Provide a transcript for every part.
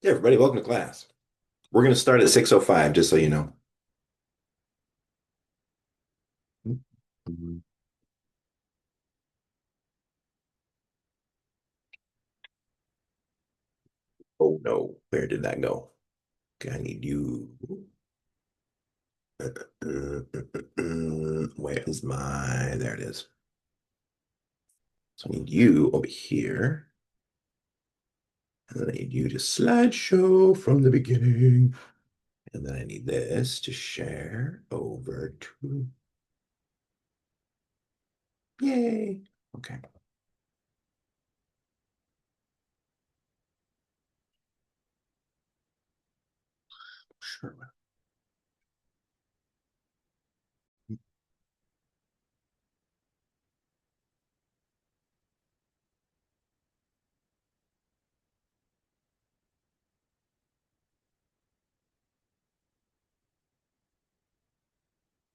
Hey everybody, welcome to class. We're going to start at 6:05, just so you know. Oh no, where did that go? Okay, I need you. Where is my? There it is. So I need you over here. And then I need you to slideshow from the beginning. And then I need this to share over to. Yay. Okay, sure.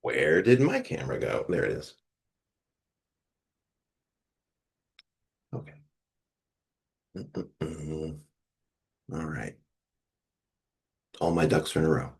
Where did my camera go? There it is. Okay. All right. All my ducks are in a row.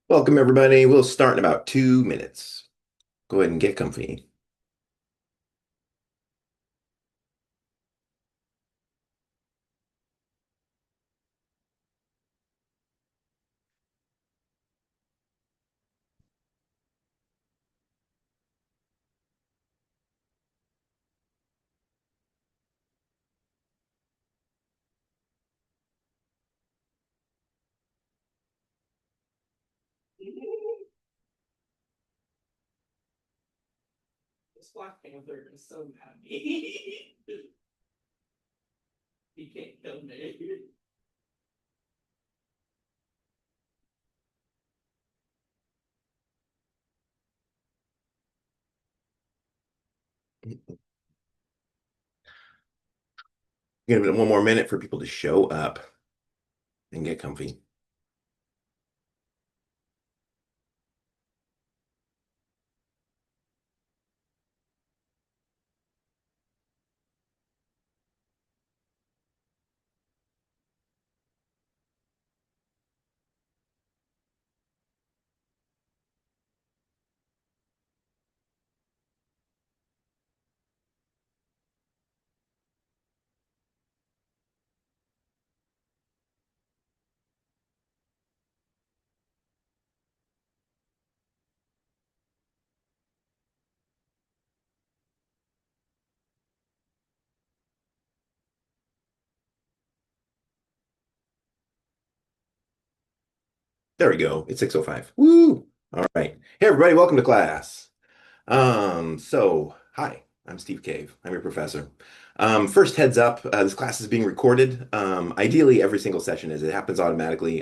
Welcome, everybody. We'll start in about 2 minutes. Go ahead and get comfy. This Black Panther is so mad at me. He can't kill me. Give it one more minute for people to show up and get comfy. There we go. It's 6:05. Woo! All right. Hey everybody, welcome to class. Hi, I'm Steve Cave. I'm your professor. First heads up, this class is being recorded. Ideally, every single session is. It happens automatically.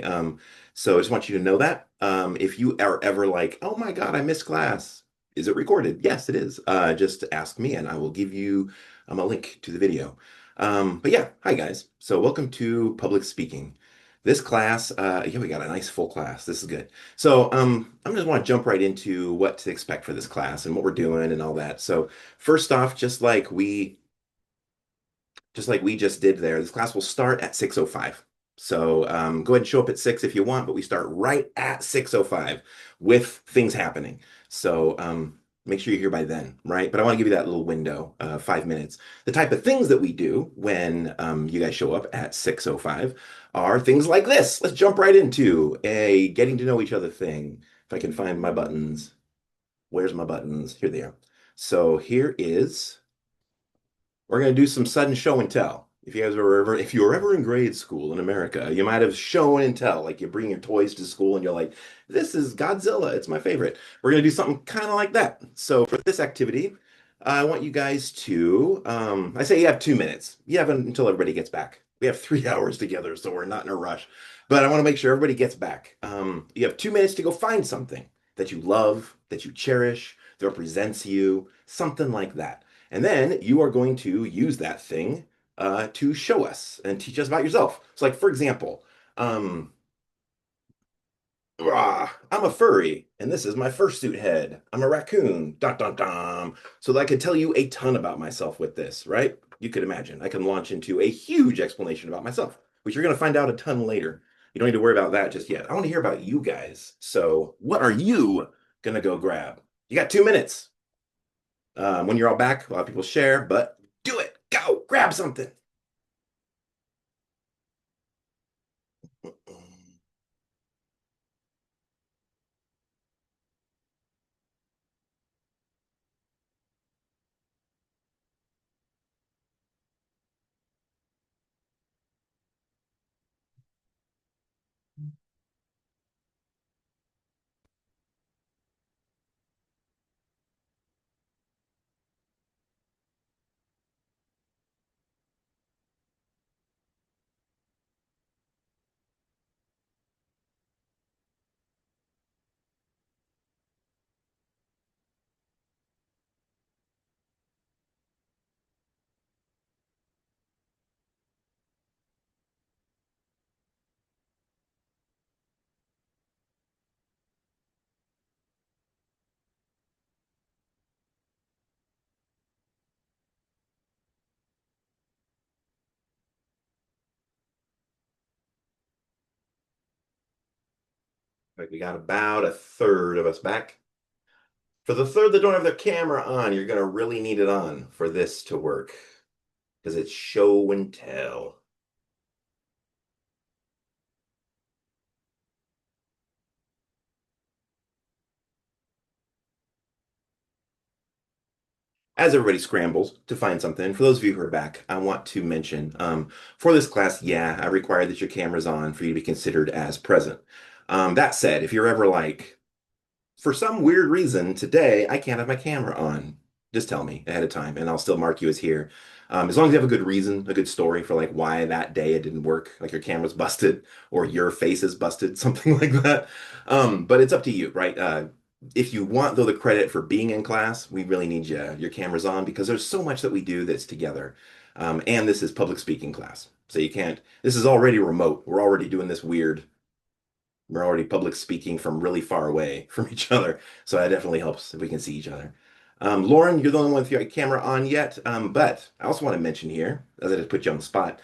So I just want you to know that. If you are ever like, oh my God, I missed class, is it recorded? Yes, it is. Just ask me and I will give you a link to the video. But yeah, hi guys. So welcome to public speaking. This class, yeah, we got a nice full class. This is good. So, I just want to jump right into what to expect for this class and what we're doing and all that. So, first off, just like we just did there, this class will start at 6:05. So, go ahead and show up at 6 if you want, but we start right at 6:05 with things happening. So, make sure you're here by then, right? But I want to give you that little window, 5 minutes. The type of things that we do when you guys show up at 6:05 are things like this. Let's jump right into a getting to know each other thing. If I can find my buttons. Where's my buttons? Here they are. So here is we're going to do some sudden show and tell. If you were ever in grade school in America, you might have shown and tell, like you bring your toys to school and you're like, this is Godzilla. It's my favorite. We're going to do something kind of like that. So for this activity, I want you guys to, I say you have 2 minutes. You have until everybody gets back. We have 3 hours together, so we're not in a rush. But I want to make sure everybody gets back. You have 2 minutes to go find something that you love, that you cherish, that represents you, something like that. And then you are going to use that thing to show us and teach us about yourself. So, like, for example, um, I'm a furry, and this is my fursuit head. I'm a raccoon. Dun, dun, dun. So that I could tell you a ton about myself with this, right? You could imagine. I can launch into a huge explanation about myself, which you're going to find out a ton later. You don't need to worry about that just yet. I want to hear about you guys. So, what are you going to go grab? You got 2 minutes. When you're all back, a lot of people share, but do it. Go grab something. Like we got about a third of us back. For the third that don't have their camera on, you're gonna really need it on for this to work because it's show and tell. As everybody scrambles to find something, for those of you who are back, I want to mention for this class, yeah, I require that your camera's on for you to be considered as present. That said, if you're ever like, for some weird reason today I can't have my camera on. Just tell me ahead of time, and I'll still mark you as here. As long as you have a good reason, a good story for like why that day it didn't work, like your camera's busted or your face is busted, something like that. But it's up to you, right? If you want though the credit for being in class, we really need your cameras on because there's so much that we do that's together. And this is public speaking class, so you can't. This is already remote. We're already doing this weird. We're already public speaking from really far away from each other. So that definitely helps if we can see each other. Lauren, you're the only one with your camera on yet. But I also want to mention here, as I just put you on the spot,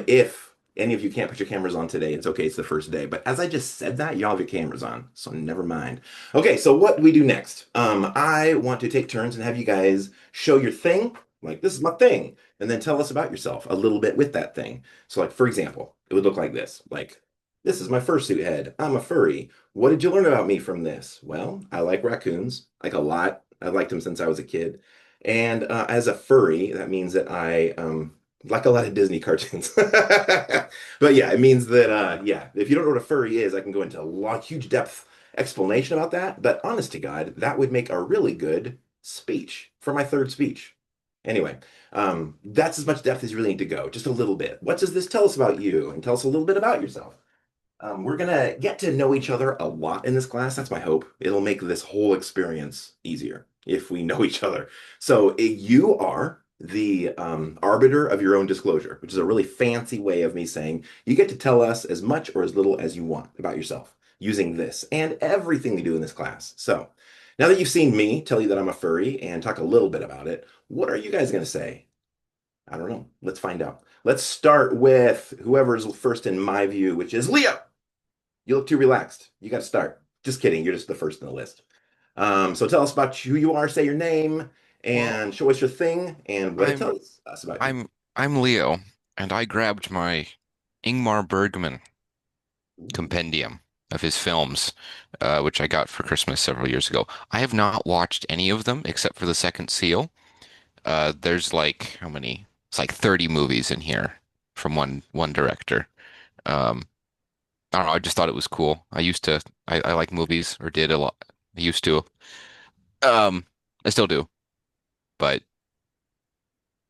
if any of you can't put your cameras on today, it's okay. It's the first day. But as I just said that, y'all have your cameras on. So never mind. Okay, so what do we do next? I want to take turns and have you guys show your thing. Like, this is my thing. And then tell us about yourself a little bit with that thing. So, like, for example, it would look like this. Like, this is my fursuit head. I'm a furry. What did you learn about me from this? Well, I like raccoons, like a lot. I've liked them since I was a kid. And as a furry, that means that I like a lot of Disney cartoons. But yeah, it means that yeah, if you don't know what a furry is, I can go into a lot, huge depth explanation about that. But honest to God, that would make a really good speech for my third speech. Anyway, that's as much depth as you really need to go, just a little bit. What does this tell us about you? And tell us a little bit about yourself. We're gonna get to know each other a lot in this class. That's my hope. It'll make this whole experience easier if we know each other. So you are the arbiter of your own disclosure, which is a really fancy way of me saying you get to tell us as much or as little as you want about yourself using this and everything we do in this class. So now that you've seen me tell you that I'm a furry and talk a little bit about it, what are you guys gonna say? I don't know. Let's find out. Let's start with whoever's first in my view, which is Leo. You look too relaxed. You got to start. Just kidding. You're just the first in the list. So tell us about who you are, say your name, Well, and show us your thing and what it I'm tells us about you. I'm Leo, and I grabbed my Ingmar Bergman Ooh. compendium of his films, which I got for Christmas several years ago. I have not watched any of them except for The Second Seal. There's like how many? It's like 30 movies in here from one director. Um, I don't know. I just thought it was cool. I like movies or did a lot. I used to. Um, I still do, but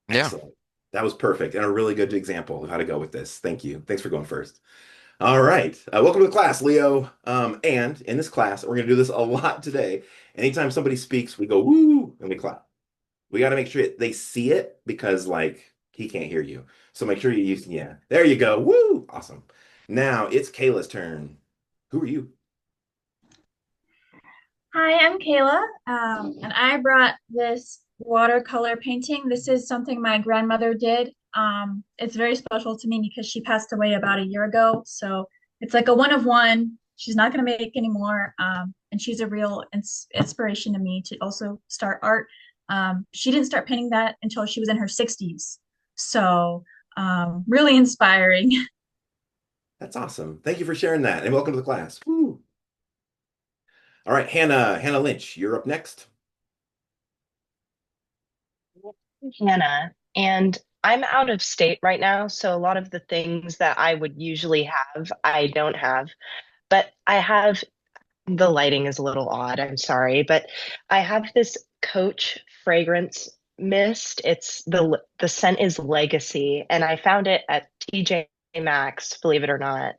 yeah. Excellent. That was perfect and a really good example of how to go with this. Thank you. Thanks for going first. All right. Welcome to the class, Leo. And in this class, we're going to do this a lot today. Anytime somebody speaks, we go woo and we clap. We got to make sure they see it because, like, he can't hear you. So make sure you use, yeah. There you go. Woo! Awesome. Now it's Kayla's turn. Who are you? Hi, I'm Kayla, and I brought this watercolor painting. This is something my grandmother did. It's very special to me because she passed away about a year ago. So it's like a one of one. She's not going to make anymore. And she's a real inspiration to me to also start art. She didn't start painting that until she was in her 60s. So really inspiring. That's awesome. Thank you for sharing that and welcome to the class. Woo! All right, Hannah Lynch, you're up next. Hannah, and I'm out of state right now, so a lot of the things that I would usually have, I don't have. But I have, the lighting is a little odd, I'm sorry, but I have this Coach fragrance mist. The scent is Legacy, and I found it at TJ Maxx, believe it or not.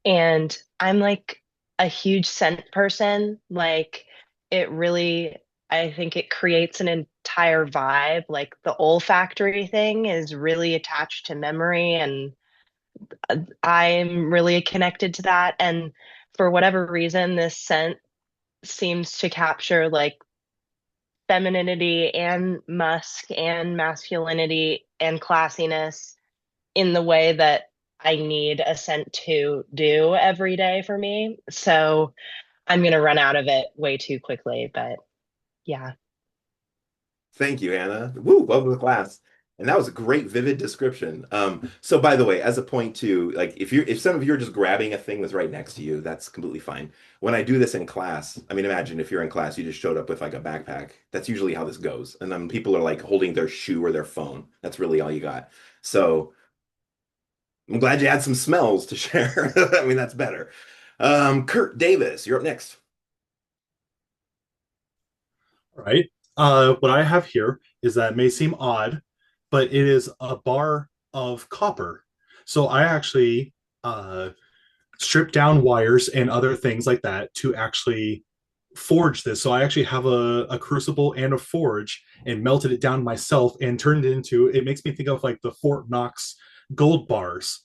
And I'm like a huge scent person. Like it really, I think it creates an entire vibe. Like the olfactory thing is really attached to memory, and I'm really connected to that. And for whatever reason, this scent seems to capture like femininity and musk and masculinity and classiness in the way that I need a scent to do every day for me. So I'm going to run out of it way too quickly. But yeah. Thank you, Hannah. Woo, welcome to the class. And that was a great, vivid description. So by the way, as a point too, like if some of you are just grabbing a thing that's right next to you, that's completely fine. When I do this in class, I mean, imagine if you're in class, you just showed up with like a backpack. That's usually how this goes. And then people are like holding their shoe or their phone. That's really all you got. So I'm glad you had some smells to share. I mean, that's better. Kurt Davis, you're up next. Right. What I have here is that it may seem odd, but it is a bar of copper. So I actually uh, stripped down wires and other things like that to actually forge this. So I actually have a crucible and a forge and melted it down myself and turned it into, it makes me think of like the Fort Knox gold bars,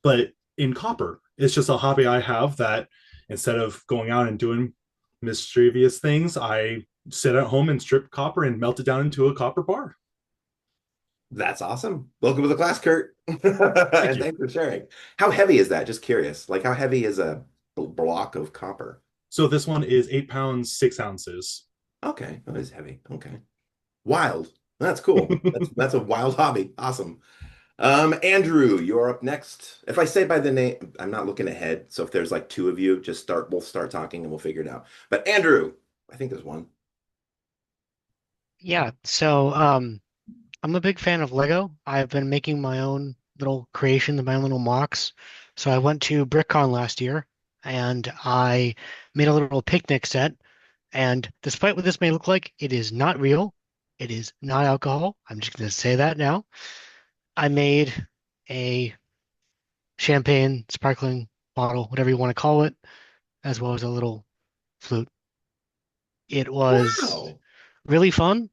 but in copper. It's just a hobby I have that instead of going out and doing mischievous things, I sit at home and strip copper and melt it down into a copper bar. That's awesome. Welcome to the class, Kurt. Thank And you. thanks for sharing. How heavy is that? Just curious. Like, how heavy is a block of copper? So this one is 8 pounds, 6 ounces. Okay, that is heavy. Okay. Wild. That's cool. That's a wild hobby. Awesome. Andrew, you're up next. If I say by the name, I'm not looking ahead. So if there's like two of you, just start, we'll start talking and we'll figure it out. But Andrew, I think there's one. Yeah, so I'm a big fan of Lego. I've been making my own little creations, my own little mocks. So I went to BrickCon last year and I made a little picnic set. And despite what this may look like, it is not real. It is not alcohol. I'm just going to say that now. I made a champagne, sparkling bottle, whatever you want to call it, as well as a little flute. It was Wow. really fun.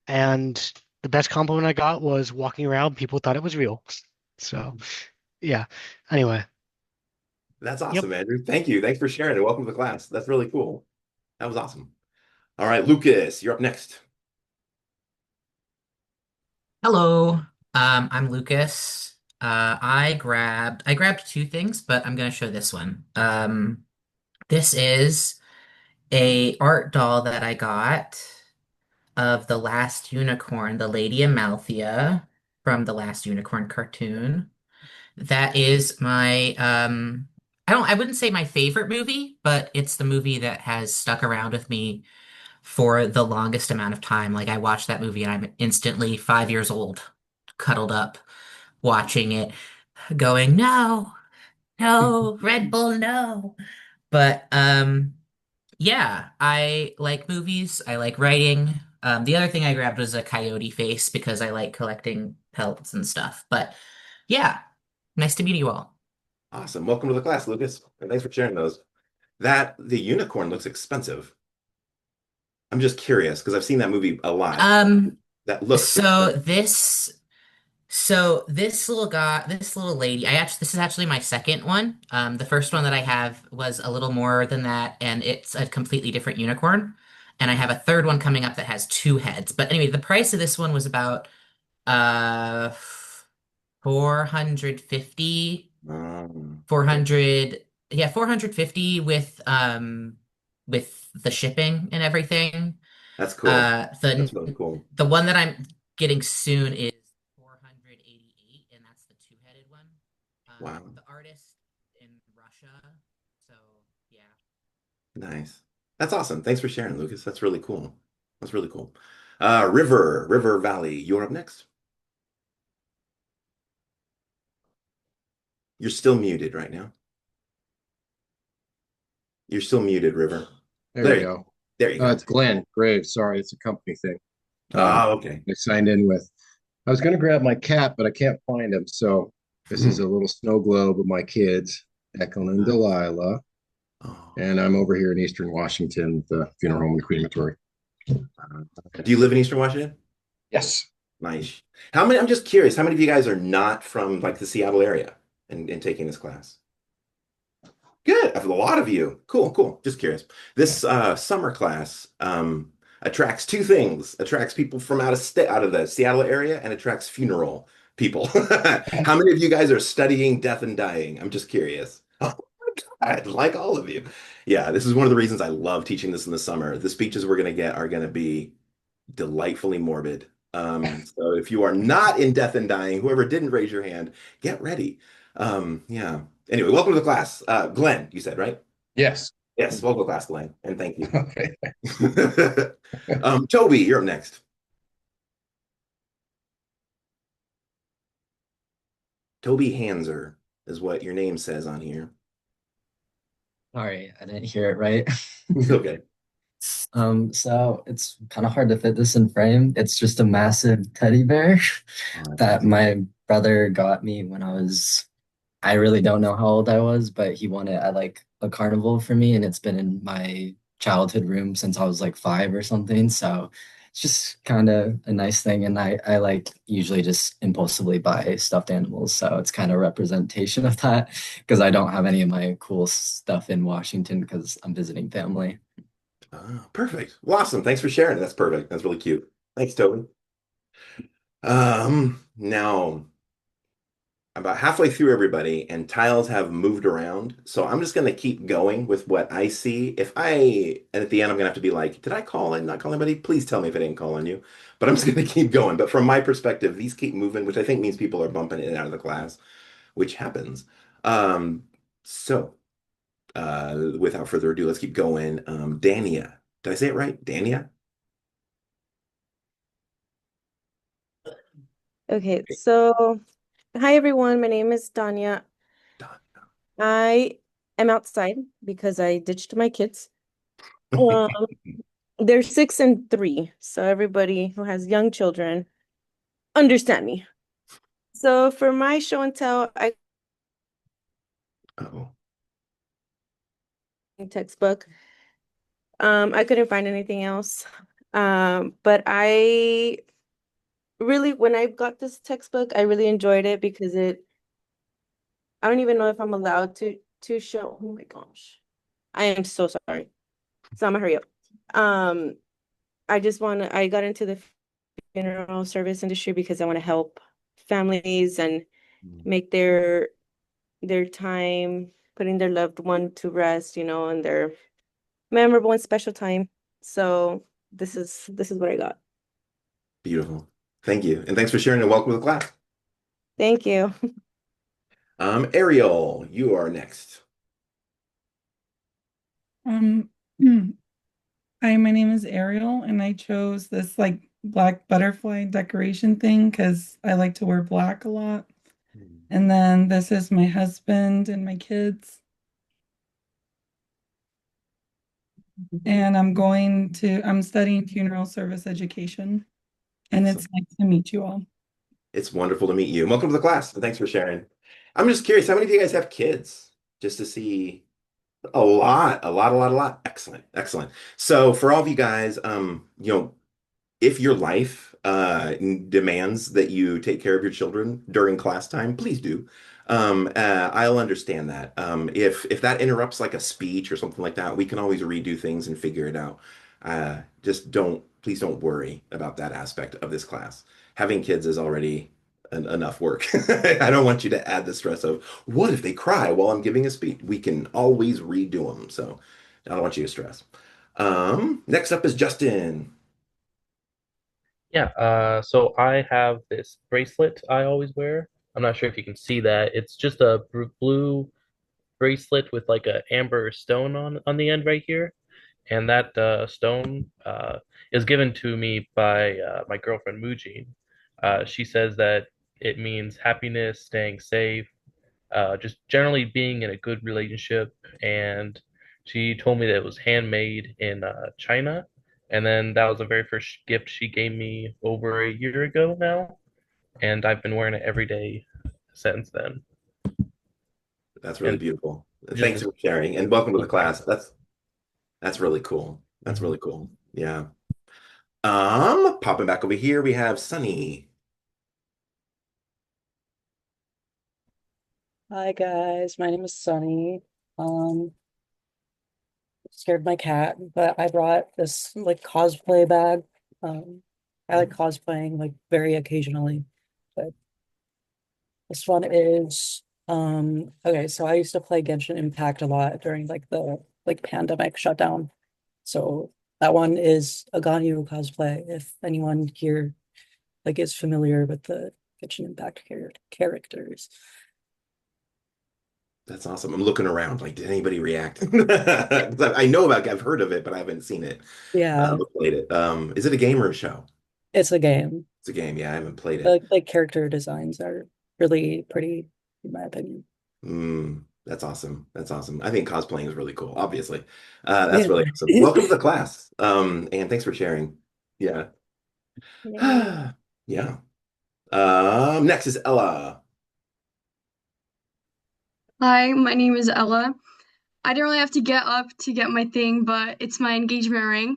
And the best compliment I got was walking around, people thought it was real. So, yeah. Anyway, That's yep. awesome, Andrew. Thank you. Thanks for sharing and welcome to the class. That's really cool. That was awesome. All right, Lucas, you're up next. Hello, I'm Lucas. I grabbed two things, but I'm gonna show this one. This is a art doll that I got of the Last Unicorn, the Lady Amalthea from the Last Unicorn cartoon. That is my I wouldn't say my favorite movie, but it's the movie that has stuck around with me for the longest amount of time. Like I watched that movie and I'm instantly 5 years old, cuddled up, watching it, going, no, no, Red Bull, no. But yeah, I like movies, I like writing. The other thing I grabbed was a coyote face because I like collecting pelts and stuff. But yeah, nice to meet you all. Awesome. Welcome to the class, Lucas. And thanks for sharing those. The unicorn looks expensive. I'm just curious because I've seen that movie a lot. Um, That looks so expensive. this this little guy, this little lady, this is actually my second one. The first one that I have was a little more than that, and it's a completely different unicorn. And I have a third one coming up that has two heads. But anyway, the price of this one was about uh 450, Um, 400, yeah, 450 with the shipping and everything. that's cool. The That's really cool. the one that I'm getting soon is 488, and that's the two-headed one. Wow. The artist in Russia. So yeah. Nice. That's awesome. Thanks for sharing, Lucas. That's really cool. That's really cool. River Valley, you're up next. You're still muted right now. You're still muted, River. There There we you go. There you go. It's Glenn Graves. Sorry, it's a company thing. Okay. I signed in with. I was going to grab my cat, but I can't find him. So this is a little snow globe of my kids, Declan and Delilah. Oh. And I'm over here in Eastern Washington, the funeral home and crematory. Do you live in Eastern Washington? Yes. Nice. How many? I'm just curious. How many of you guys are not from like the Seattle area and taking this class? Good. A lot of you. Cool, cool. Just curious. This summer class attracts two things. Attracts people from out of the Seattle area and attracts funeral people. How many of you guys are studying death and dying? I'm just curious. Oh my God, like all of you. Yeah, this is one of the reasons I love teaching this in the summer. The speeches we're going to get are going to be delightfully morbid. So if you are not in death and dying, whoever didn't raise your hand, get ready. Yeah. Anyway, welcome to the class. Glenn, you said, right? Yes. Yes, welcome to class, Glenn, and thank you. Okay. Toby, you're up next. Toby Hanser is what your name says on here. All right, I didn't hear it right. Okay. So it's kind of hard to fit this in frame. It's just a massive teddy bear Oh, that's that awesome. my brother got me when I really don't know how old I was, but he won it at like a carnival for me, and it's been in my childhood room since I was like 5 or something. So it's just kind of a nice thing. And I like usually just impulsively buy stuffed animals. So it's kind of representation of that because I don't have any of my cool stuff in Washington because I'm visiting family. Perfect. Well, awesome. Thanks for sharing. That's perfect. That's really cute. Thanks, Toby. Now about halfway through everybody, and tiles have moved around. So I'm just gonna keep going with what I see. And at the end, I'm gonna have to be like, did I call in, not call anybody? Please tell me if I didn't call on you. But I'm just gonna keep going. But from my perspective, these keep moving, which I think means people are bumping in and out of the class, which happens. Um, so without further ado, let's keep going. Dania. Did I say it right? Dania? Okay, so hi everyone. My name is Danya. I am outside because I ditched my kids. Um, they're 6 and 3, so everybody who has young children understand me. So for my show and tell, I Oh, textbook. I couldn't find anything else. But I really, when I got this textbook, I really enjoyed it because I don't even know if I'm allowed to show. Oh my gosh. I am so sorry. So I'm gonna hurry up. Um, I got into the funeral service industry because I want to help families and make their time putting their loved one to rest, and their memorable and special time. So this is what I got. beautiful. Thank you. And thanks for sharing and welcome to the class. Thank you. Ariel, you are next. Um, Hi, my name is Ariel, and I chose this like black butterfly decoration thing because I like to wear black a lot. And then this is my husband and my kids. And I'm studying funeral service education. And it's nice to meet you all. It's wonderful to meet you. Welcome to the class. And thanks for sharing. I'm just curious, how many of you guys have kids? Just to see a lot, a lot, a lot, a lot. Excellent, excellent. So for all of you guys, if your life demands that you take care of your children during class time, please do. I'll understand that. If that interrupts like a speech or something like that, we can always redo things and figure it out. Please don't worry about that aspect of this class. Having kids is already enough work. I don't want you to add the stress of what if they cry while I'm giving a speech? We can always redo them. So I don't want you to stress. Next up is Justin. Yeah, so I have this bracelet I always wear. I'm not sure if you can see that. It's just a blue bracelet with like a amber stone on the end right here. And that stone is given to me by my girlfriend Mujin. She says that it means happiness, staying safe, just generally being in a good relationship. And she told me that it was handmade in China. And then that was the very first gift she gave me over a year ago now. And I've been wearing it every day since then. That's really And beautiful. just Thanks for sharing and welcome to the class. That's really cool. That's really cool. Yeah. Popping back over here, we have Sunny. Hi guys, my name is Sunny. Um, Scared my cat, but I brought this like cosplay bag. I like cosplaying like very occasionally, but this one is okay, so I used to play Genshin Impact a lot during like the pandemic shutdown. So that one is a Ganyu cosplay, if anyone here like is familiar with the Genshin Impact characters. That's awesome. I'm looking around like, did anybody react? 'Cause I've heard of it, but I haven't seen it. Yeah, Or played it. Is it a game or a show? it's a game. It's a game. Yeah, I haven't played it. Like character designs are really pretty, in my opinion. That's awesome. That's awesome. I think cosplaying is really cool, obviously. That's really awesome. Welcome to the class. And thanks for sharing. Yeah. Yeah. Yeah. Next is Ella. Hi, my name is Ella. I didn't really have to get up to get my thing, but it's my engagement ring.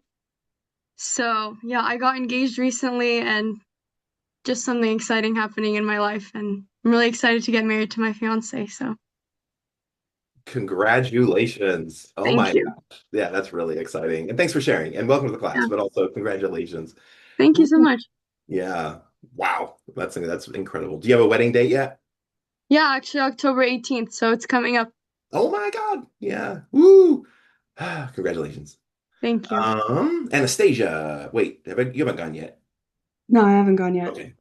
So, yeah, I got engaged recently and just something exciting happening in my life, and I'm really excited to get married to my fiance. So, Congratulations. Oh thank my you. gosh. Yeah, that's really exciting. And thanks for sharing. And welcome to the class, Yeah, but also congratulations. thank you so much. Yeah. Wow. That's incredible. Do you have a wedding date yet? Yeah, actually, October 18th, so it's coming up. Oh my God. Yeah. Woo. Congratulations. Thank you. Anastasia. Wait, you haven't gone yet. No, I haven't gone yet. Okay.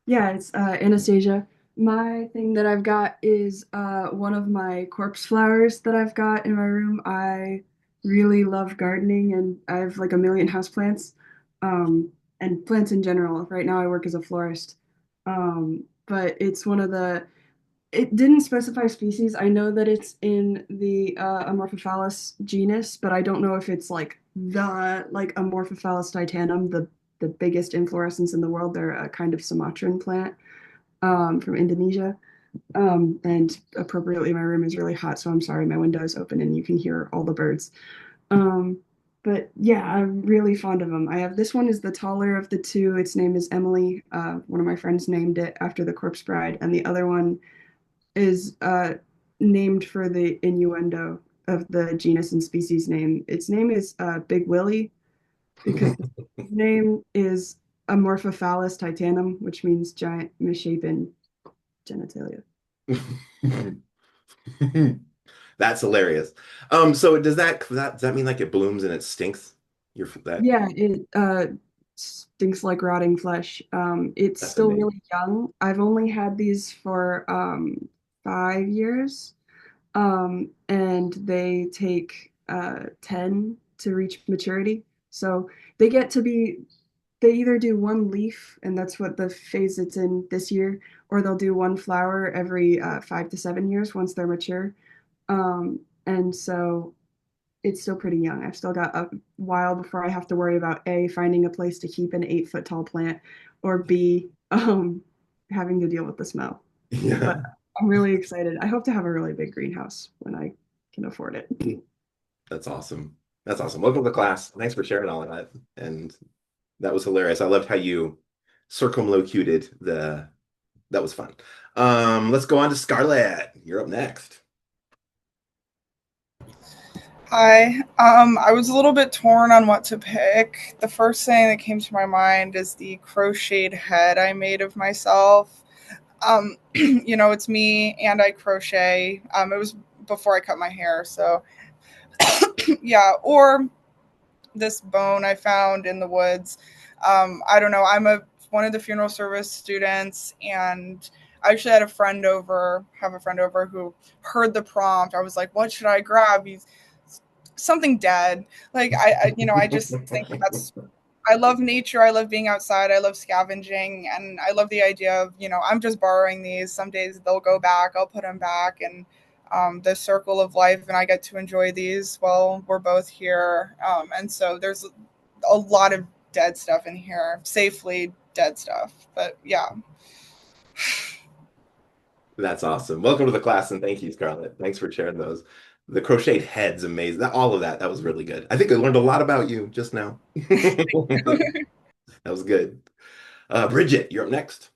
Yeah, it's Anastasia. My thing that I've got is one of my corpse flowers that I've got in my room. I really love gardening and I have like a million houseplants, and plants in general. Right now I work as a florist. But it's one of the it didn't specify species. I know that it's in the Amorphophallus genus, but I don't know if it's like Amorphophallus titanum, the biggest inflorescence in the world. They're a kind of Sumatran plant from Indonesia. And appropriately, my room is really hot, so I'm sorry, my window is open and you can hear all the birds. Um, but yeah, I'm really fond of them. I have this one is the taller of the two. Its name is Emily. One of my friends named it after the corpse bride, and the other one is named for the innuendo of the genus and species name. Its name is Big Willie because his name is Amorphophallus titanum, which means giant misshapen genitalia. That's hilarious. So does that mean like it blooms and it stinks? That Yeah, it stinks like rotting flesh. It's that's still amazing. really young. I've only had these for 5 years. And they take 10 to reach maturity. So they get to be, they either do one leaf, and that's what the phase it's in this year, or they'll do one flower every 5 to 7 years once they're mature. And so it's still pretty young. I've still got a while before I have to worry about A, finding a place to keep an 8 foot tall plant, or B, having to deal with the smell. But Yeah. I'm really excited. I hope to have a really big greenhouse when I can afford it. That's awesome. That's awesome. Welcome to the class. Thanks for sharing all of that. And that was hilarious. I loved how you circumlocuted that was fun. Let's go on to Scarlett. You're up next. Hi. I was a little bit torn on what to pick. The first thing that came to my mind is the crocheted head I made of myself. It's me and I crochet. It was before I cut my hair, so yeah. Or this bone I found in the woods. I don't know. One of the funeral service students, and I actually have a friend over who heard the prompt. I was like, "What should I grab?" He's something dead. Like I just think that's. I love nature. I love being outside. I love scavenging, and I love the idea of I'm just borrowing these. Some days they'll go back. I'll put them back, and the circle of life, and I get to enjoy these while we're both here. And so there's a lot of dead stuff in here, safely dead stuff. But yeah. That's awesome. Welcome to the class, and thank you, Scarlett. Thanks for sharing those. The crocheted head's amazing. All of that was really good. I think I learned a lot about you just now. That was good. Bridget, you're up next.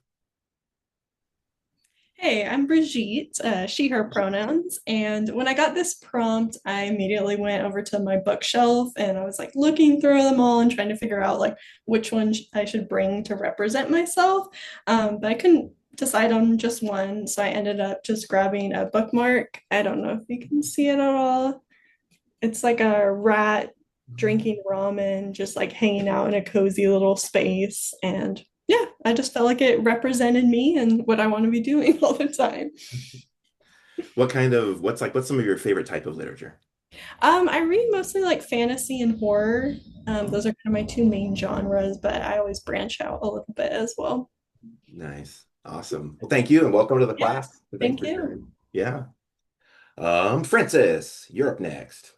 Hey, I'm Brigitte, she, her pronouns. And when I got this prompt, I immediately went over to my bookshelf and I was like looking through them all and trying to figure out like which one I should bring to represent myself. But I couldn't decide on just one. So I ended up just grabbing a bookmark. I don't know if you can see it at all. It's like a rat drinking ramen, just like hanging out in a cozy little space. And yeah, I just felt like it represented me and what I want to be doing all the time. What's some of your favorite type of literature? I read mostly like fantasy and horror. Those are kind of my two main genres, but I always branch out a little bit as well. Nice. Awesome. Well, thank you and welcome to the Yeah, class. thank Thanks for you. sharing. Yeah. Francis, you're up next.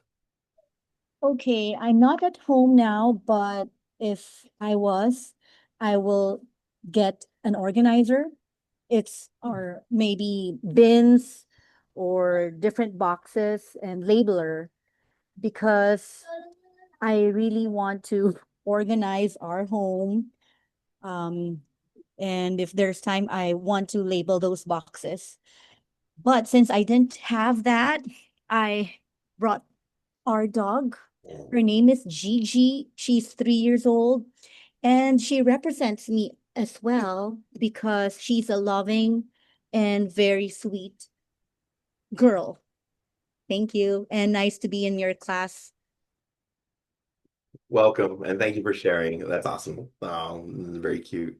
Okay, I'm not at home now, but if I was, I will get an organizer. It's or maybe bins or different boxes and labeler because I really want to organize our home. Um, and if there's time, I want to label those boxes. But since I didn't have that, I brought our dog. Her name is Gigi. She's 3 years old, and she represents me as well because she's a loving and very sweet girl. Thank you, and nice to be in your class. Welcome, and thank you for sharing. That's awesome. Very cute.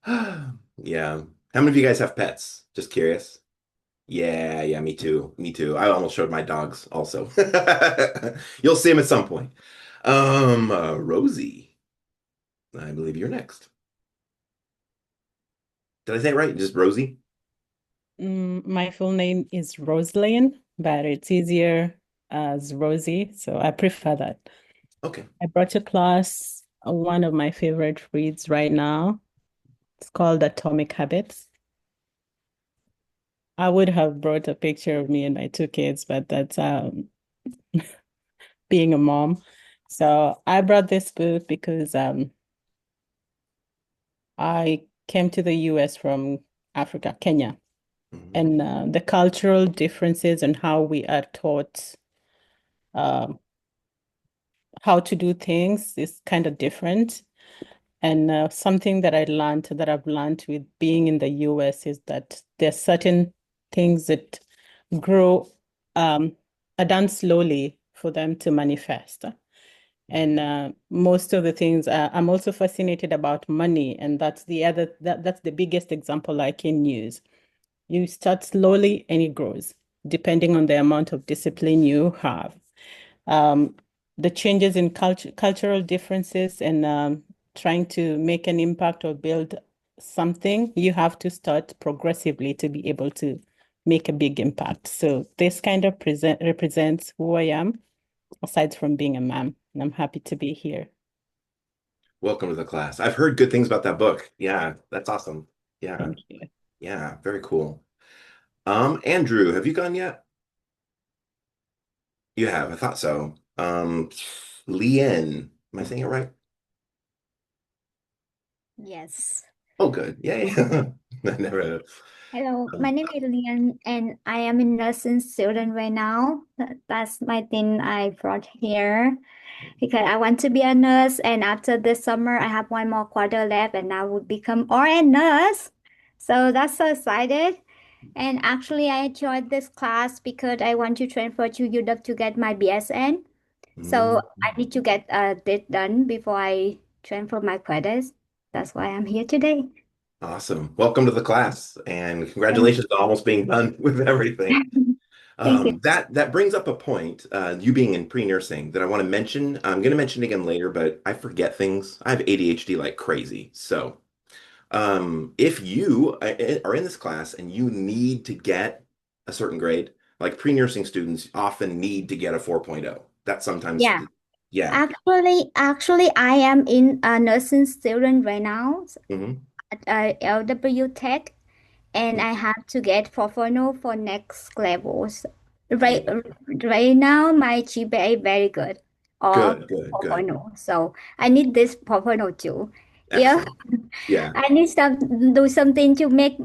Yeah. How many of you guys have pets? Just curious. Yeah, yeah, me too. Me too. I almost showed my dogs also. You'll see them at some point. Rosie, I believe you're next. Did I say it right? Just Rosie? My full name is Roselyn, but it's easier as Rosie, so I prefer that. Okay. I brought to class one of my favorite reads right now. It's called Atomic Habits. I would have brought a picture of me and my two kids, but that's being a mom. So I brought this book because I came to the US from Africa, Kenya, and the cultural differences and how we are taught how to do things is kind of different. And something that I've learned with being in the US is that there's certain things that grow, are done slowly for them to manifest. And most of the things, I'm also fascinated about money, and that's that's the biggest example I can use. You start slowly and it grows, depending on the amount of discipline you have. The changes in cultural differences and trying to make an impact or build something, you have to start progressively to be able to make a big impact. So this kind of represents who I am, aside from being a mom, and I'm happy to be here. Welcome to the class. I've heard good things about that book. Yeah, that's awesome. Yeah. Thank you. Yeah, very cool. Andrew, have you gone yet? You have, I thought so. Leanne, am I saying it right? Yes. Oh, good. Yeah, yeah. I never. Hello, my name is Lian, and I am in nursing student right now. That's my thing I brought here because I want to be a nurse. And after this summer, I have one more quarter left, and I would become RN nurse. So that's so excited. And actually, I joined this class because I want to transfer to UW to get my BSN. So I need to get this done before I transfer my credits. That's why I'm here today. Awesome. Welcome to the class, and congratulations on almost being done with everything. Thank you. That brings up a point, you being in pre-nursing, that I want to mention. I'm going to mention again later, but I forget things. I have ADHD like crazy. So if you are in this class and you need to get a certain grade, like pre-nursing students often need to get a 4.0. That's sometimes, Yeah. yeah. Actually, I am in a nursing student right now Mhm. at LW Tech, and I have to get 4.0 for next levels. Right now, my GPA very good, or Good, good, good. 4.0. So I need this 4.0 too. Yeah, Excellent. Yeah. I need do something to make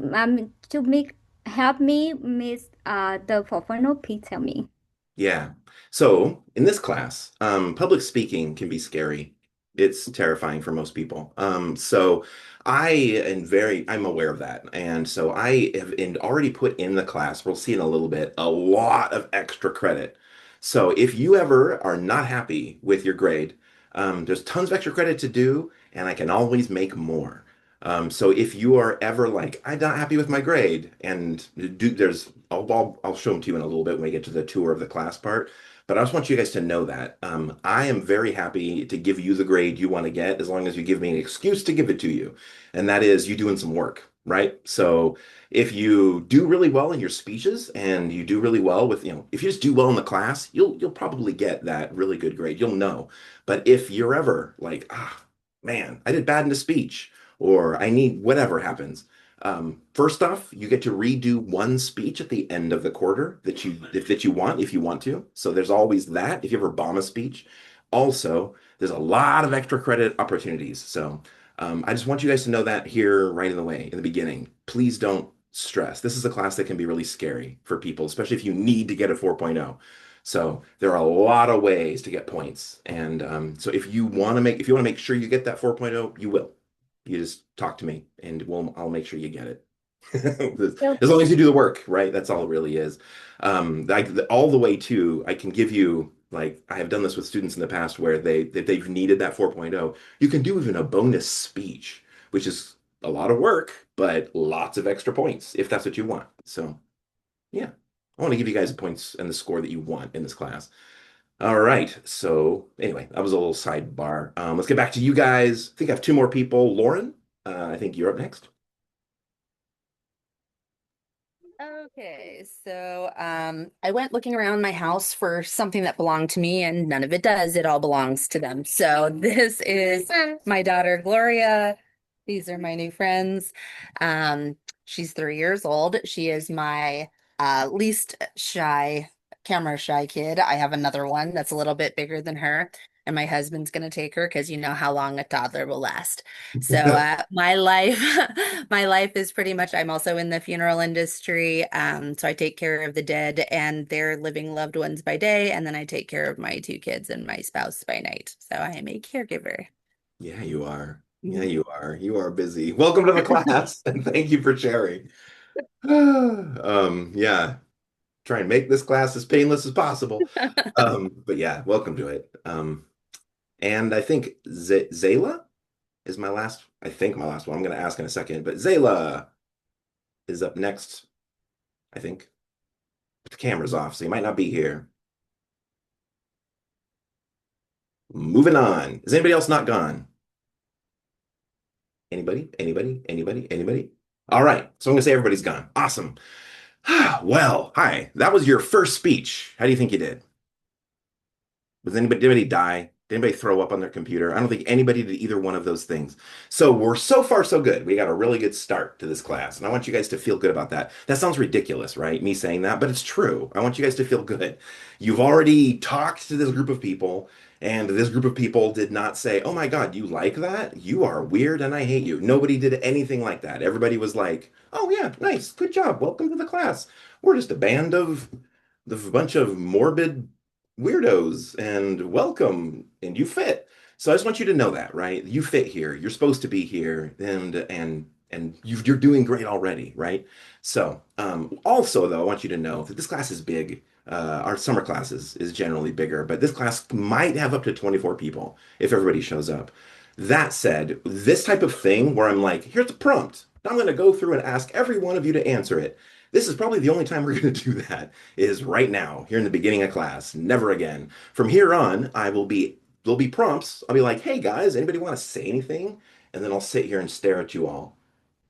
help me miss the 4.0. Please tell me. Yeah. So in this class, public speaking can be scary. It's terrifying for most people. So I'm aware of that. And so I have already put in the class, we'll see in a little bit, a lot of extra credit. So if you ever are not happy with your grade, there's tons of extra credit to do, and I can always make more. So if you are ever like, I'm not happy with my grade, and I'll show them to you in a little bit when we get to the tour of the class part. But I just want you guys to know that I am very happy to give you the grade you want to get as long as you give me an excuse to give it to you. And that is you doing some work, right? So if you do really well in your speeches and you do really well with, if you just do well in the class, you'll probably get that really good grade. You'll know. But if you're ever like, man, I did bad in the speech, or I need whatever happens. First off, you get to redo one speech at the end of the quarter that you want, if you want to. So there's always that if you ever bomb a speech. Also, there's a lot of extra credit opportunities. So I just want you guys to know that here right in the way, in the beginning. Please don't stress. This is a class that can be really scary for people, especially if you need to get a 4.0. So there are a lot of ways to get points. And so if you want to make sure you get that 4.0, you will. You just talk to me and I'll make sure you get it. As long as you do the work, right? That's all it really is. All the way to, I can give you, like, I have done this with students in the past where they've needed that 4.0. You can do even a bonus speech, which is a lot of work, but lots of extra points if that's what you want. So yeah, I want to give you guys the points and the score that you want in this class. All right. So anyway, that was a little sidebar. Let's get back to you guys. I think I have two more people. Lauren, I think you're up next. Okay, so I went looking around my house for something that belonged to me, and none of it does. It all belongs to them. So this is my daughter, Gloria. These are my new friends. She's 3 years old. She is my least shy, camera shy kid. I have another one that's a little bit bigger than her, and my husband's gonna take her because you know how long a toddler will last. So my life, my life is pretty much, I'm also in the funeral industry. So I take care of the dead and their living loved ones by day, and then I take care of my 2 kids and my spouse by night. So I am a caregiver. Yeah, you are. Yeah, you are. You are busy. Welcome to the class, and thank you for sharing. Yeah, try and make this class as painless as possible. But yeah, welcome to it. And I think Zayla is my last one. I'm going to ask in a second, but Zayla is up next, I think. But the camera's off, so you might not be here. Moving on. Is anybody else not gone? Anybody? Anybody? Anybody? Anybody? All right. So I'm going to say everybody's gone. Awesome. Well, hi. That was your first speech. How do you think you did? Did anybody die? Did anybody throw up on their computer? I don't think anybody did either one of those things. So we're so far so good. We got a really good start to this class. And I want you guys to feel good about that. That sounds ridiculous, right? Me saying that, but it's true. I want you guys to feel good. You've already talked to this group of people, and this group of people did not say, oh my God, you like that? You are weird and I hate you. Nobody did anything like that. Everybody was like, oh yeah, nice, good job. Welcome to the class. We're just a band of bunch of morbid weirdos, and welcome, and you fit. So I just want you to know that, right? You fit here. You're supposed to be here, and you're doing great already, right? So also though, I want you to know that this class is big. Our summer classes is generally bigger, but this class might have up to 24 people if everybody shows up. That said, this type of thing where I'm like, here's a prompt. I'm going to go through and ask every one of you to answer it. This is probably the only time we're going to do that is right now, here in the beginning of class, never again. From here on, there'll be prompts. I'll be like, hey guys, anybody want to say anything? And then I'll sit here and stare at you all.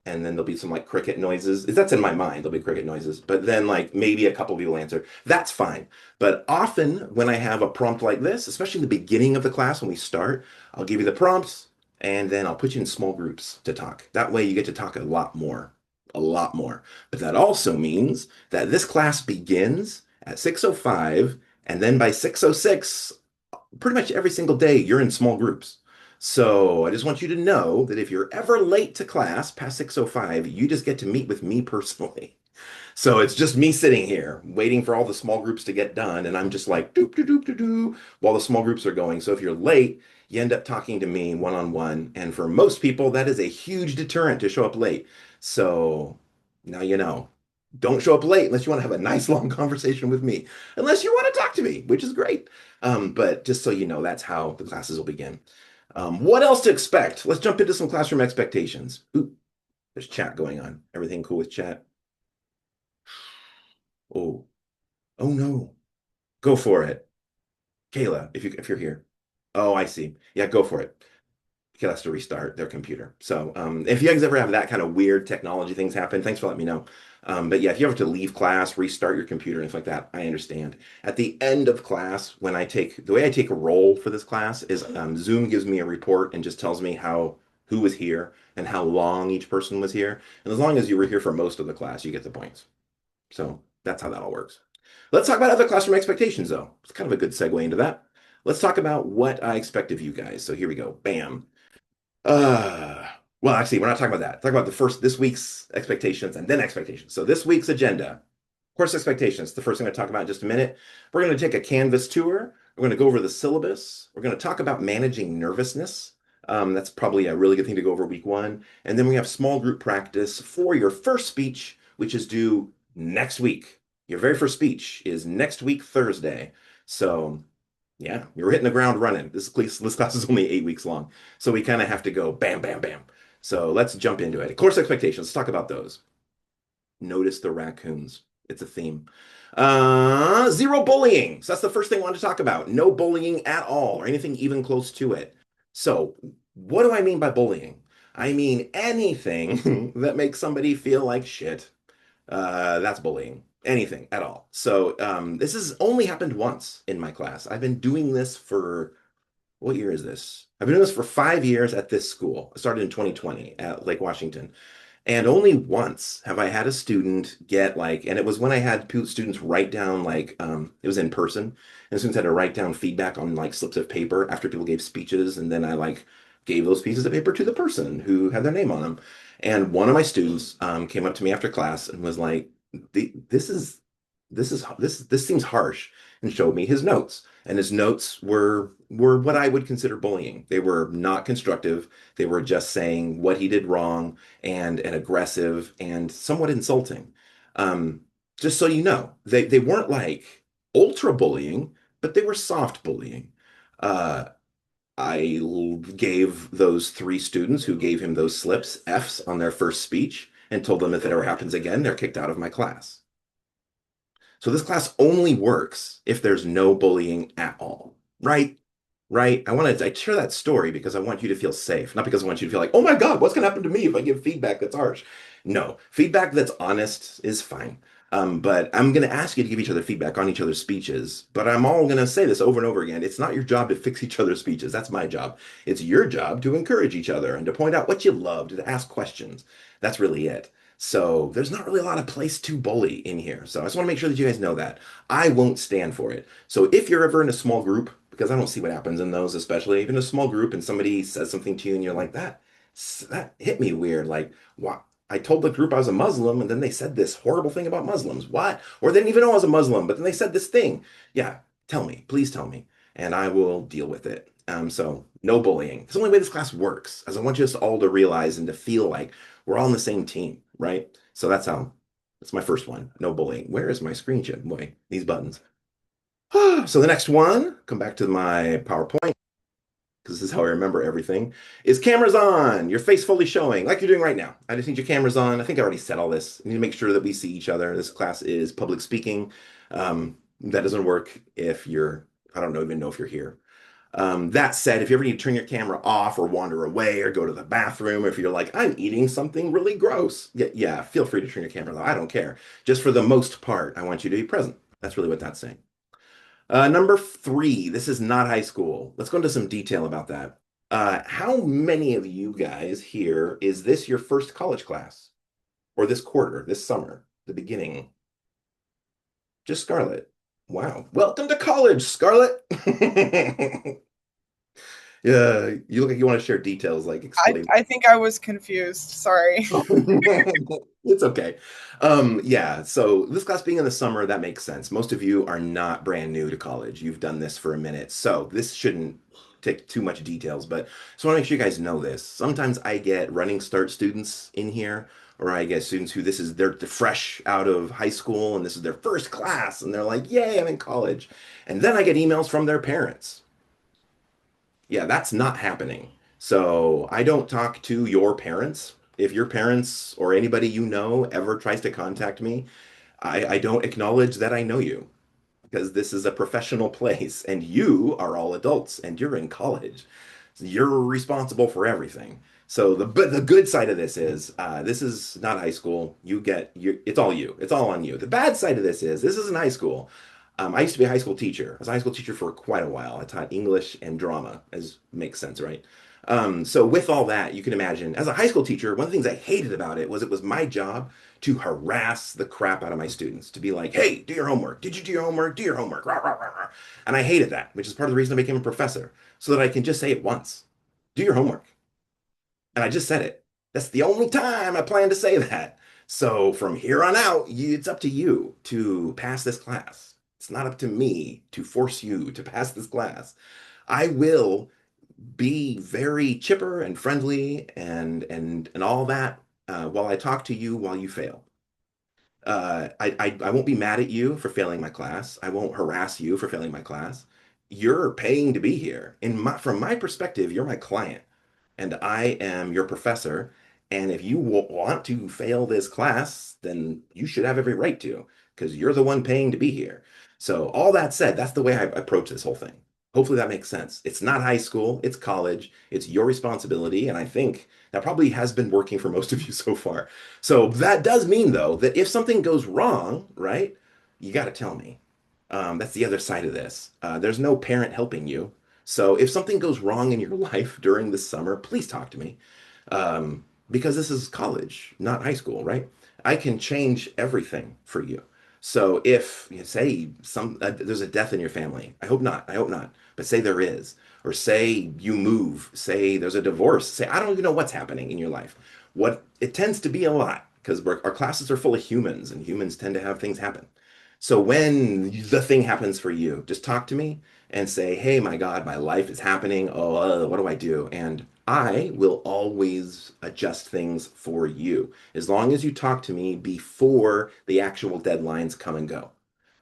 And then there'll be some like cricket noises. That's in my mind. There'll be cricket noises. But then like maybe a couple people answer. That's fine. But often when I have a prompt like this, especially in the beginning of the class when we start, I'll give you the prompts and then I'll put you in small groups to talk. That way you get to talk a lot more. A lot more. But that also means that this class begins at 6:05, and then by 6:06, pretty much every single day, you're in small groups. So I just want you to know that if you're ever late to class past 6:05, you just get to meet with me personally. So it's just me sitting here waiting for all the small groups to get done, and I'm just like doop doop doop doop doop while the small groups are going. So if you're late, you end up talking to me one-on-one, and for most people, that is a huge deterrent to show up late. So now you know. Don't show up late unless you want to have a nice long conversation with me, unless you want to talk to me, which is great. But just so you know, that's how the classes will begin. What else to expect? Let's jump into some classroom expectations. Ooh, there's chat going on. Everything cool with chat? Oh, oh no. Go for it. Kayla, if you're here. Oh, I see. Yeah, go for it. kid has to restart their computer. So if you guys ever have that kind of weird technology things happen, thanks for letting me know. But yeah, if you ever have to leave class, restart your computer and stuff like that, I understand. At the end of class, the way I take a roll for this class is Zoom gives me a report and just tells me who was here and how long each person was here. And as long as you were here for most of the class, you get the points. So that's how that all works. Let's talk about other classroom expectations, though. It's kind of a good segue into that. Let's talk about what I expect of you guys. So here we go. Bam. Well, actually, we're not talking about that. Talk about this week's expectations and then expectations. So this week's agenda, course expectations, the first thing I'm going to talk about in just a minute. We're going to take a Canvas tour. We're going to go over the syllabus. We're going to talk about managing nervousness. That's probably a really good thing to go over week 1. And then we have small group practice for your first speech, which is due next week. Your very first speech is next week, Thursday. So yeah, you're hitting the ground running. This class is only 8 weeks long. So we kind of have to go bam, bam, bam. So let's jump into it. Course expectations, let's talk about those. Notice the raccoons. It's a theme. Zero bullying. So that's the first thing I want to talk about. No bullying at all or anything even close to it. So what do I mean by bullying? I mean anything that makes somebody feel like shit. That's bullying. Anything at all. So this has only happened once in my class. I've been doing this for, what year is this? I've been doing this for 5 years at this school. I started in 2020 at Lake Washington. And only once have I had a student get and it was when I had students write down it was in person, and students had to write down feedback on slips of paper after people gave speeches, and then I gave those pieces of paper to the person who had their name on them. And one of my students came up to me after class and was like, this seems harsh, and showed me his notes. And his notes were what I would consider bullying. They were not constructive. They were just saying what he did wrong and aggressive and somewhat insulting. Just so you know, they weren't ultra bullying, but they were soft bullying. I gave those 3 students who gave him those slips Fs on their first speech and told them if it ever happens again, they're kicked out of my class. So this class only works if there's no bullying at all, right? Right? I share that story because I want you to feel safe, not because I want you to feel like, oh my God, what's going to happen to me if I give feedback that's harsh? No, feedback that's honest is fine. But I'm going to ask you to give each other feedback on each other's speeches. But I'm all going to say this over and over again. It's not your job to fix each other's speeches. That's my job. It's your job to encourage each other and to point out what you loved, to ask questions. That's really it. So there's not really a lot of place to bully in here. So I just want to make sure that you guys know that. I won't stand for it. So if you're ever in a small group, because I don't see what happens in those, especially if in a small group and somebody says something to you and you're like, that hit me weird. Like, what? I told the group I was a Muslim and then they said this horrible thing about Muslims. What? Or they didn't even know I was a Muslim, but then they said this thing. Yeah, tell me, please tell me, and I will deal with it. So no bullying. It's the only way this class works, as I want you all to realize and to feel like we're all on the same team, right? So that's my first one. No bullying. Where is my screen share? Boy, these buttons. So the next one, come back to my PowerPoint, because this is how I remember everything, is cameras on, your face fully showing, like you're doing right now. I just need your cameras on. I think I already said all this. I need to make sure that we see each other. This class is public speaking. That doesn't work if I don't even know if you're here. That said, if you ever need to turn your camera off or wander away or go to the bathroom, if you're like, I'm eating something really gross, yeah, feel free to turn your camera off. I don't care. Just for the most part, I want you to be present. That's really what that's saying. Number 3, this is not high school. Let's go into some detail about that. How many of you guys here, is this your first college class? Or this quarter, this summer, the beginning? Just Scarlett. Wow. Welcome to college, Scarlett. Yeah, you look like you want to share details, like explain. I think I was confused. Sorry. It's okay. Yeah, so this class being in the summer, that makes sense. Most of you are not brand new to college. You've done this for a minute, so this shouldn't take too much details, but just want to make sure you guys know this. Sometimes I get running start students in here, or I get students who they're fresh out of high school and this is their first class, and they're like, yay, I'm in college. And then I get emails from their parents. Yeah, that's not happening. So I don't talk to your parents. If your parents or anybody you know ever tries to contact me, I don't acknowledge that I know you, because this is a professional place and you are all adults and you're in college. You're responsible for everything. So but the good side of this is not high school. It's all you. It's all on you. The bad side of this isn't high school. I used to be a high school teacher. I was a high school teacher for quite a while. I taught English and drama, as makes sense, right? So with all that, you can imagine, as a high school teacher, one of the things I hated about it was my job to harass the crap out of my students, to be like, hey, do your homework. Did you do your homework? Do your homework. Rah, rah, rah, rah. And I hated that, which is part of the reason I became a professor, so that I can just say it once. Do your homework. And I just said it. That's the only time I plan to say that. So from here on out, it's up to you to pass this class. It's not up to me to force you to pass this class. I will be very chipper and friendly and all that while I talk to you while you fail. I won't be mad at you for failing my class. I won't harass you for failing my class. You're paying to be here. From my perspective, you're my client and I am your professor. And if you want to fail this class, then you should have every right to, because you're the one paying to be here. So all that said, that's the way I approach this whole thing. Hopefully that makes sense. It's not high school, it's college, it's your responsibility. And I think that probably has been working for most of you so far. So that does mean, though, that if something goes wrong, right, you got to tell me. That's the other side of this. There's no parent helping you. So if something goes wrong in your life during the summer, please talk to me. Because this is college, not high school, right? I can change everything for you. So if you say there's a death in your family, I hope not, but say there is, or say you move, say there's a divorce, say I don't even know what's happening in your life. What it tends to be a lot, because our classes are full of humans and humans tend to have things happen. So when the thing happens for you, just talk to me and say, hey, my God, my life is happening. Oh, what do I do? And I will always adjust things for you as long as you talk to me before the actual deadlines come and go.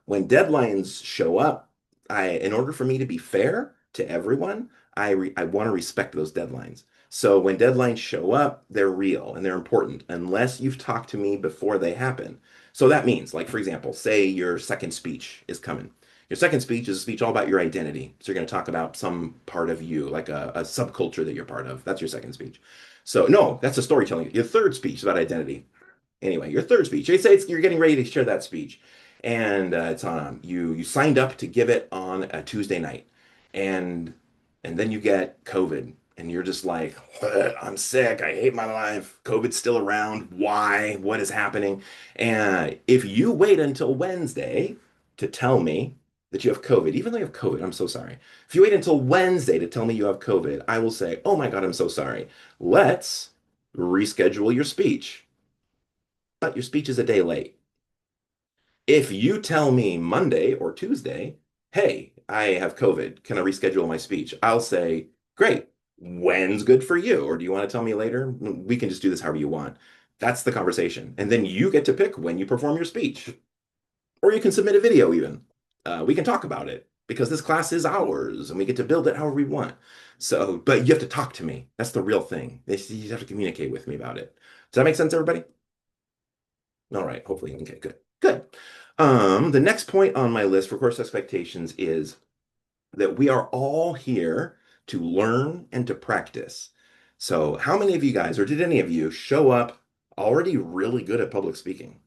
When deadlines show up, in order for me to be fair to everyone, I want to respect those deadlines. So when deadlines show up, they're real and they're important unless you've talked to me before they happen. So that means, like, for example, say your second speech is coming. Your second speech is a speech all about your identity. So you're going to talk about some part of you, like a subculture that you're part of. That's your second speech. So no, that's a storytelling. Your third speech is about identity. Anyway, your third speech. They say you're getting ready to share that speech, and it's on you signed up to give it on a Tuesday night, and then you get COVID, and you're just like, I'm sick. I hate my life. COVID's still around. Why? What is happening? And if you wait until Wednesday to tell me that you have COVID, even though you have COVID, I'm so sorry. If you wait until Wednesday to tell me you have COVID, I will say, oh my God, I'm so sorry. Let's reschedule your speech. But your speech is a day late. If you tell me Monday or Tuesday, hey, I have COVID, can I reschedule my speech? I'll say, great. When's good for you? Or do you want to tell me later? We can just do this however you want. That's the conversation. And then you get to pick when you perform your speech. Or you can submit a video even. We can talk about it because this class is ours and we get to build it however we want. So, but you have to talk to me. That's the real thing. You have to communicate with me about it. Does that make sense, everybody? All right, hopefully. Okay, good. Good. The next point on my list for course expectations is that we are all here to learn and to practice. So how many of you guys, or did any of you show up already really good at public speaking?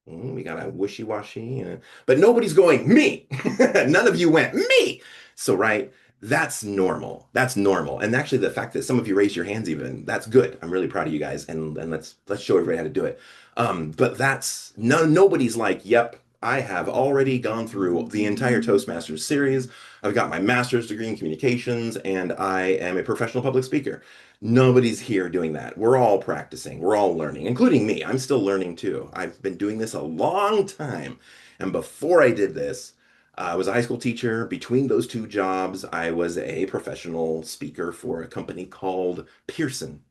We got a wishy-washy, but nobody's going, me. None of you went, me. So, right, that's normal. That's normal. And actually, the fact that some of you raised your hands even, that's good. I'm really proud of you guys. And let's show everybody how to do it. But that's nobody's like, yep, I have already gone through the entire Toastmasters series. I've got my master's degree in communications, and I am a professional public speaker. Nobody's here doing that. We're all practicing. We're all learning, including me. I'm still learning too. I've been doing this a long time. And before I did this, I was a high school teacher. Between those two jobs, I was a professional speaker for a company called Pearson.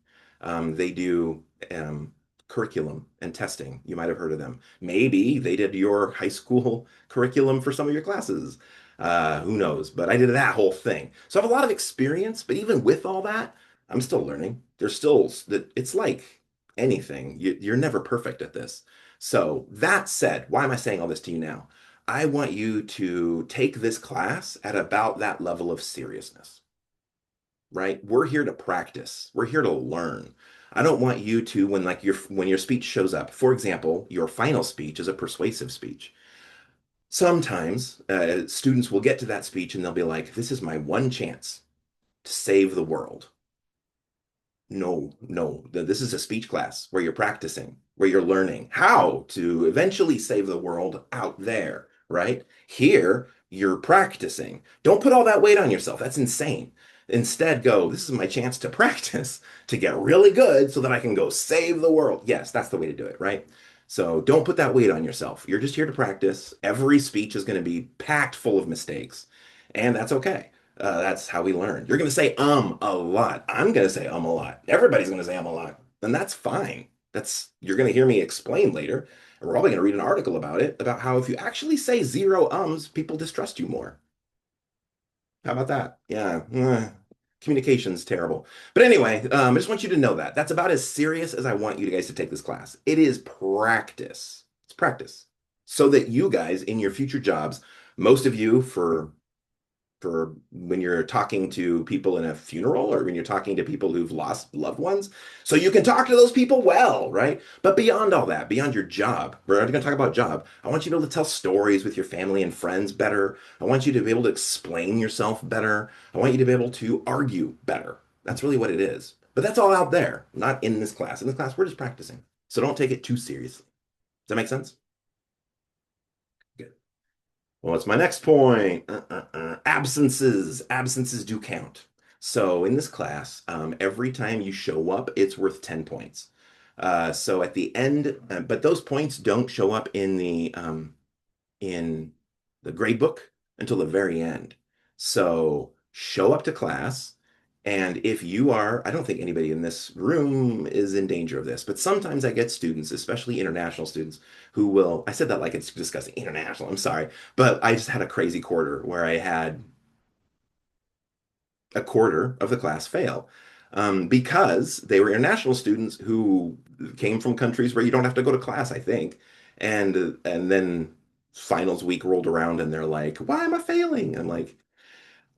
They do curriculum and testing. You might have heard of them. Maybe they did your high school curriculum for some of your classes. Who knows? But I did that whole thing. So I have a lot of experience, but even with all that, I'm still learning. There's still that it's like anything. You're never perfect at this. So that said, why am I saying all this to you now? I want you to take this class at about that level of seriousness. right? We're here to practice. We're here to learn. I don't want you to, when your speech shows up, for example, your final speech is a persuasive speech. Sometimes students will get to that speech and they'll be like, this is my one chance to save the world. No, no, this is a speech class where you're practicing, where you're learning how to eventually save the world out there, right? Here, you're practicing. Don't put all that weight on yourself. That's insane. Instead, go, this is my chance to practice, to get really good so that I can go save the world. Yes, that's the way to do it, right? So don't put that weight on yourself. You're just here to practice. Every speech is going to be packed full of mistakes, and that's okay. That's how we learn. You're going to say a lot. I'm going to say a lot. Everybody's going to say a lot. And that's fine. You're going to hear me explain later. And we're probably going to read an article about it, about how if you actually say 0 ums, people distrust you more. How about that? Yeah. Communication's terrible. But anyway, I just want you to know that. That's about as serious as I want you guys to take this class. It is practice. It's practice. So that you guys in your future jobs, most of you for when you're talking to people in a funeral or when you're talking to people who've lost loved ones. So you can talk to those people well, right? But beyond all that, beyond your job, we're already going to talk about job. I want you to be able to tell stories with your family and friends better. I want you to be able to explain yourself better. I want you to be able to argue better. That's really what it is. But that's all out there, not in this class. In this class, we're just practicing. So don't take it too seriously. Does that make sense? Well, what's my next point? Absences. Absences do count. So in this class, every time you show up, it's worth 10 points. So at the end, but those points don't show up in the grade book until the very end. So show up to class, and if you are, I don't think anybody in this room is in danger of this, but sometimes I get students, especially international students, who will, I said that like it's discussing international, I'm sorry, but I just had a crazy quarter where I had a quarter of the class fail because they were international students who came from countries where you don't have to go to class, I think. And then finals week rolled around and they're like, why am I failing? I'm like,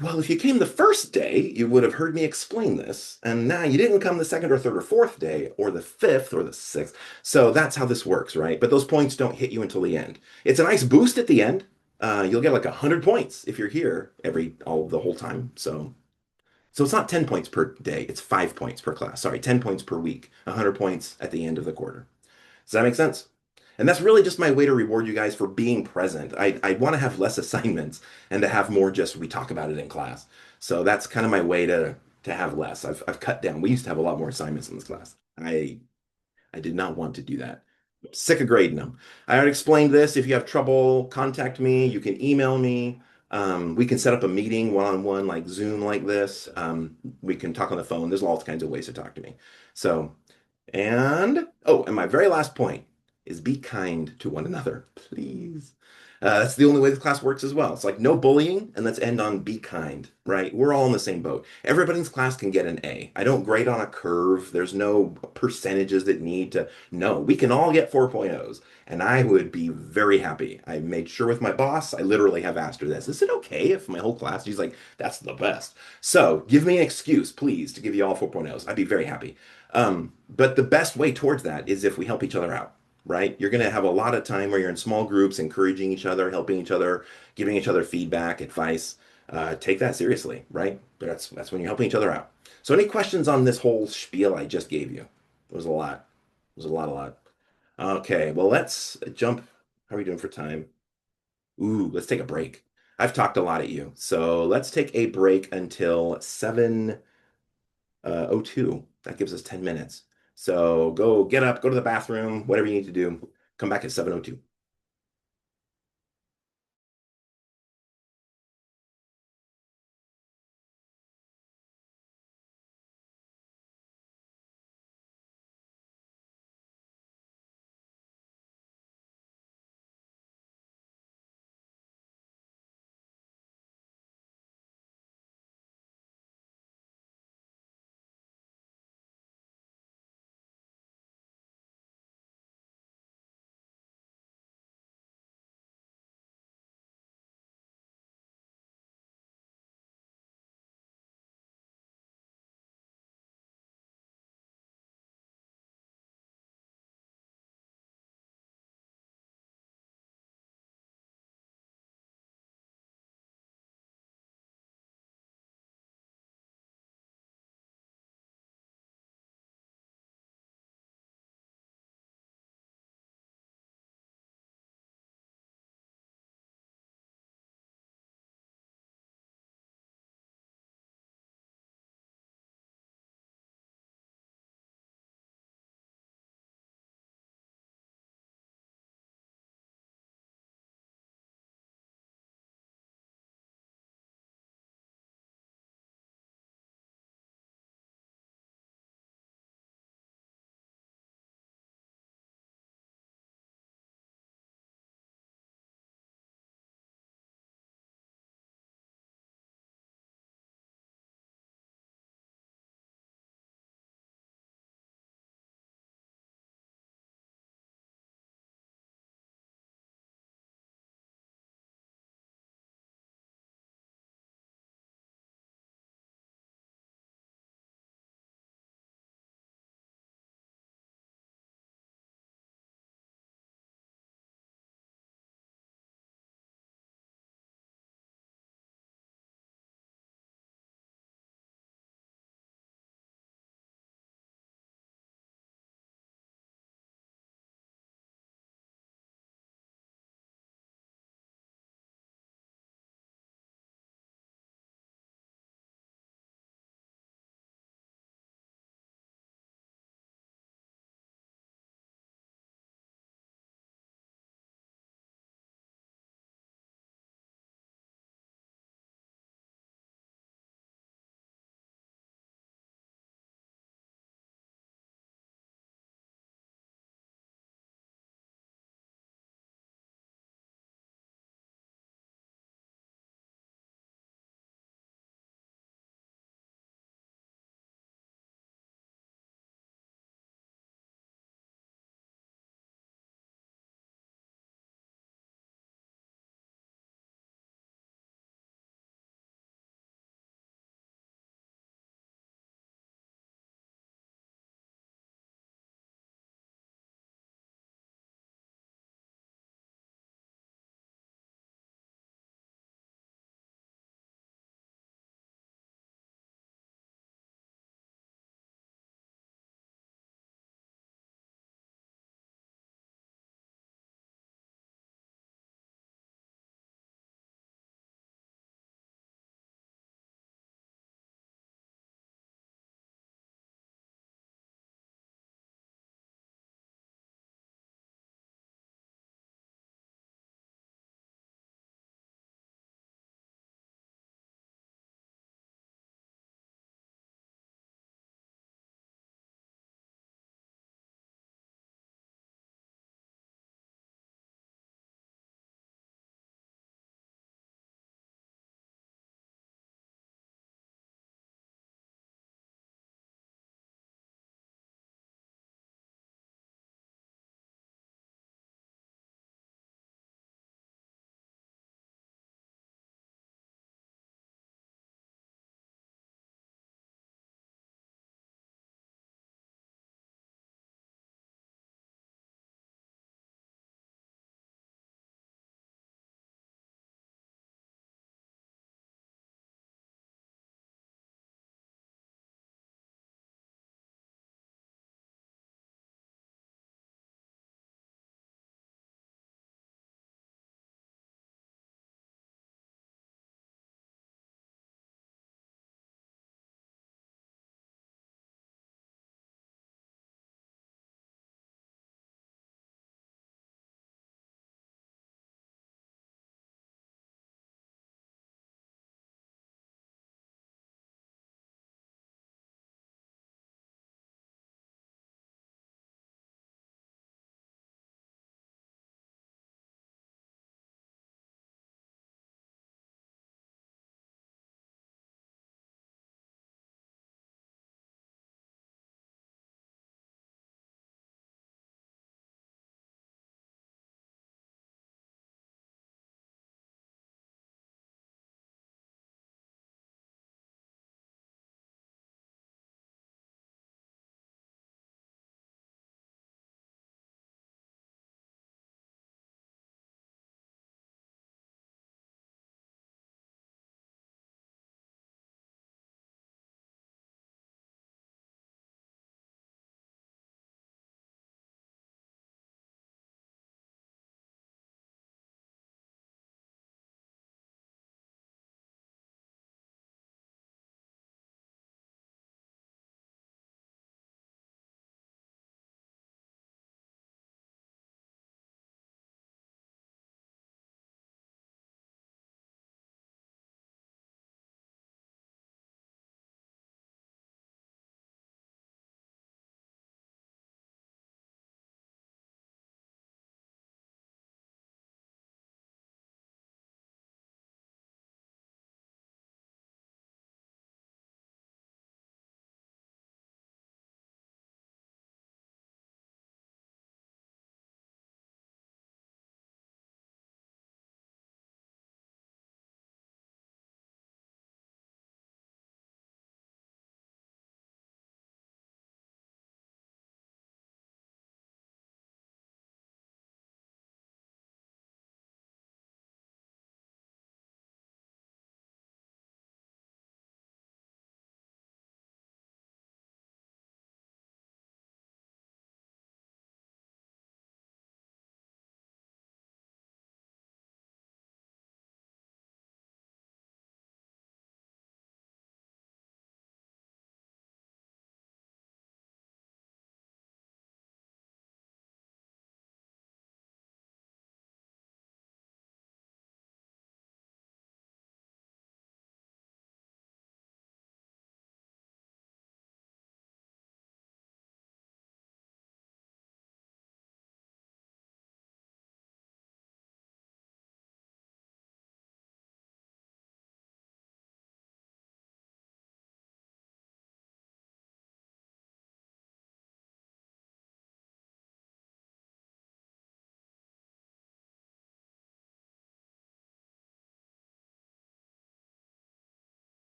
well, if you came the first day, you would have heard me explain this. And now you didn't come the second or third or fourth day, or the fifth or the sixth. So that's how this works, right? But those points don't hit you until the end. It's a nice boost at the end. You'll get like 100 points if you're here the whole time. So it's not 10 points per day, it's 5 points per class. Sorry, 10 points per week, 100 points at the end of the quarter. Does that make sense? And that's really just my way to reward you guys for being present. I want to have less assignments and to have more just we talk about it in class. So that's kind of my way to have less. I've cut down. We used to have a lot more assignments in this class. I did not want to do that. I'm sick of grading them. I already explained this. If you have trouble, contact me. You can email me. We can set up a meeting one-on-one like Zoom like this. We can talk on the phone. There's all kinds of ways to talk to me. So, and my very last point is be kind to one another, please. That's the only way this class works as well. It's like no bullying, and let's end on be kind, right? We're all in the same boat. Everybody's class can get an A. I don't grade on a curve. There's no percentages that need to. No, we can all get 4.0s, and I would be very happy. I made sure with my boss, I literally have asked her this. Is it okay if my whole class, she's like, that's the best. So give me an excuse, please, to give you all 4.0s. I'd be very happy. But the best way towards that is if we help each other out, right? You're going to have a lot of time where you're in small groups, encouraging each other, helping each other, giving each other feedback, advice. Take that seriously, right? But that's when you're helping each other out. So any questions on this whole spiel I just gave you? It was a lot. It was a lot. Okay, well, let's jump. How are we doing for time? Ooh, let's take a break. I've talked a lot at you. So let's take a break until 7:02. That gives us 10 minutes. So go get up, go to the bathroom, whatever you need to do. Come back at 7:02.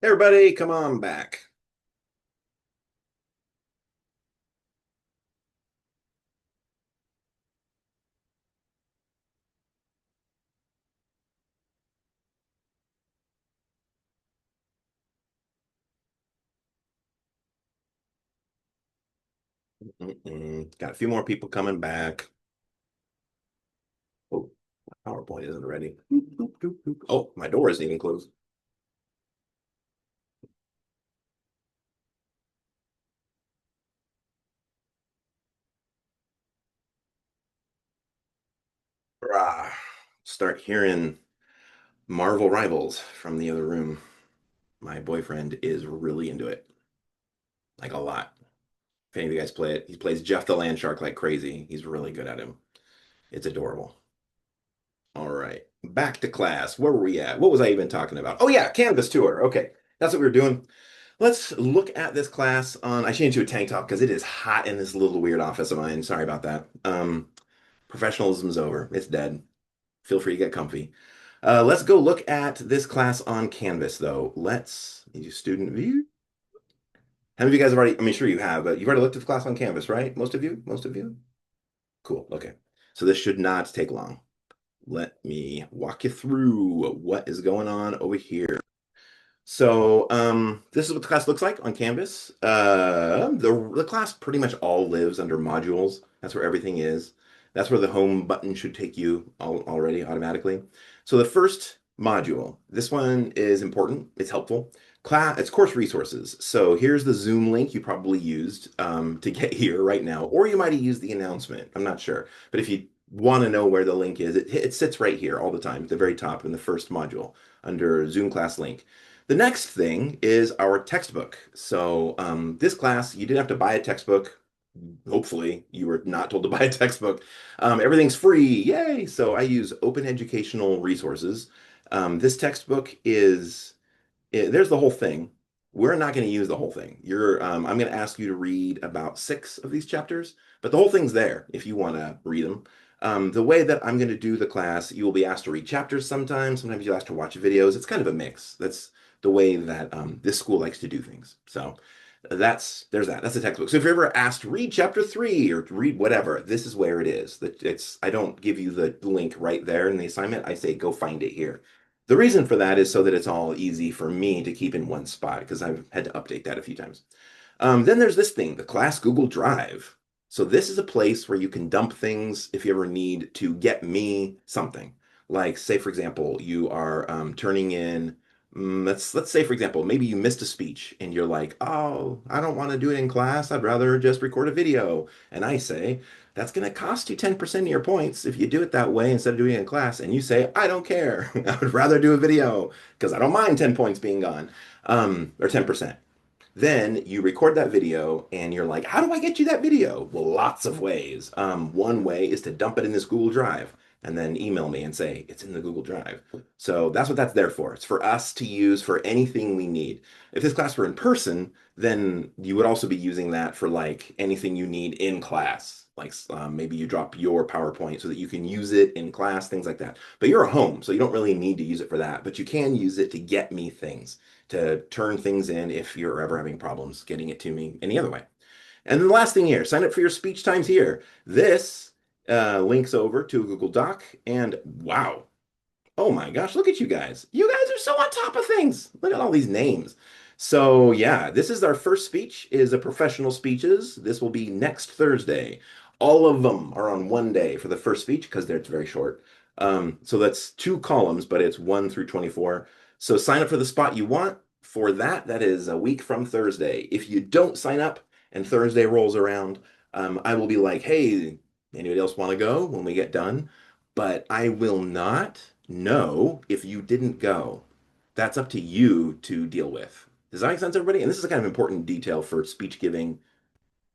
Everybody, come on back. Got a few more people coming back. Oh, my PowerPoint isn't ready. Oh, my door isn't even closed. Start hearing Marvel Rivals from the other room. My boyfriend is really into it. Like a lot. If any of you guys play it, he plays Jeff the Land Shark like crazy. He's really good at him. It's adorable. All right, back to class. Where were we at? What was I even talking about? Oh yeah, Canvas tour. Okay, that's what we were doing. Let's look at this class on, I changed to a tank top because it is hot in this little weird office of mine. Sorry about that. Professionalism's over. It's dead. Feel free to get comfy. Let's go look at this class on Canvas though. Let's do student view. How many of you guys have already, I mean, sure you have, but you've already looked at the class on Canvas, right? Most of you? Most of you? Cool, okay. So this should not take long. Let me walk you through what is going on over here. So this is what the class looks like on Canvas. The class pretty much all lives under modules. That's where everything is. That's where the home button should take you already automatically. So the first module, this one is important. It's helpful. It's course resources. So here's the Zoom link you probably used to get here right now, or you might have used the announcement. I'm not sure. But if you want to know where the link is, it sits right here all the time at the very top in the first module under Zoom class link. The next thing is our textbook. So this class, you didn't have to buy a textbook. Hopefully you were not told to buy a textbook. Everything's free, yay! So I use open educational resources. This textbook is, there's the whole thing. We're not going to use the whole thing. I'm going to ask you to read about 6 of these chapters, but the whole thing's there if you want to read them. The way that I'm going to do the class, you will be asked to read chapters sometimes. Sometimes you'll ask to watch videos. It's kind of a mix. That's the way that this school likes to do things. So there's that. That's the textbook. So if you're ever asked to read chapter 3 or to read whatever, this is where it is. I don't give you the link right there in the assignment. I say go find it here. The reason for that is so that it's all easy for me to keep in one spot because I've had to update that a few times. Then there's this thing, the class Google Drive. So this is a place where you can dump things if you ever need to get me something. Like say, for example, you are turning in, let's say, for example, maybe you missed a speech and you're like, oh, I don't want to do it in class. I'd rather just record a video. And I say, that's going to cost you 10% of your points if you do it that way instead of doing it in class. And you say, I don't care. I would rather do a video because I don't mind 10 points being gone, or 10%. Then you record that video and you're like, how do I get you that video? Well, lots of ways. One way is to dump it in this Google Drive and then email me and say, it's in the Google Drive. So that's what that's there for. It's for us to use for anything we need. If this class were in person, then you would also be using that for like anything you need in class. Like maybe you drop your PowerPoint so that you can use it in class, things like that. But you're at home, so you don't really need to use it for that. But you can use it to get me things, to turn things in if you're ever having problems getting it to me any other way. And then the last thing here, sign up for your speech times here. This links over to a Google Doc, and wow. Oh my gosh, look at you guys. You guys are so on top of things. Look at all these names. So yeah, this is our first speech, is a professional speeches. This will be next Thursday. All of them are on one day for the first speech because it's very short. So that's 2 columns, but it's 1 through 24. So sign up for the spot you want for that. That is a week from Thursday. If you don't sign up and Thursday rolls around, I will be like, hey, anybody else want to go when we get done? But I will not know if you didn't go. That's up to you to deal with. Does that make sense, everybody? And this is a kind of important detail for speech giving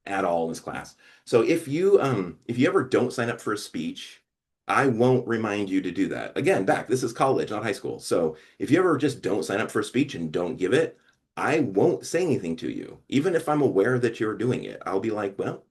at all in this class. So if you ever don't sign up for a speech, I won't remind you to do that. Again, this is college, not high school. So if you ever just don't sign up for a speech and don't give it, I won't say anything to you. Even if I'm aware that you're doing it, I'll be like, well,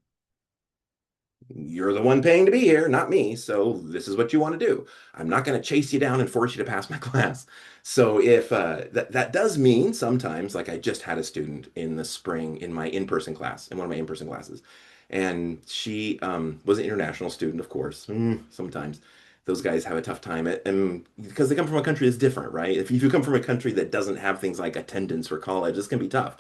you're the one paying to be here, not me. So this is what you want to do. I'm not going to chase you down and force you to pass my class. So if that does mean sometimes, like I just had a student in the spring in my in-person class, in one of my in-person classes, and she was an international student, of course. Sometimes those guys have a tough time and because they come from a country that's different, right? If you come from a country that doesn't have things like attendance for college, this can be tough.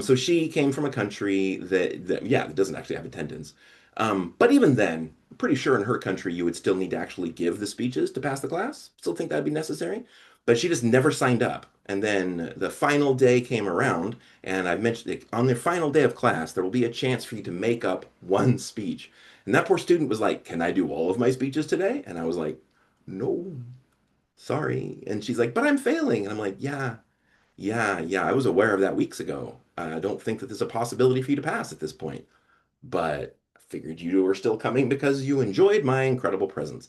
So she came from a country that yeah, that doesn't actually have attendance. But even then, I'm pretty sure in her country you would still need to actually give the speeches to pass the class. Still think that'd be necessary. But she just never signed up. And then the final day came around, and I mentioned it, on the final day of class, there will be a chance for you to make up one speech. And that poor student was like, "Can I do all of my speeches today?" And I was like, "No, sorry." And she's like, "But I'm failing." And I'm like, yeah, I was aware of that weeks ago. I don't think that there's a possibility for you to pass at this point, but I figured you were still coming because you enjoyed my incredible presence.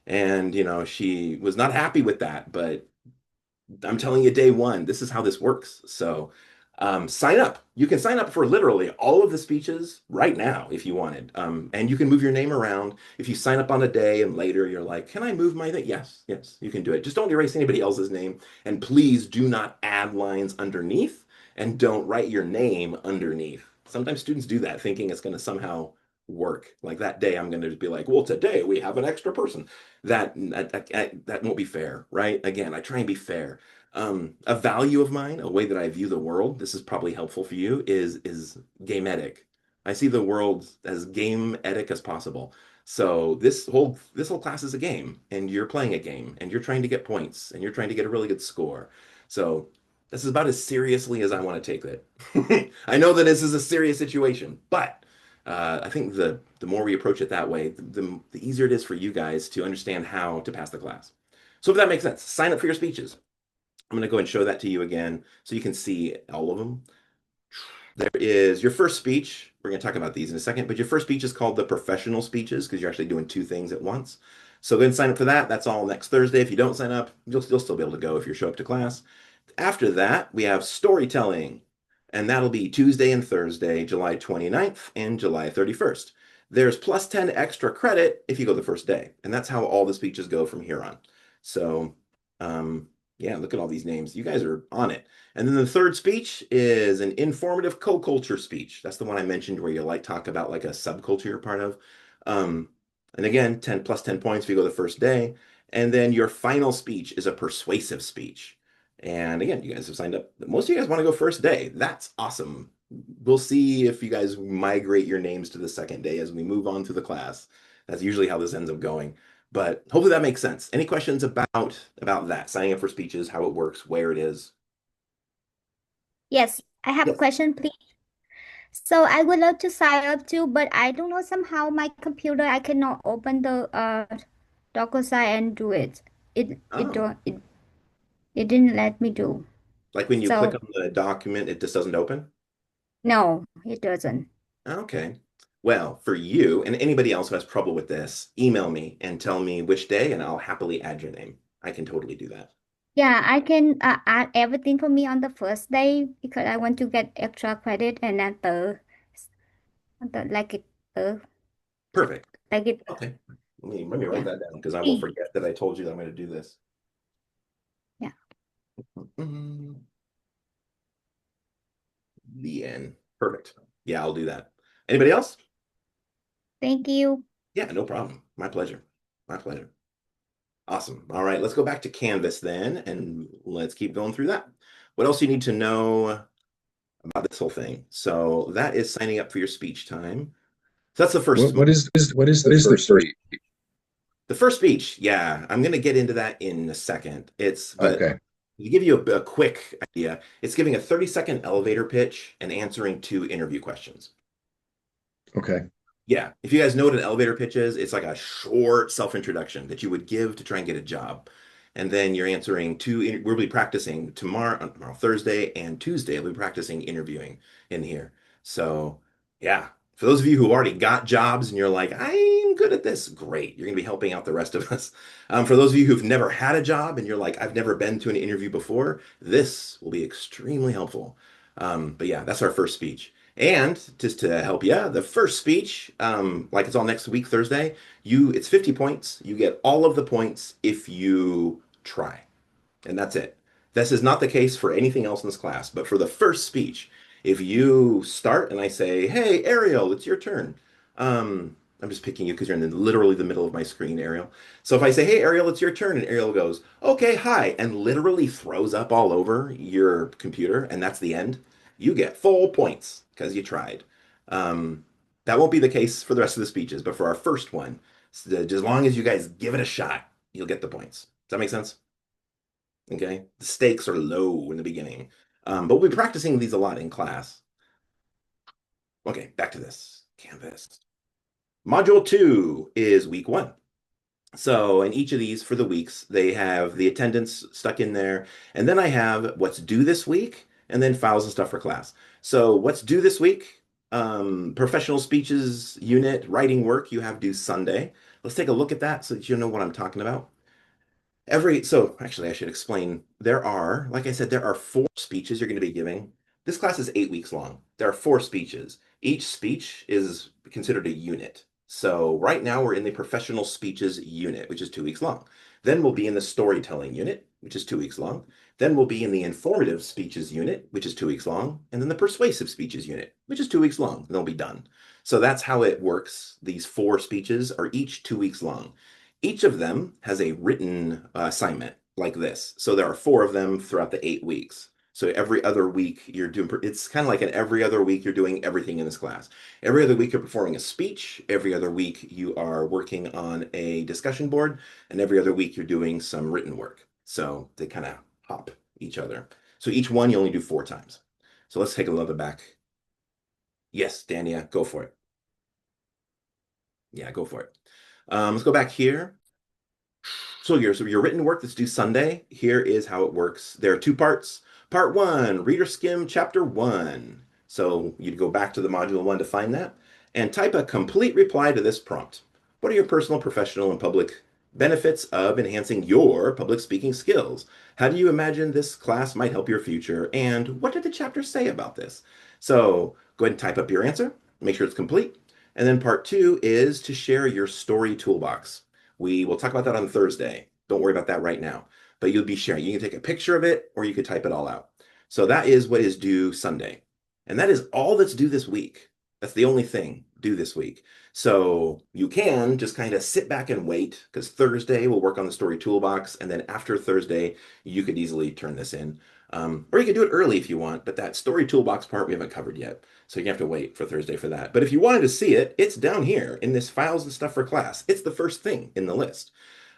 And, she was not happy with that, but I'm telling you, day one, this is how this works. So sign up. You can sign up for literally all of the speeches right now if you wanted. And you can move your name around. If you sign up on a day and later you're like, "Can I move my thing?" Yes, you can do it. Just don't erase anybody else's name. And please do not add lines underneath and don't write your name underneath. Sometimes students do that thinking it's going to somehow work. Like that day, I'm going to just be like, "Well, today we have an extra person." That won't be fair, right? Again, I try and be fair. A value of mine, a way that I view the world, this is probably helpful for you, is game etic. I see the world as game etic as possible. So this whole class is a game, and you're playing a game, and you're trying to get points, and you're trying to get a really good score. So this is about as seriously as I want to take it. I know that this is a serious situation, but I think the more we approach it that way, the easier it is for you guys to understand how to pass the class. So if that makes sense, sign up for your speeches. I'm going to go and show that to you again so you can see all of them. There is your first speech. We're going to talk about these in a second, but your first speech is called the professional speeches because you're actually doing two things at once. So go ahead and sign up for that. That's all next Thursday. If you don't sign up, you'll still be able to go if you show up to class. After that, we have storytelling, and that'll be Tuesday and Thursday, July 29th and July 31st. There's plus 10 extra credit if you go the first day, and that's how all the speeches go from here on. So, yeah, look at all these names. You guys are on it. And then the third speech is an informative co-culture speech. That's the one I mentioned where you talk about like a subculture you're part of. And again, 10 plus 10 points if you go the first day. And then your final speech is a persuasive speech. And again, you guys have signed up. Most of you guys want to go first day. That's awesome. We'll see if you guys migrate your names to the second day as we move on through the class. That's usually how this ends up going. But hopefully that makes sense. Any questions about that? Signing up for speeches, how it works, where it is? Yes, I have a question, please. So I would love to sign up too, but I don't know, somehow my computer, I cannot open the DocuSign and do it. It didn't let me do. Like when you click So on the document, it just doesn't open? no, it doesn't. Okay. Well, for you and anybody else who has trouble with this, email me and tell me which day, and I'll happily add your name. I can totally do that. Yeah, I can add everything for me on the first day because I want to get extra credit and then like it Perfect. like it Okay. Let me write that down because I will see. forget that I told you that I'm going to do this. Yeah. The end. Perfect. Yeah, I'll do that. Anybody else? Thank you. Yeah, no problem. My pleasure. My pleasure. Awesome. All right, let's go back to Canvas then, and let's keep going through that. What else do you need to know about this whole thing? So that is signing up for your speech time. So that's the first. What is the first speech? The first speech, yeah, I'm going to get into that in a second. But Okay. to give you a quick idea, it's giving a 30-second elevator pitch and answering 2 interview questions. Okay. Yeah, if you guys know what an elevator pitch is, it's like a short self-introduction that you would give to try and get a job. And then you're answering we'll be practicing tomorrow, Thursday and Tuesday, we'll be practicing interviewing in here. So yeah, for those of you who already got jobs and you're like, "I'm good at this," great. You're going to be helping out the rest of us. For those of you who've never had a job and you're like, "I've never been to an interview before," this will be extremely helpful. But yeah, that's our first speech. And just to help you, the first speech, like it's all next week, Thursday, it's 50 points. You get all of the points if you try. And that's it. This is not the case for anything else in this class, but for the first speech, if you start and I say, "Hey, Ariel, it's your turn." I'm just picking you because you're in literally the middle of my screen, Ariel. So if I say, "Hey, Ariel, it's your turn," and Ariel goes, "Okay, hi," and literally throws up all over your computer, and that's the end, you get full points because you tried. That won't be the case for the rest of the speeches, but for our first one, as long as you guys give it a shot, you'll get the points. Does that make sense? Okay, the stakes are low in the beginning, but we'll be practicing these a lot in class. Okay, back to this Canvas. Module 2 is week 1. So in each of these for the weeks, they have the attendance stuck in there. And then I have what's due this week and then files and stuff for class. So what's due this week? Professional speeches unit, writing work, you have due Sunday. Let's take a look at that so that you know what I'm talking about. So actually I should explain, like I said, there are 4 speeches you're going to be giving. This class is 8 weeks long. There are 4 speeches. Each speech is considered a unit. So right now we're in the professional speeches unit, which is 2 weeks long. Then we'll be in the storytelling unit, which is 2 weeks long. Then we'll be in the informative speeches unit, which is 2 weeks long. And then the persuasive speeches unit, which is 2 weeks long. And they'll be done. So that's how it works. These 4 speeches are each 2 weeks long. Each of them has a written assignment like this. So there are 4 of them throughout the 8 weeks. So every other week you're doing, it's kind of like every other week you're doing everything in this class. Every other week you're performing a speech. Every other week you are working on a discussion board. And every other week you're doing some written work. So they kind of hop each other. So each one you only do 4 times. So let's take a look back. Yes, Dania, go for it. Yeah, go for it. Let's go back here. So your written work that's due Sunday, here is how it works. There are 2 parts. Part 1, reader skim chapter 1. So you'd go back to the module 1 to find that and type a complete reply to this prompt. What are your personal, professional, and public benefits of enhancing your public speaking skills? How do you imagine this class might help your future? And what did the chapter say about this? So go ahead and type up your answer. Make sure it's complete. And then part 2 is to share your story toolbox. We will talk about that on Thursday. Don't worry about that right now. But you'll be sharing. You can take a picture of it or you could type it all out. So that is what is due Sunday. And that is all that's due this week. That's the only thing due this week. So you can just kind of sit back and wait because Thursday we'll work on the story toolbox. And then after Thursday, you could easily turn this in. Or you can do it early if you want, but that story toolbox part we haven't covered yet. So you have to wait for Thursday for that. But if you wanted to see it, it's down here in this files and stuff for class. It's the first thing in the list.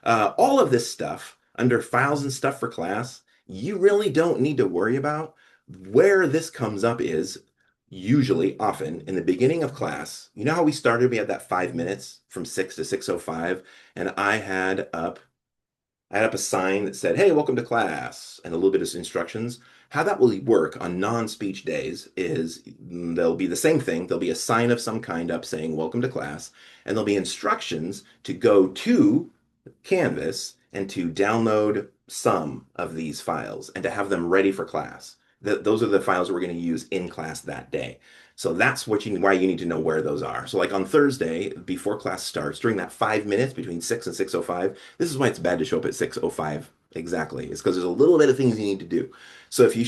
All of this stuff under files and stuff for class, you really don't need to worry about. Where this comes up is usually, often, in the beginning of class. You know how we started? We had that 5 minutes from 6 to 6:05, and I had up a sign that said, "Hey, welcome to class," and a little bit of instructions. How that will work on non-speech days is there'll be the same thing. There'll be a sign of some kind up saying, "Welcome to class," and there'll be instructions to go to Canvas and to download some of these files and to have them ready for class. Those are the files we're going to use in class that day. So that's why you need to know where those are. So like on Thursday, before class starts, during that 5 minutes between 6 and 6:05, this is why it's bad to show up at 6:05 exactly. It's because there's a little bit of things you need to do. So if you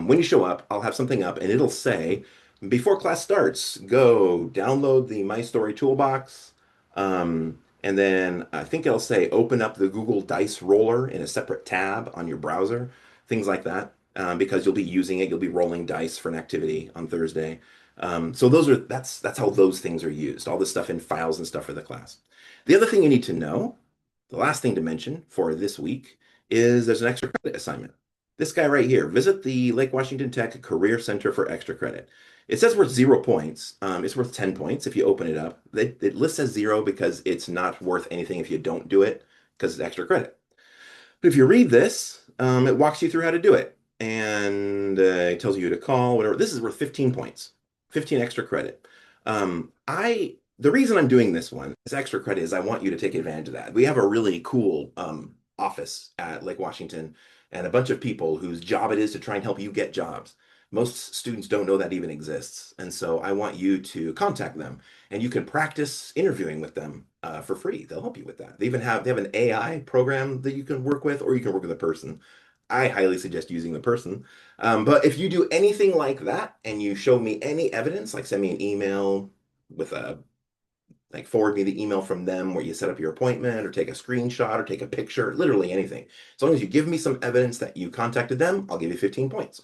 when you show up, I'll have something up and it'll say, before class starts, go download the My Story Toolbox. And then I think it'll say open up the Google Dice Roller in a separate tab on your browser, things like that, because you'll be using it. You'll be rolling dice for an activity on Thursday. So that's how those things are used, all this stuff in files and stuff for the class. The other thing you need to know, the last thing to mention for this week is there's an extra credit assignment. This guy right here, visit the Lake Washington Tech Career Center for extra credit. It says worth 0 points. It's worth 10 points if you open it up. It lists as 0 because it's not worth anything if you don't do it because it's extra credit. But if you read this, it walks you through how to do it. And it tells you who to call, whatever. This is worth 15 points, 15 extra credit. The reason I'm doing this one as extra credit is I want you to take advantage of that. We have a really cool office at Lake Washington and a bunch of people whose job it is to try and help you get jobs. Most students don't know that even exists. And so I want you to contact them, and you can practice interviewing with them for free. They'll help you with that. They have an AI program that you can work with, or you can work with a person. I highly suggest using the person. But if you do anything like that and you show me any evidence, like send me an email with like forward me the email from them where you set up your appointment, or take a screenshot, or take a picture, literally anything. As long as you give me some evidence that you contacted them, I'll give you 15 points.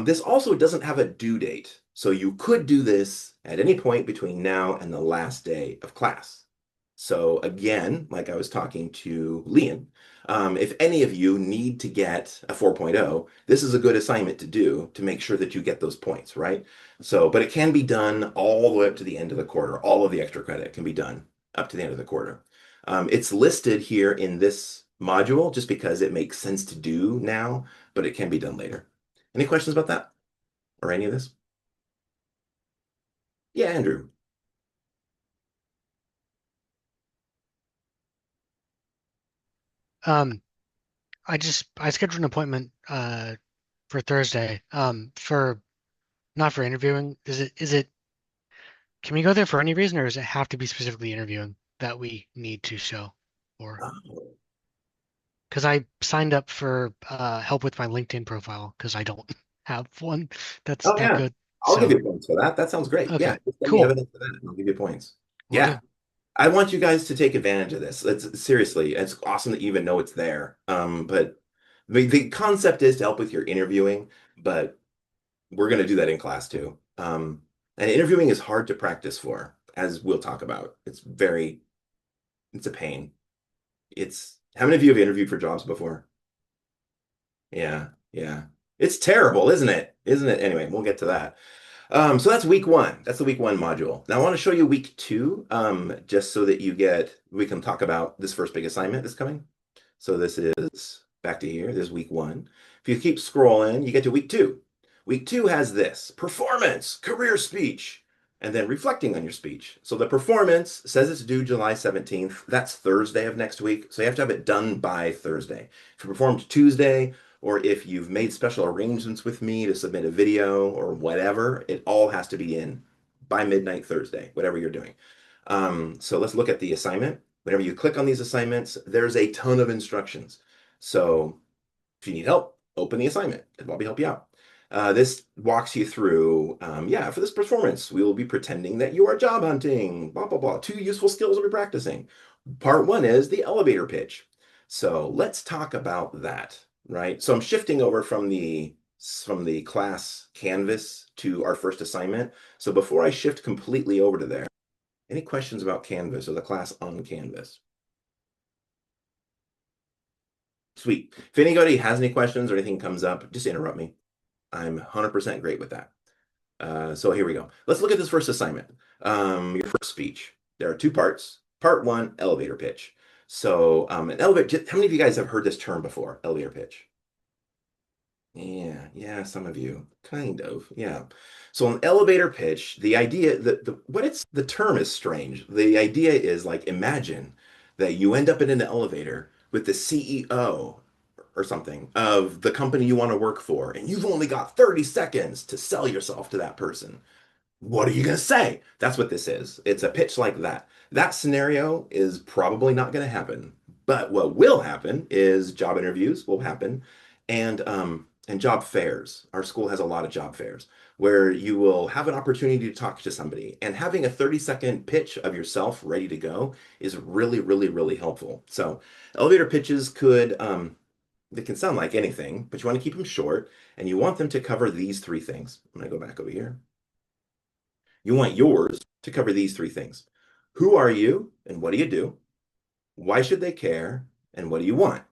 This also doesn't have a due date, so you could do this at any point between now and the last day of class. So again, like I was talking to Lian, if any of you need to get a 4.0, this is a good assignment to do to make sure that you get those points, right? So, but it can be done all the way up to the end of the quarter. All of the extra credit can be done up to the end of the quarter. It's listed here in this module just because it makes sense to do now, but it can be done later. Any questions about that or any of this? Yeah, Andrew. I scheduled an appointment for Thursday for not for interviewing. Can we go there for any reason, or does it have to be specifically interviewing that we need to show? Or because I signed up for help with my LinkedIn profile because I don't have one that's Oh that yeah, good. I'll give So you points for that. That sounds great. okay, Yeah, just send me cool. evidence for that, and I'll give you points. Will Yeah, do. I want you guys to take advantage of this. It's seriously, it's awesome that you even know it's there. But the concept is to help with your interviewing, but we're going to do that in class too. And interviewing is hard to practice for, as we'll talk about. It's a pain. How many of you have interviewed for jobs before? Yeah, yeah. It's terrible, isn't it? Isn't it? Anyway, we'll get to that. So that's week one. That's the week one module. Now I want to show you week two, just so that we can talk about this first big assignment that's coming. So this is back to here. This is week one. If you keep scrolling, you get to week two. Week two has this: performance, career speech, and then reflecting on your speech. So the performance says it's due July 17th. That's Thursday of next week. So you have to have it done by Thursday. If you performed Tuesday, or if you've made special arrangements with me to submit a video or whatever, it all has to be in by midnight Thursday, whatever you're doing. So let's look at the assignment. Whenever you click on these assignments, there's a ton of instructions. So if you need help, open the assignment. I'll probably help you out. This walks you through, for this performance, we will be pretending that you are job hunting, blah, blah, blah. 2 useful skills we'll be practicing. Part 1 is the elevator pitch. So let's talk about that, right? So I'm shifting over from the class Canvas to our first assignment. So before I shift completely over to there, any questions about Canvas or the class on Canvas? Sweet. If anybody has any questions or anything comes up, just interrupt me. I'm 100% great with that. So here we go. Let's look at this first assignment. Your first speech. There are 2 parts. Part 1, elevator pitch. So an elevator, how many of you guys have heard this term before? Elevator pitch. Yeah, some of you, kind of, yeah. So an elevator pitch, the idea that the term is strange. The idea is like, imagine that you end up in an elevator with the CEO or something of the company you want to work for, and you've only got 30 seconds to sell yourself to that person. What are you going to say? That's what this is. It's a pitch like that. That scenario is probably not going to happen. But what will happen is job interviews will happen, and job fairs. Our school has a lot of job fairs where you will have an opportunity to talk to somebody, and having a 30-second pitch of yourself ready to go is really, really, really helpful. So elevator pitches they can sound like anything, but you want to keep them short, and you want them to cover these 3 things. I'm going to go back over here. You want yours to cover these 3 things. Who are you and what do you do? Why should they care? And what do you want?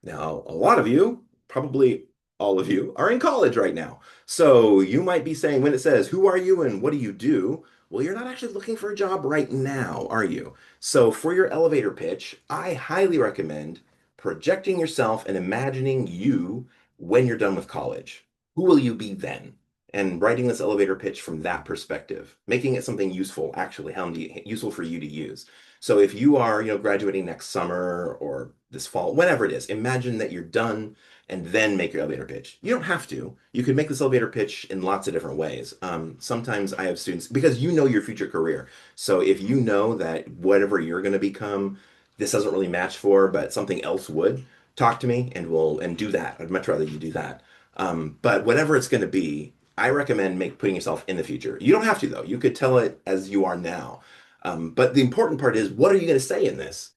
Now, a lot of you, probably all of you, are in college right now. So you might be saying, when it says, who are you and what do you do? Well, you're not actually looking for a job right now, are you? So for your elevator pitch, I highly recommend projecting yourself and imagining you when you're done with college. Who will you be then? and writing this elevator pitch from that perspective, making it something useful, actually, useful for you to use. So if you are, graduating next summer or this fall, whenever it is, imagine that you're done and then make your elevator pitch. You don't have to. You could make this elevator pitch in lots of different ways. Sometimes I have students, because you know your future career. So if you know that whatever you're going to become, this doesn't really match for, but something else would, talk to me and we'll do that. I'd much rather you do that. But whatever it's going to be, I recommend putting yourself in the future. You don't have to though. You could tell it as you are now. But the important part is, what are you going to say in this?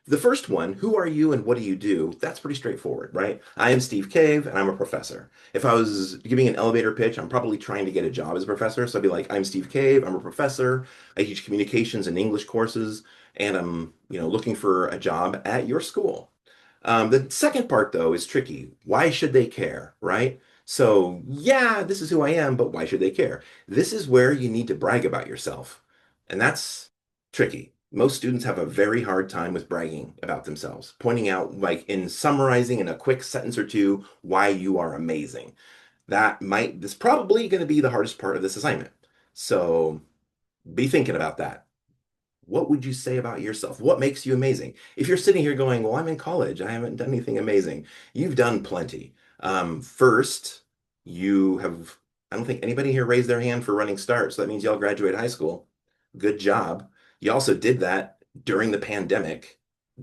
The first one, who are you and what do you do? That's pretty straightforward, right? I am Steve Cave and I'm a professor. If I was giving an elevator pitch, I'm probably trying to get a job as a professor. So I'd be like, I'm Steve Cave, I'm a professor. I teach communications and English courses, and I'm, looking for a job at your school. The second part though is tricky. Why should they care, right? So yeah, this is who I am, but why should they care? This is where you need to brag about yourself. And that's tricky. Most students have a very hard time with bragging about themselves, pointing out, like in summarizing in a quick sentence or two, why you are amazing. This is probably going to be the hardest part of this assignment. So be thinking about that. What would you say about yourself? What makes you amazing? If you're sitting here going, well, I'm in college, I haven't done anything amazing, you've done plenty. First, I don't think anybody here raised their hand for Running Start, so that means y'all graduated high school. Good job. You also did that during the pandemic.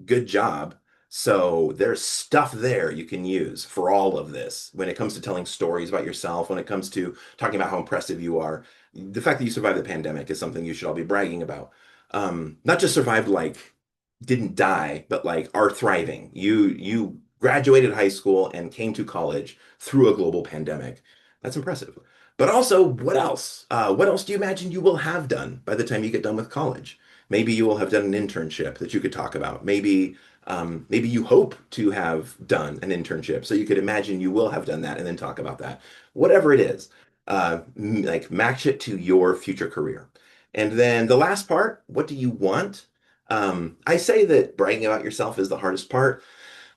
Good job. So there's stuff there you can use for all of this when it comes to telling stories about yourself, when it comes to talking about how impressive you are. The fact that you survived the pandemic is something you should all be bragging about. Not just survived, like didn't die, but like are thriving. You graduated high school and came to college through a global pandemic. That's impressive. But also, what else? What else do you imagine you will have done by the time you get done with college? Maybe you will have done an internship that you could talk about. Maybe you hope to have done an internship, so you could imagine you will have done that and then talk about that. Whatever it is, like match it to your future career. And then the last part, what do you want? I say that bragging about yourself is the hardest part,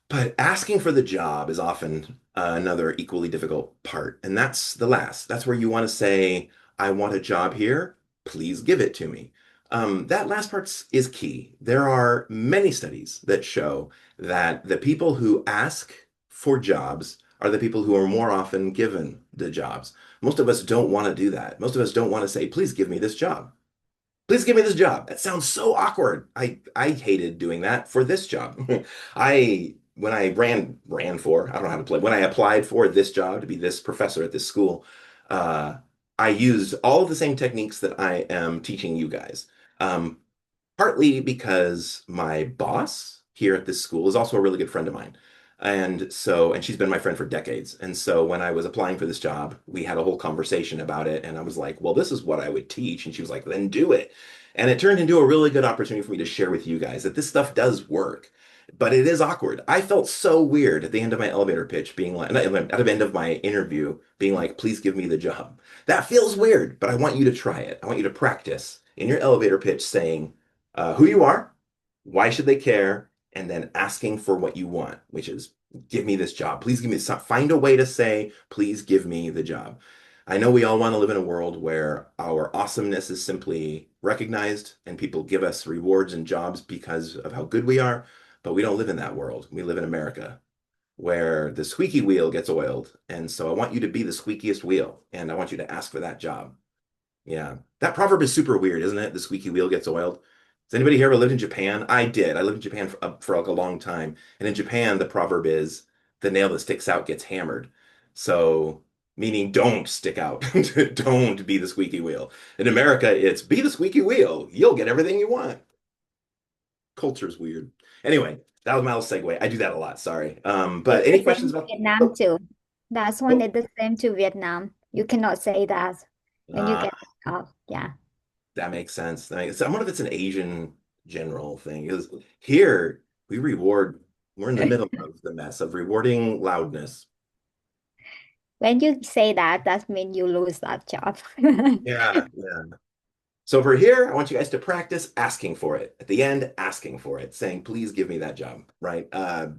but asking for the job is often another equally difficult part. And that's the last. That's where you want to say, I want a job here. Please give it to me. That last part is key. There are many studies that show that the people who ask for jobs are the people who are more often given the jobs. Most of us don't want to do that. Most of us don't want to say, please give me this job. Please give me this job. That sounds so awkward. I hated doing that for this job. When I ran for, I don't know how to play, when I applied for this job to be this professor at this school, I used all of the same techniques that I am teaching you guys. Partly because my boss here at this school is also a really good friend of mine. And she's been my friend for decades. And so when I was applying for this job, we had a whole conversation about it. And I was like, well, this is what I would teach. And she was like, then do it. And it turned into a really good opportunity for me to share with you guys that this stuff does work, but it is awkward. I felt so weird at the end of my elevator pitch being like, at the end of my interview being like, please give me the job. That feels weird, but I want you to try it. I want you to practice in your elevator pitch saying who you are, why should they care, and then asking for what you want, which is give me this job. Please give me this. Find a way to say, please give me the job. I know we all want to live in a world where our awesomeness is simply recognized and people give us rewards and jobs because of how good we are, but we don't live in that world. We live in America where the squeaky wheel gets oiled. And so I want you to be the squeakiest wheel, and I want you to ask for that job. Yeah. That proverb is super weird, isn't it? The squeaky wheel gets oiled. Has anybody here ever lived in Japan? I did. I lived in Japan for like a long time. And in Japan, the proverb is the nail that sticks out gets hammered. So, meaning don't stick out. Don't be the squeaky wheel. In America, it's be the squeaky wheel. You'll get everything you want. Culture's weird. Anyway, that was my little segue. I do that a lot. Sorry. But It's any the questions same about? to Vietnam Oh, too. That's one oh, is the same to Vietnam. You cannot say that when you ah, get the job. Yeah. that makes sense. I wonder if it's an Asian general thing. Because here we're in the middle of the mess of rewarding loudness. When you say that, that means you lose that job. Yeah, yeah. So for here, I want you guys to practice asking for it. At the end, asking for it, saying, please give me that job, right?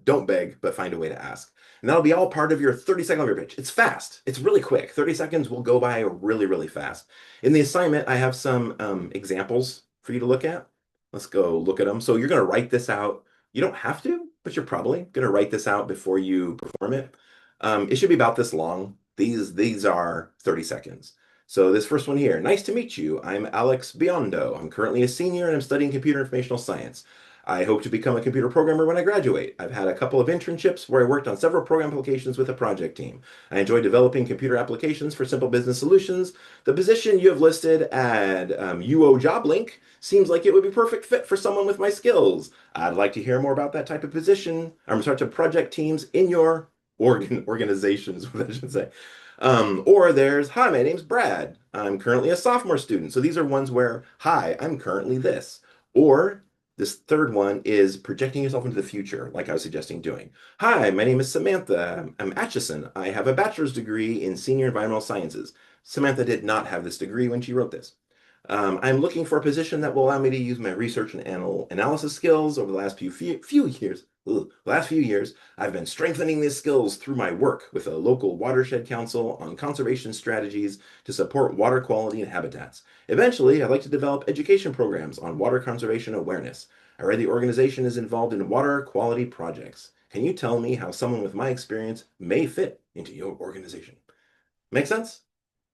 Don't beg, but find a way to ask. And that'll be all part of your 30-second elevator pitch. It's fast. It's really quick. 30 seconds will go by really, really fast. In the assignment, I have some examples for you to look at. Let's go look at them. So you're going to write this out. You don't have to, but you're probably going to write this out before you perform it. It should be about this long. These are 30 seconds. So this first one here, nice to meet you. I'm Alex Biondo. I'm currently a senior and I'm studying computer informational science. I hope to become a computer programmer when I graduate. I've had a couple of internships where I worked on several program applications with a project team. I enjoy developing computer applications for simple business solutions. The position you have listed at UO Job Link seems like it would be perfect fit for someone with my skills. I'd like to hear more about that type of position. I'm sorry, to project teams in your organizations, what I should say. Or there's, hi, my name's Brad. I'm currently a sophomore student. So these are ones where, hi, I'm currently this. Or this third one is projecting yourself into the future, like I was suggesting doing. Hi, my name is Samantha. I'm Atchison. I have a bachelor's degree in senior environmental sciences. Samantha did not have this degree when she wrote this. I'm looking for a position that will allow me to use my research and analysis skills over the last few years. I've been strengthening these skills through my work with a local watershed council on conservation strategies to support water quality and habitats. Eventually, I'd like to develop education programs on water conservation awareness. I read the organization is involved in water quality projects. Can you tell me how someone with my experience may fit into your organization? Make sense?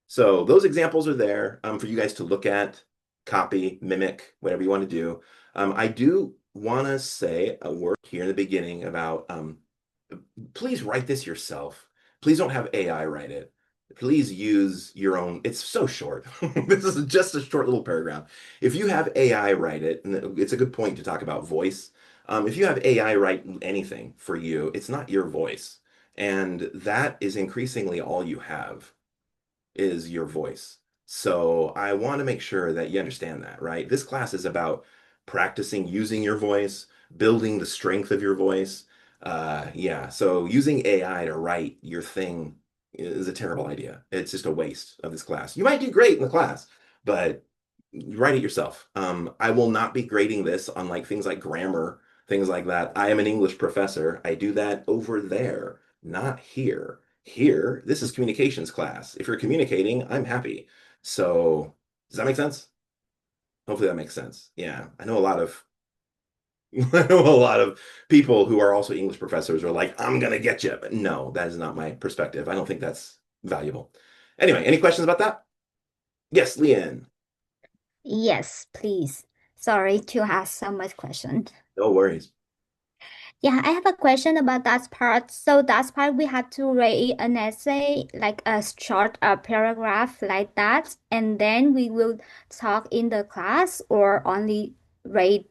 So those examples are there for you guys to look at, copy, mimic, whatever you want to do. I do want to say a word here in the beginning about please write this yourself. Please don't have AI write it. Please use your own. It's so short. This is just a short little paragraph. If you have AI write it, and it's a good point to talk about voice. If you have AI write anything for you, it's not your voice. And that is increasingly all you have is your voice. So I want to make sure that you understand that, right? This class is about practicing using your voice, building the strength of your voice. Yeah, so using AI to write your thing is a terrible idea. It's just a waste of this class. You might do great in the class, but write it yourself. I will not be grading this on like things like grammar, things like that. I am an English professor. I do that over there, not here. Here, this is communications class. If you're communicating, I'm happy. So does that make sense? Hopefully that makes sense. Yeah, I know a lot of people who are also English professors are like, I'm gonna get you. But no, that is not my perspective. I don't think that's valuable. Anyway, any questions about that? Yes, Leanne. Yes, please. Sorry to ask so much questions. No worries. Yeah, I have a question about that part. So that part we had to write an essay, like a short paragraph like that, and then we will talk in the class or only write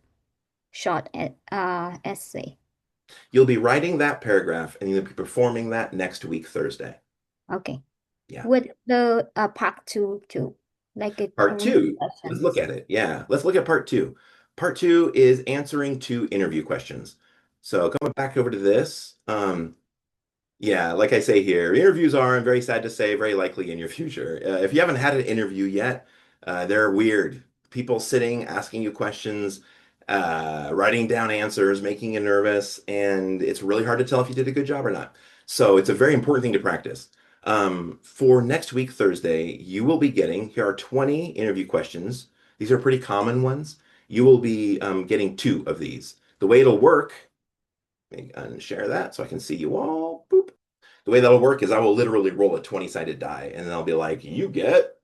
short essay. You'll be writing that paragraph and you'll be performing that next week, Thursday. Okay. Yeah. With the part two too, like a Part two, let's look at it. Yeah, let's look at part two. Part two is answering 2 interview questions. So coming back over to this, yeah, like I say here, interviews are, I'm very sad to say, very likely in your future. If you haven't had an interview yet, they're weird. People sitting, asking you questions, writing down answers, making you nervous, and it's really hard to tell if you did a good job or not. So it's a very important thing to practice. For next week, Thursday, you will be getting, here are 20 interview questions. These are pretty common ones. You will be getting 2 of these. The way it'll work, let me unshare that so I can see you all. Boop. The way that'll work is I will literally roll a 20-sided die, and then I'll be like, you get,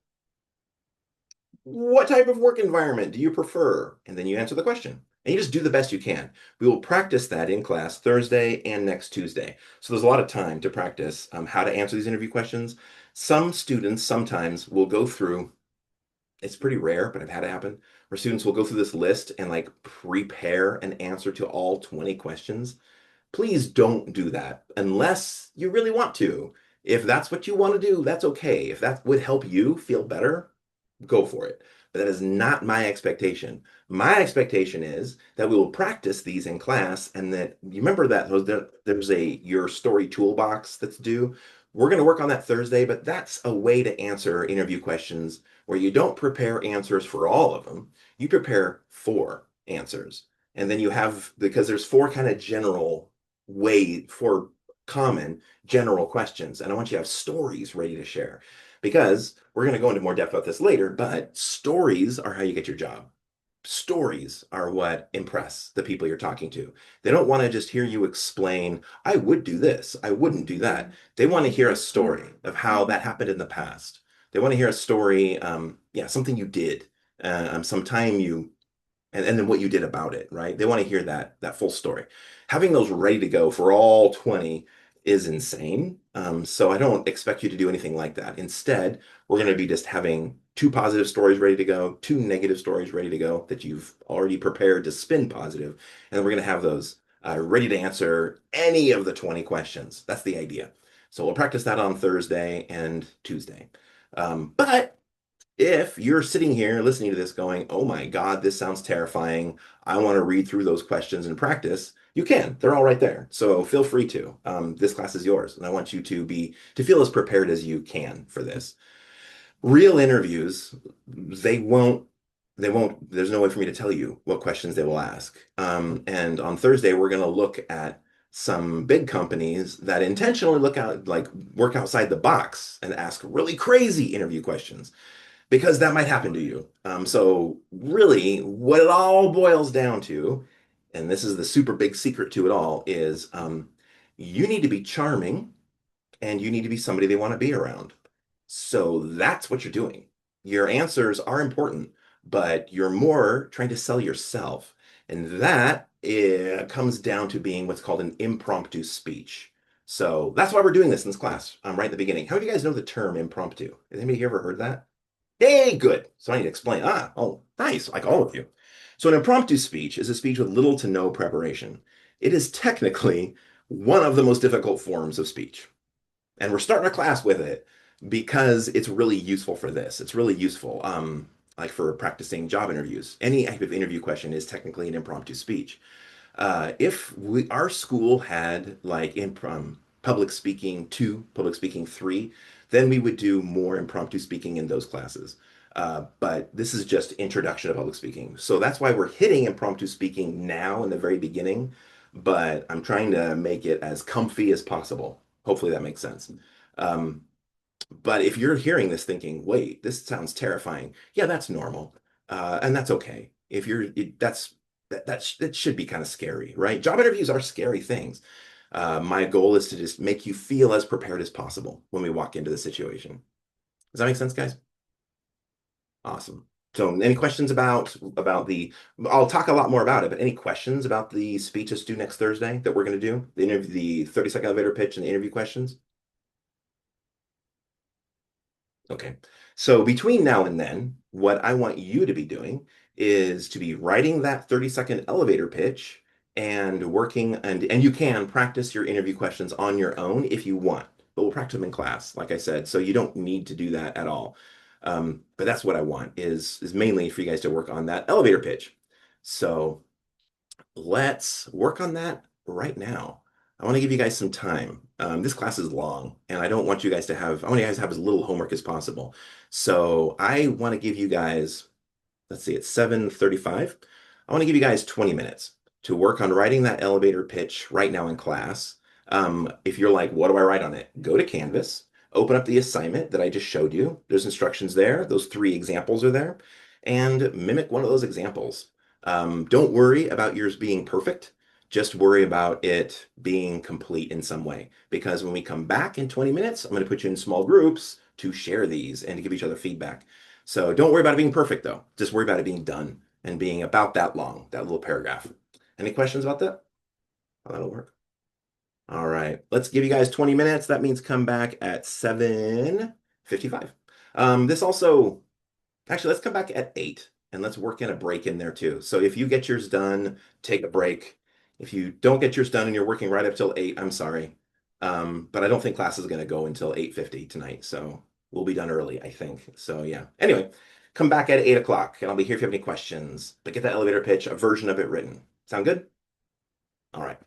what type of work environment do you prefer? And then you answer the question. And you just do the best you can. We will practice that in class Thursday and next Tuesday. So there's a lot of time to practice how to answer these interview questions. Some students sometimes will go through, it's pretty rare, but I've had it happen, where students will go through this list and like prepare an answer to all 20 questions. Please don't do that unless you really want to. If that's what you want to do, that's okay. If that would help you feel better, go for it. But that is not my expectation. My expectation is that we will practice these in class, and that you remember that there's your story toolbox that's due. we're going to work on that Thursday, but that's a way to answer interview questions where you don't prepare answers for all of them. You prepare 4 answers. And then you have, because there's 4 kind of four common general questions. And I want you to have stories ready to share, because we're going to go into more depth about this later, but stories are how you get your job. Stories are what impress the people you're talking to. They don't want to just hear you explain, I would do this, I wouldn't do that. They want to hear a story of how that happened in the past. They want to hear a story, something you did, some time you, and then what you did about it, right? They want to hear that full story. Having those ready to go for all 20 is insane. So I don't expect you to do anything like that. Instead, we're going to be just having 2 positive stories ready to go, 2 negative stories ready to go that you've already prepared to spin positive, and then we're going to have those ready to answer any of the 20 questions. That's the idea. So we'll practice that on Thursday and Tuesday. But if you're sitting here listening to this going, oh my God, this sounds terrifying, I want to read through those questions and practice, you can. They're all right there. So feel free to. This class is yours, and I want you to feel as prepared as you can for this. Real interviews, there's no way for me to tell you what questions they will ask. And on Thursday, we're going to look at some big companies that intentionally work outside the box and ask really crazy interview questions, because that might happen to you. So really, what it all boils down to, and this is the super big secret to it all, is you need to be charming and you need to be somebody they want to be around. So that's what you're doing. Your answers are important, but you're more trying to sell yourself. And that comes down to being what's called an impromptu speech. So that's why we're doing this in this class right at the beginning. How do you guys know the term impromptu? Has anybody here ever heard that? Hey, good. So I need to explain. Oh, nice, like all of you. So an impromptu speech is a speech with little to no preparation. It is technically one of the most difficult forms of speech. And we're starting our class with it because it's really useful for this. It's really useful, like for practicing job interviews. Any type of interview question is technically an impromptu speech. If our school had like public speaking 2, public speaking 3, then we would do more impromptu speaking in those classes. But this is just introduction to public speaking. So that's why we're hitting impromptu speaking now in the very beginning, but I'm trying to make it as comfy as possible. Hopefully that makes sense. But if you're hearing this thinking, wait, this sounds terrifying. Yeah, that's normal. And that's okay. If that should be kind of scary, right? Job interviews are scary things. My goal is to just make you feel as prepared as possible when we walk into the situation. Does that make sense, guys? Awesome. So any questions about I'll talk a lot more about it, but any questions about the speech that's due next Thursday that we're going to do? The 30-second elevator pitch and the interview questions? Okay. So between now and then, what I want you to be doing is to be writing that 30-second elevator pitch and working, and you can practice your interview questions on your own if you want, but we'll practice them in class, like I said, so you don't need to do that at all. But that's what I want is mainly for you guys to work on that elevator pitch. So let's work on that right now. I want to give you guys some time. This class is long, and I want you guys to have as little homework as possible. So I want to give you guys, let's see, it's 7:35. I want to give you guys 20 minutes to work on writing that elevator pitch right now in class. If you're like, what do I write on it? Go to Canvas, open up the assignment that I just showed you. There's instructions there. Those 3 examples are there, and mimic one of those examples. Don't worry about yours being perfect. Just worry about it being complete in some way. Because when we come back in 20 minutes, I'm going to put you in small groups to share these and to give each other feedback. So don't worry about it being perfect, though. Just worry about it being done and being about that long, that little paragraph. Any questions about that? How that'll work? All right, let's give you guys 20 minutes. That means come back at 7:55. Actually, let's come back at 8 and let's work in a break in there too. So if you get yours done, take a break. If you don't get yours done and you're working right up till 8, I'm sorry. But I don't think class is going to go until 8:50 tonight. So we'll be done early, I think. So yeah. Anyway, come back at 8 o'clock and I'll be here if you have any questions. But get that elevator pitch, a version of it written. Sound good? All right.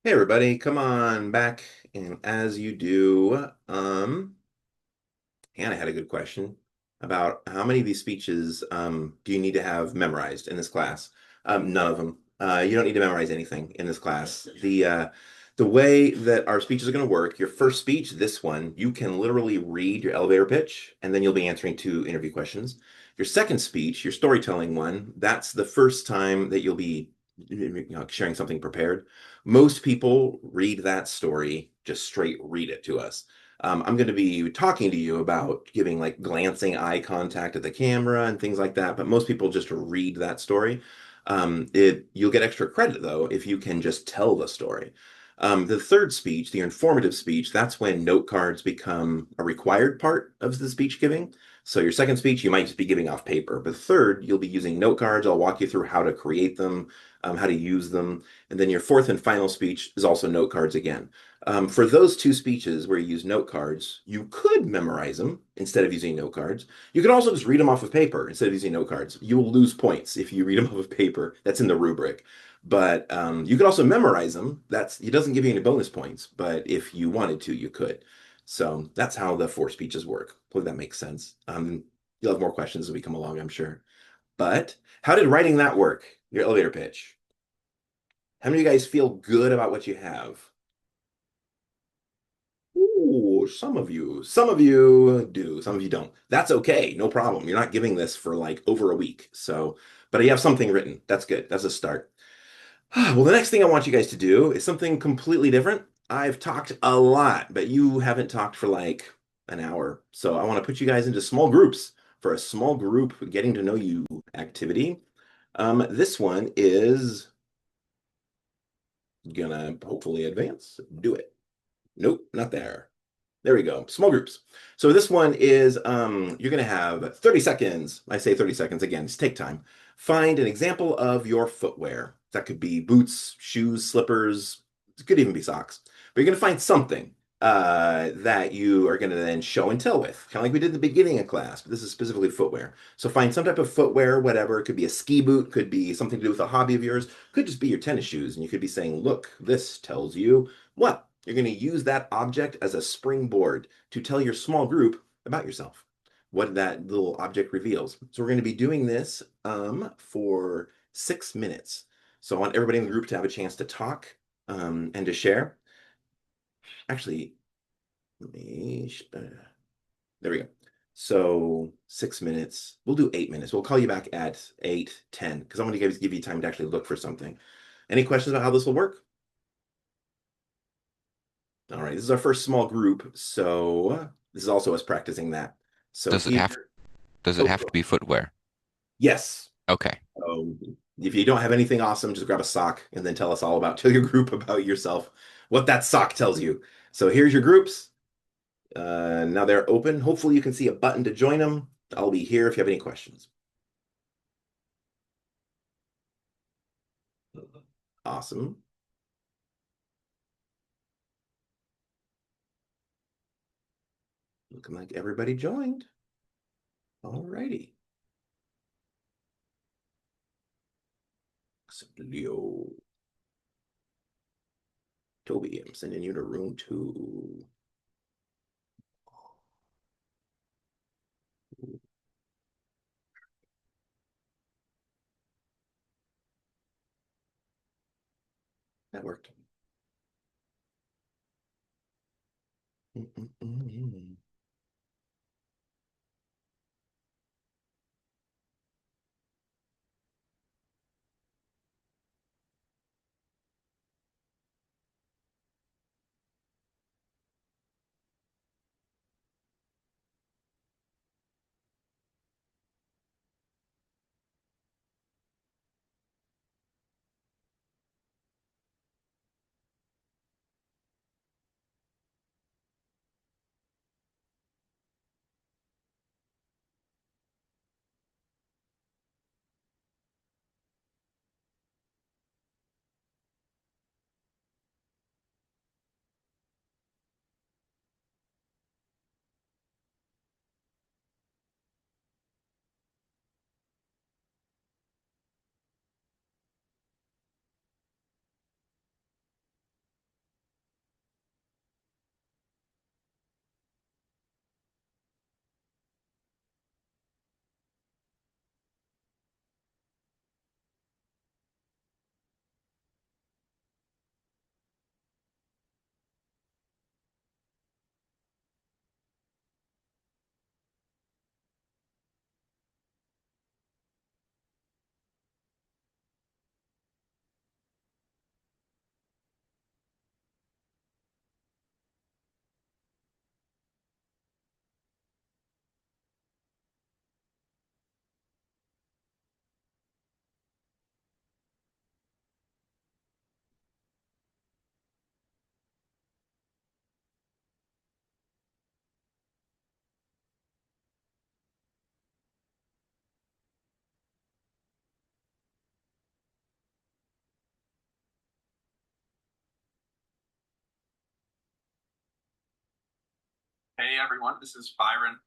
Hey everybody, come on back. And as you do, Hannah had a good question about how many of these speeches do you need to have memorized in this class? None of them. You don't need to memorize anything in this class. The way that our speeches are going to work, your first speech, this one, you can literally read your elevator pitch, and then you'll be answering 2 interview questions. Your second speech, your storytelling one, that's the first time that you'll be sharing something prepared. Most people read that story, just straight read it to us. I'm going to be talking to you about giving like glancing eye contact at the camera and things like that, but most people just read that story. You'll get extra credit though if you can just tell the story. The third speech, the informative speech, that's when note cards become a required part of the speech giving. So your second speech, you might just be giving off paper, but third, you'll be using note cards. I'll walk you through how to create them, how to use them. And then your fourth and final speech is also note cards again. For those 2 speeches where you use note cards, you could memorize them instead of using note cards. You could also just read them off of paper instead of using note cards. You will lose points if you read them off of paper. That's in the rubric. But you could also memorize them. It doesn't give you any bonus points, but if you wanted to, you could. So that's how the 4 speeches work. Hopefully that makes sense. You'll have more questions as we come along, I'm sure. But how did writing that work? Your elevator pitch. How many of you guys feel good about what you have? Ooh, some of you do, some of you don't. That's okay, no problem. You're not giving this for like over a week. So, but you have something written. That's good. That's a start. Well, the next thing I want you guys to do is something completely different. I've talked a lot, but you haven't talked for like an hour. So I want to put you guys into small groups for a small group getting to know you activity. This one is gonna hopefully advance. Do it. Nope, not there. There we go. Small groups. So this one is you're going to have 30 seconds. I say 30 seconds again, just take time. Find an example of your footwear. That could be boots, shoes, slippers. It could even be socks. But you're going to find something that you are going to then show and tell with, kind of like we did in the beginning of class, but this is specifically footwear. So find some type of footwear, whatever. It could be a ski boot, could be something to do with a hobby of yours, could just be your tennis shoes. And you could be saying, look, this tells you what? You're going to use that object as a springboard to tell your small group about yourself, what that little object reveals. So we're going to be doing this for 6 minutes. So I want everybody in the group to have a chance to talk and to share. Actually, there we go. So 6 minutes. We'll do 8 minutes. We'll call you back at 8:10 because I'm going to give you time to actually look for something. Any questions about how this will work? All right, this is our first small group, so this is also us practicing that. So Does it have to be footwear? Yes. Okay. If you don't have anything awesome, just grab a sock and then tell your group about yourself, what that sock tells you. So here's your groups. Now they're open. Hopefully you can see a button to join them. I'll be here if you have any questions. Awesome. Looking like everybody joined. All righty. Leo. Toby, I'm sending you to room 2. That worked. Hey everyone, this is Byron.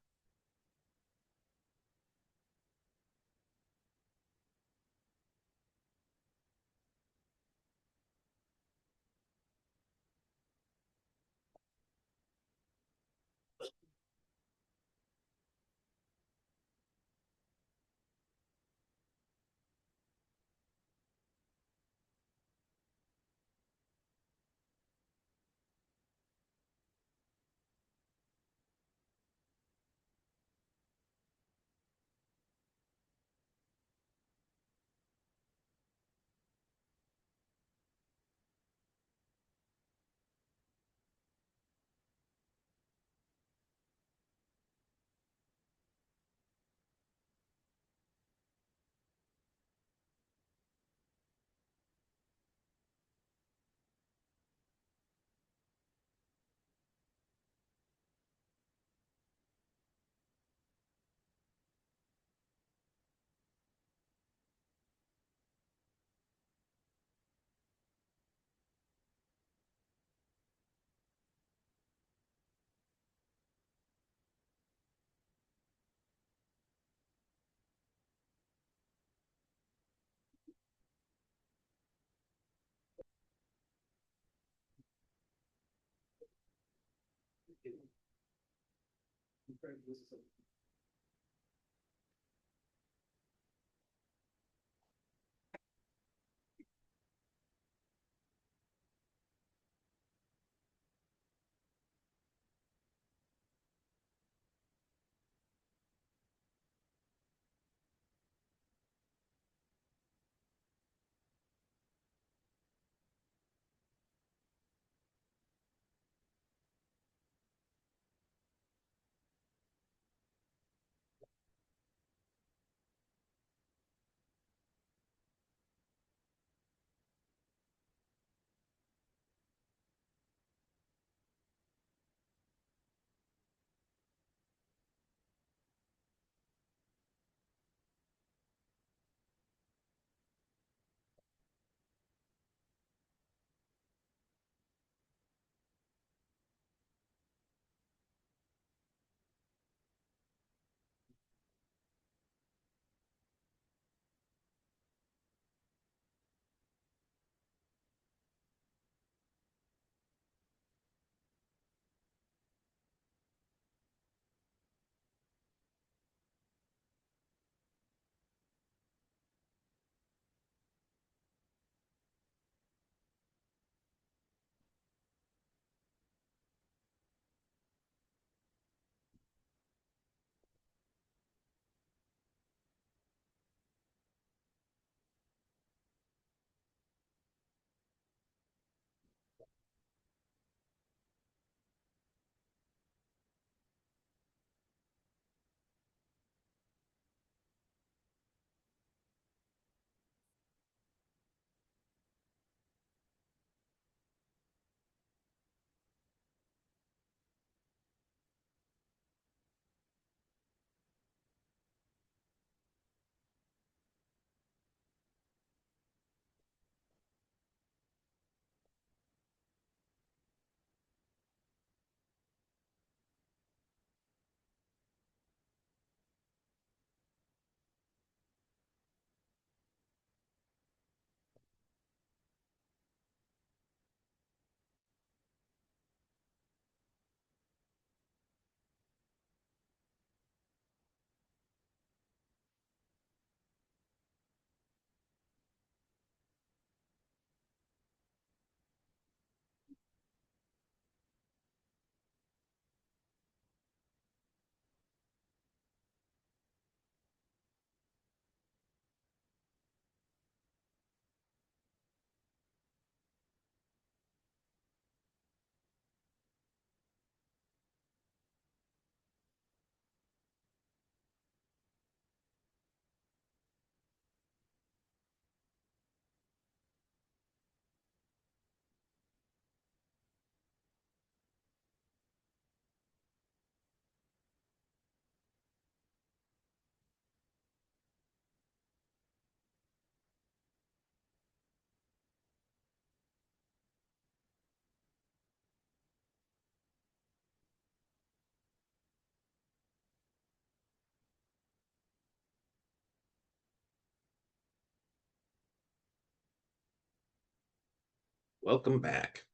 Welcome back.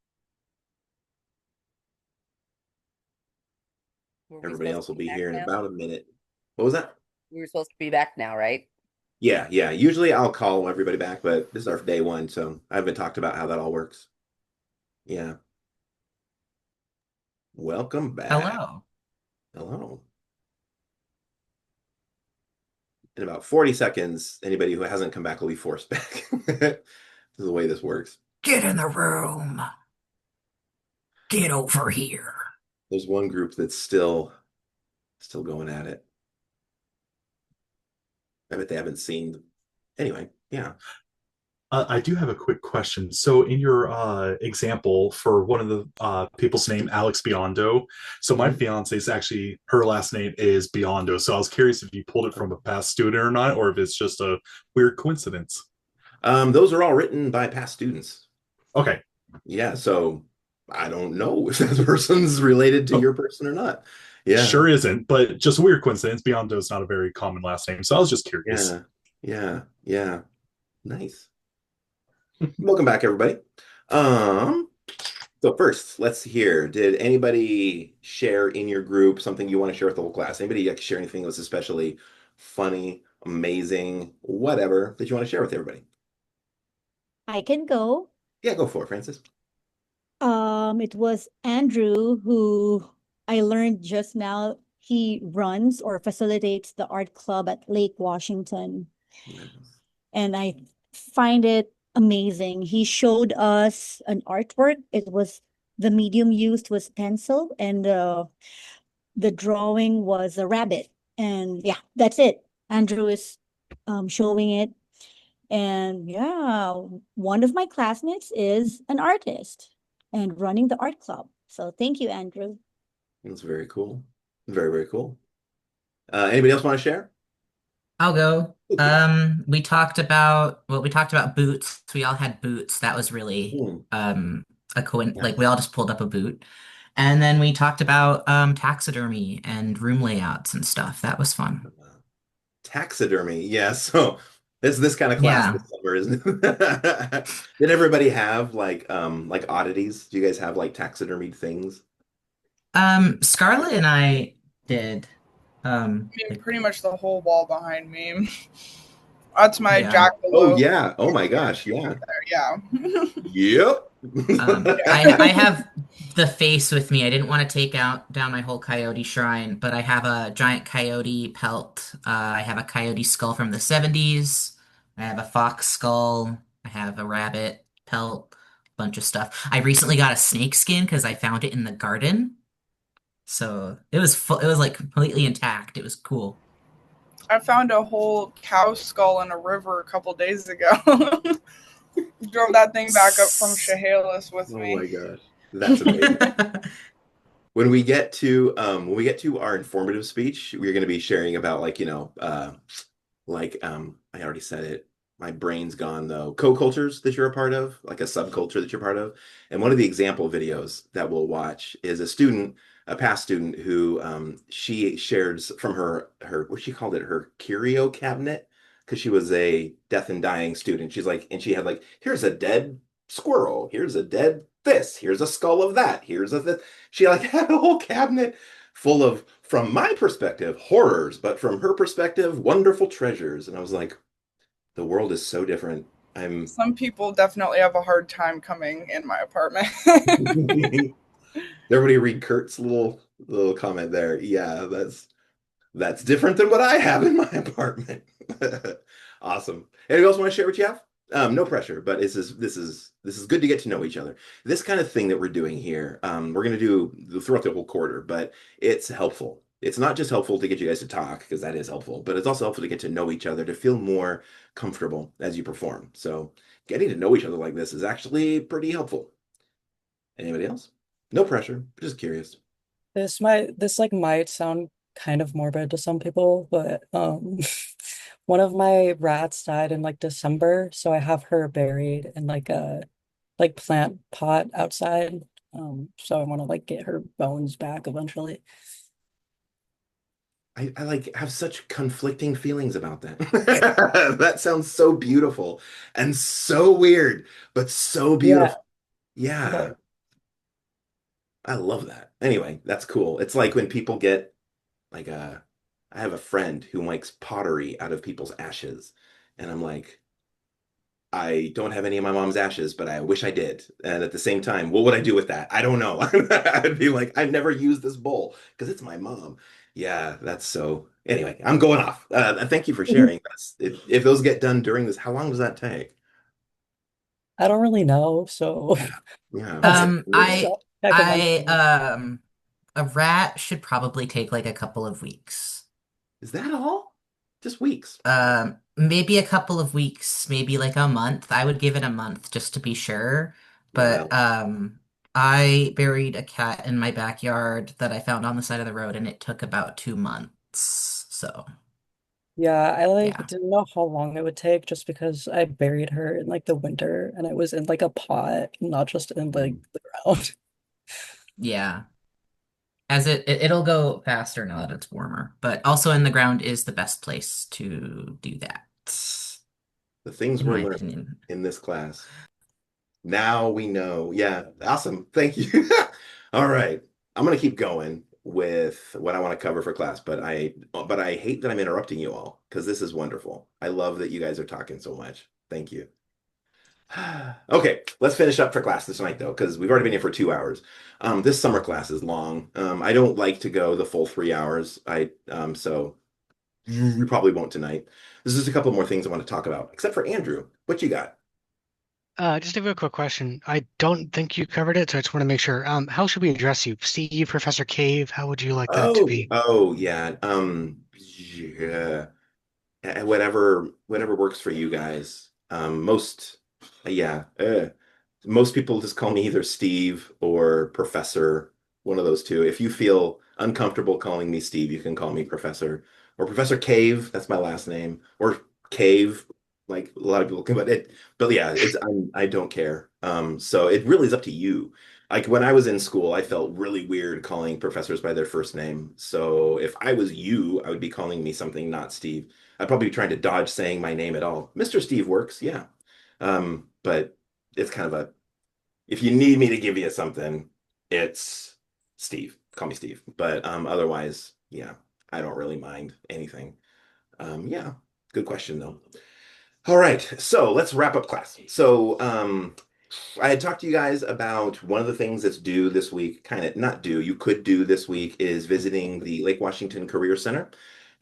Were we Everybody supposed else to will be be back here in now? about a minute. What was that? We were supposed to be back now, right? Yeah, yeah. Usually I'll call everybody back, but this is our day one, so I haven't talked about how that all works. Yeah. Welcome back. Hello. Hello. In about 40 seconds, anybody who hasn't come back will be forced back. This is the way this works. Get in the room. Get over here. There's one group that's still going at it. I bet they haven't seen. Anyway, yeah. I do have a quick question. So, in your example for one of the people's name, Alex Biondo. So, my fiance's actually her last name is Biondo. So, I was curious if you pulled it from a past student or not, or if it's just a weird coincidence. Those are all written by past students. Okay. Yeah, so I don't know if that person's related to your person or not. Yeah. Sure isn't, but just a weird coincidence. Biondo is not a very common last name. So, I was just curious. Yeah. Nice. Welcome back, everybody. So first, let's hear. Did anybody share in your group something you want to share with the whole class? Anybody like share anything that was especially funny, amazing, whatever that you want to share with everybody? I can go. Yeah, go for it, Francis. It was Andrew who I learned just now he runs or facilitates the art club at Lake Washington. And I find it amazing. He showed us an artwork. It was the medium used was pencil, and the drawing was a rabbit. And yeah, that's it. Andrew is showing it. And yeah, one of my classmates is an artist and running the art club. So thank you, Andrew. That's very cool. Very, very cool. Anybody else want to share? I'll go. We talked about boots. We all had boots. That was really like we all just pulled up a boot. And then we talked about taxidermy and room layouts and stuff. That was fun. Taxidermy. Yeah, so it's this kind of class Yeah. this summer, isn't it? Did everybody have like oddities? Do you guys have like taxidermy things? Scarlett and I did. I mean, pretty much the whole wall behind me. That's my Yeah. jackalope. Oh yeah. Oh my gosh. Yeah. Yeah. Yep. I have the face with me. I didn't want to take down my whole coyote shrine, but I have a giant coyote pelt. I have a coyote skull from the 70s. I have a fox skull. I have a rabbit pelt, bunch of stuff. I recently got a snake skin because I found it in the garden. So it was it was like completely intact. It was cool. I found a whole cow skull in a river a couple days ago. Drove that thing back up from Chehalis with me. Oh my gosh. That's amazing. When we get to our informative speech, we're going to be sharing about I already said it. My brain's gone though. Co-cultures that you're a part of, like a subculture that you're part of. And one of the example videos that we'll watch is a past student who she shares from her what she called it, her curio cabinet, because she was a death and dying student. She's like, and she had like, here's a dead squirrel, here's a dead this, here's a skull of that, here's a this. She like had a whole cabinet full of, from my perspective, horrors, but from her perspective, wonderful treasures. And I was like, the world is so different. Some people definitely have a hard time coming in my apartment. Everybody read Kurt's little comment there. Yeah, that's different than what I have in my apartment. Awesome. Anybody else want to share what you have? No pressure, but this is good to get to know each other. This kind of thing that we're doing here, we're going to do throughout the whole quarter, but it's helpful. It's not just helpful to get you guys to talk, because that is helpful, but it's also helpful to get to know each other, to feel more comfortable as you perform. So getting to know each other like this is actually pretty helpful. Anybody else? No pressure, just curious. This might sound kind of morbid to some people, but one of my rats died in like December, so I have her buried in like a plant pot outside. So I want to like get her bones back eventually. I like have such conflicting feelings about that. That sounds so beautiful and so weird, but so beautiful. Yeah. I love that. Anyway, that's cool. It's like when people get like I have a friend who makes pottery out of people's ashes. And I'm like, I don't have any of my mom's ashes, but I wish I did. And at the same time, what would I do with that? I don't know. I'd be like, I've never used this bowl because it's my mom. Yeah, that's so. Anyway, I'm going off. Thank you for sharing. If those get done during this, how long does that take? I don't really know, so Yeah. A rat should probably take like a couple of weeks. Is that all? Just weeks? Maybe a couple of weeks, maybe like a month. I would give it a month just to be sure. But I buried a cat in my backyard that I found on the side of the road, and it took about 2 months. So yeah, I like didn't know how long it would take just because I buried her in like the winter and it was in like a pot, not just in like the ground. yeah. As it'll go faster now that it's warmer, but also in the ground is the best place to do that. The things in we're my learning opinion. in this class. Now we know. Yeah, awesome. Thank you. All right. I'm gonna keep going with what I want to cover for class, but I hate that I'm interrupting you all because this is wonderful. I love that you guys are talking so much. Thank you. Okay, let's finish up for class this night though, because we've already been here for 2 hours. This summer class is long. I don't like to go the full 3 hours. So you probably won't tonight. There's just a couple more things I want to talk about, except for Andrew. What you got? Just a real quick question. I don't think you covered it, so I just want to make sure. How should we address you? Steve, Professor Cave, how would you like that to be? Yeah. Yeah. Whatever works for you guys. Most people just call me either Steve or Professor, one of those two. If you feel uncomfortable calling me Steve, you can call me Professor or Professor Cave. That's my last name, or Cave, like a lot of people can. But yeah, I don't care. So it really is up to you. Like when I was in school, I felt really weird calling professors by their first name. So if I was you, I would be calling me something not Steve. I'd probably be trying to dodge saying my name at all. Mr. Steve works, yeah. But it's kind of if you need me to give you something, it's Steve. Call me Steve. But otherwise, yeah, I don't really mind anything. Yeah, good question though. All right, so let's wrap up class. So I had talked to you guys about one of the things that's due this week, kind of not due, you could do this week, is visiting the Lake Washington Career Center.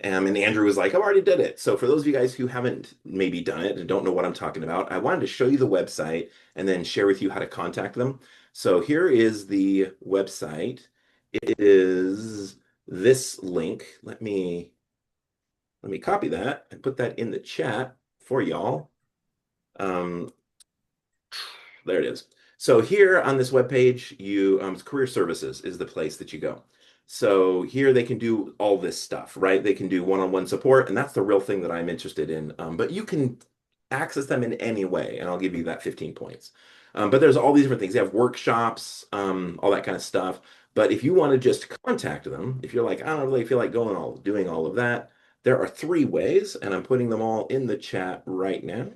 And Andrew was like, I already did it. So for those of you guys who haven't maybe done it and don't know what I'm talking about, I wanted to show you the website and then share with you how to contact them. So here is the website. It is this link. Let me copy that and put that in the chat for y'all. There it is. So here on this webpage, Career Services is the place that you go. So here they can do all this stuff, right? They can do one-on-one support, and that's the real thing that I'm interested in. But you can access them in any way, and I'll give you that 15 points. But there's all these different things. They have workshops, all that kind of stuff. But if you want to just contact them, if you're like, I don't really feel like doing all of that, there are 3 ways, and I'm putting them all in the chat right now.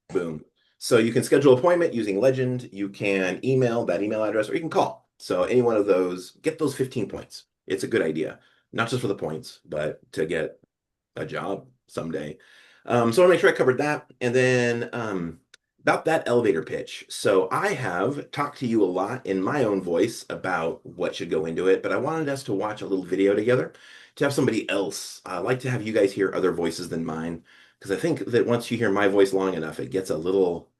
Boom. So you can schedule an appointment using Legend. You can email that email address, or you can call. So any one of those, get those 15 points. It's a good idea, not just for the points, but to get a job someday. So I want to make sure I covered that. And then about that elevator pitch. So I have talked to you a lot in my own voice about what should go into it, but I wanted us to watch a little video together to have somebody else. I like to have you guys hear other voices than mine, because I think that once you hear my voice long enough, it gets a little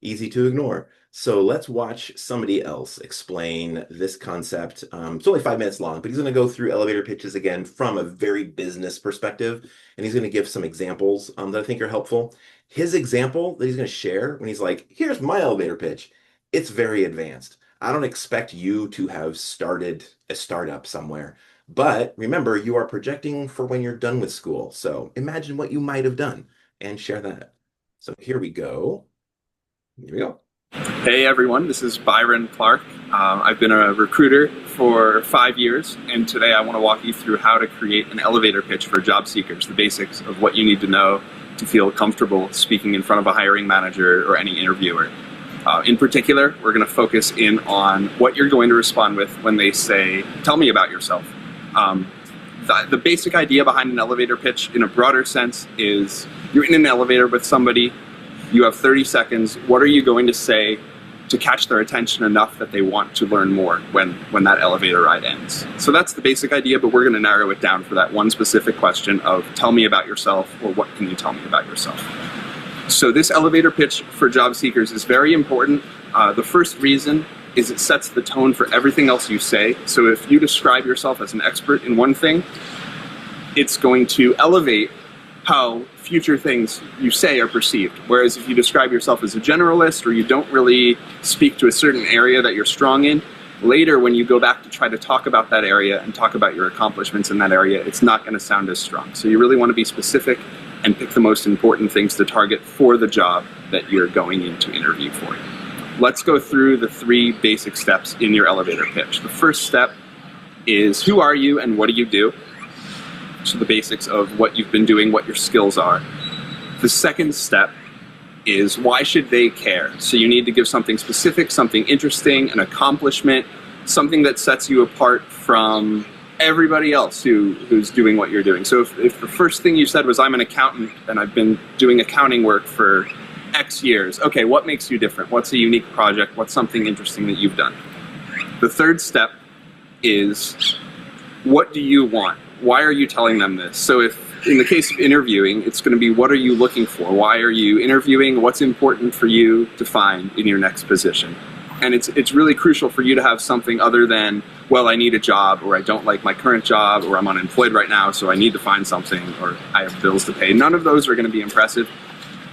easy to ignore. So let's watch somebody else explain this concept. It's only 5 minutes long, but he's going to go through elevator pitches again from a very business perspective, and he's going to give some examples that I think are helpful. His example that he's going to share when he's like, here's my elevator pitch, it's very advanced. I don't expect you to have started a startup somewhere, but remember, you are projecting for when you're done with school. So imagine what you might have done and share that. So here we go. Here we go. Hey everyone, this is Byron Clark. I've been a recruiter for 5 years, and today I want to walk you through how to create an elevator pitch for job seekers, the basics of what you need to know to feel comfortable speaking in front of a hiring manager or any interviewer. In particular, we're going to focus in on what you're going to respond with when they say, "Tell me about yourself." The basic idea behind an elevator pitch in a broader sense is you're in an elevator with somebody, you have 30 seconds, what are you going to say to catch their attention enough that they want to learn more when that elevator ride ends? So that's the basic idea, but we're going to narrow it down for that one specific question of tell me about yourself, or what can you tell me about yourself? So this elevator pitch for job seekers is very important. The first reason is it sets the tone for everything else you say. So if you describe yourself as an expert in one thing, it's going to elevate how future things you say are perceived. Whereas if you describe yourself as a generalist, or you don't really speak to a certain area that you're strong in, later when you go back to try to talk about that area and talk about your accomplishments in that area, it's not going to sound as strong. So you really want to be specific and pick the most important things to target for the job that you're going in to interview for. Let's go through the 3 basic steps in your elevator pitch. The first step is who are you and what do you do? So the basics of what you've been doing, what your skills are. The second step is why should they care? So you need to give something specific, something interesting, an accomplishment, something that sets you apart from everybody else who's doing what you're doing. So if the first thing you said was, I'm an accountant and I've been doing accounting work for X years. Okay, what makes you different? What's a unique project? What's something interesting that you've done? The third step is, what do you want? Why are you telling them this? So if in the case of interviewing, it's going to be, what are you looking for? Why are you interviewing? What's important for you to find in your next position? And it's really crucial for you to have something other than, well, I need a job, or I don't like my current job, or I'm unemployed right now, so I need to find something, or I have bills to pay. None of those are going to be impressive.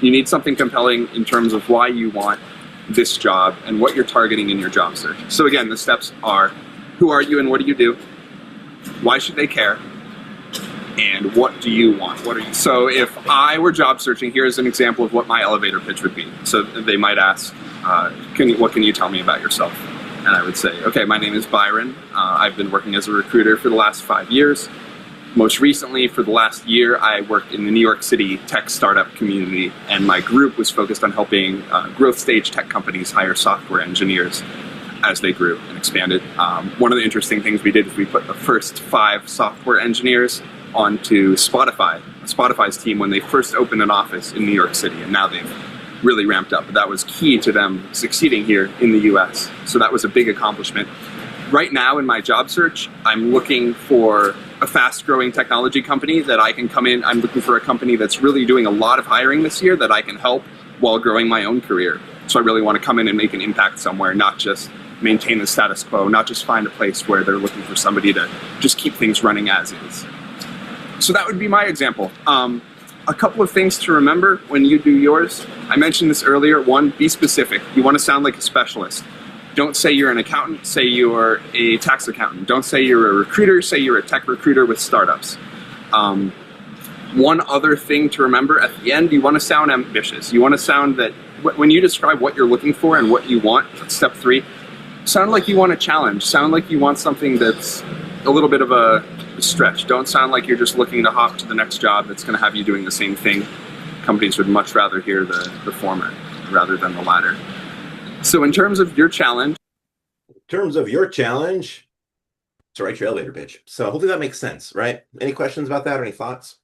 You need something compelling in terms of why you want this job and what you're targeting in your job search. So again, the steps are, who are you and what do you do? Why should they care? And what do you want? What are you? So if I were job searching, here's an example of what my elevator pitch would be. So they might ask, what can you tell me about yourself? And I would say, okay, my name is Byron. I've been working as a recruiter for the last 5 years. Most recently, for the last year, I worked in the New York City tech startup community, and my group was focused on helping growth stage tech companies hire software engineers as they grew and expanded. One of the interesting things we did is we put the first 5 software engineers onto Spotify's team when they first opened an office in New York City, and now they've really ramped up. But that was key to them succeeding here in the US. So that was a big accomplishment. Right now in my job search, I'm looking for a fast-growing technology company that I can come in. I'm looking for a company that's really doing a lot of hiring this year that I can help while growing my own career. So I really want to come in and make an impact somewhere, not just maintain the status quo, not just find a place where they're looking for somebody to just keep things running as is. So that would be my example. A couple of things to remember when you do yours. I mentioned this earlier. 1, be specific. You want to sound like a specialist. Don't say you're an accountant, say you're a tax accountant. Don't say you're a recruiter, say you're a tech recruiter with startups. One other thing to remember at the end, you want to sound ambitious. You want to sound that when you describe what you're looking for and what you want, step 3, sound like you want a challenge. Sound like you want something that's a little bit of a stretch. Don't sound like you're just looking to hop to the next job that's going to have you doing the same thing. Companies would much rather hear the former rather than the latter. So in terms of your challenge, to write your elevator pitch. So hopefully that makes sense, right? Any questions about that or any thoughts?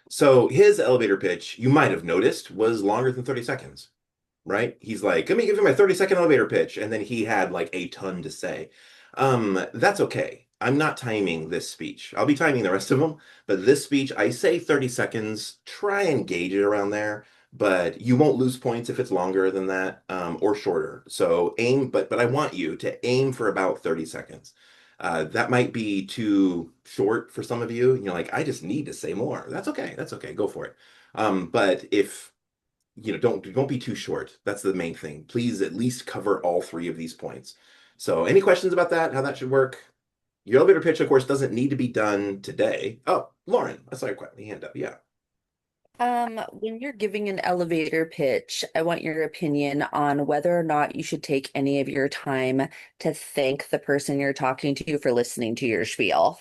So his elevator pitch, you might have noticed, was longer than 30 seconds, right? He's like, let me give you my 30-second elevator pitch. And then he had like a ton to say. That's okay. I'm not timing this speech. I'll be timing the rest of them. But this speech, I say 30 seconds. Try and gauge it around there. But you won't lose points if it's longer than that or shorter. So aim, but I want you to aim for about 30 seconds. That might be too short for some of you. You're like, I just need to say more. That's okay. That's okay. Go for it. But if don't be too short. That's the main thing. Please at least cover all 3 of these points. So any questions about that? How that should work? Your elevator pitch, of course, doesn't need to be done today. Oh, Lauren, I saw your hand up. Yeah. When you're giving an elevator pitch, I want your opinion on whether or not you should take any of your time to thank the person you're talking to for listening to your spiel.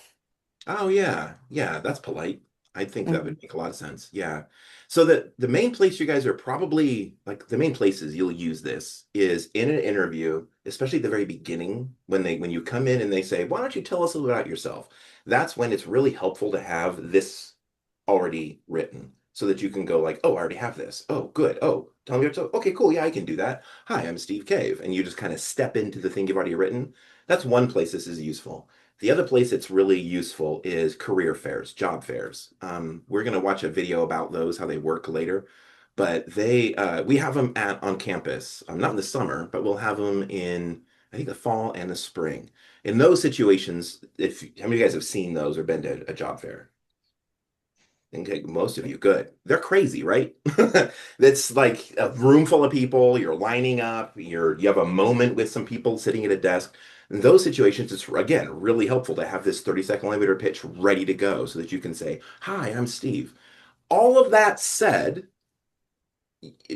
Oh, yeah. Yeah, that's polite. I think that would make a lot of sense. Yeah. So the main place you guys are probably like the main places you'll use this is in an interview, especially at the very beginning when you come in and they say, "Why don't you tell us a little about yourself?" That's when it's really helpful to have this already written so that you can go like, "Oh, I already have this. Oh, good. Oh, tell me yourself. Okay, cool. Yeah, I can do that. Hi, I'm Steve Cave." And you just kind of step into the thing you've already written. That's one place this is useful. The other place it's really useful is career fairs, job fairs. We're going to watch a video about those, how they work later. But we have them on campus, not in the summer, but we'll have them in, I think, the fall and the spring. In those situations, how many of you guys have seen those or been to a job fair? Okay, most of you, good. They're crazy, right? That's like a room full of people, you're lining up, you have a moment with some people sitting at a desk. In those situations, it's again really helpful to have this 30-second elevator pitch ready to go so that you can say, "Hi, I'm Steve." All of that said,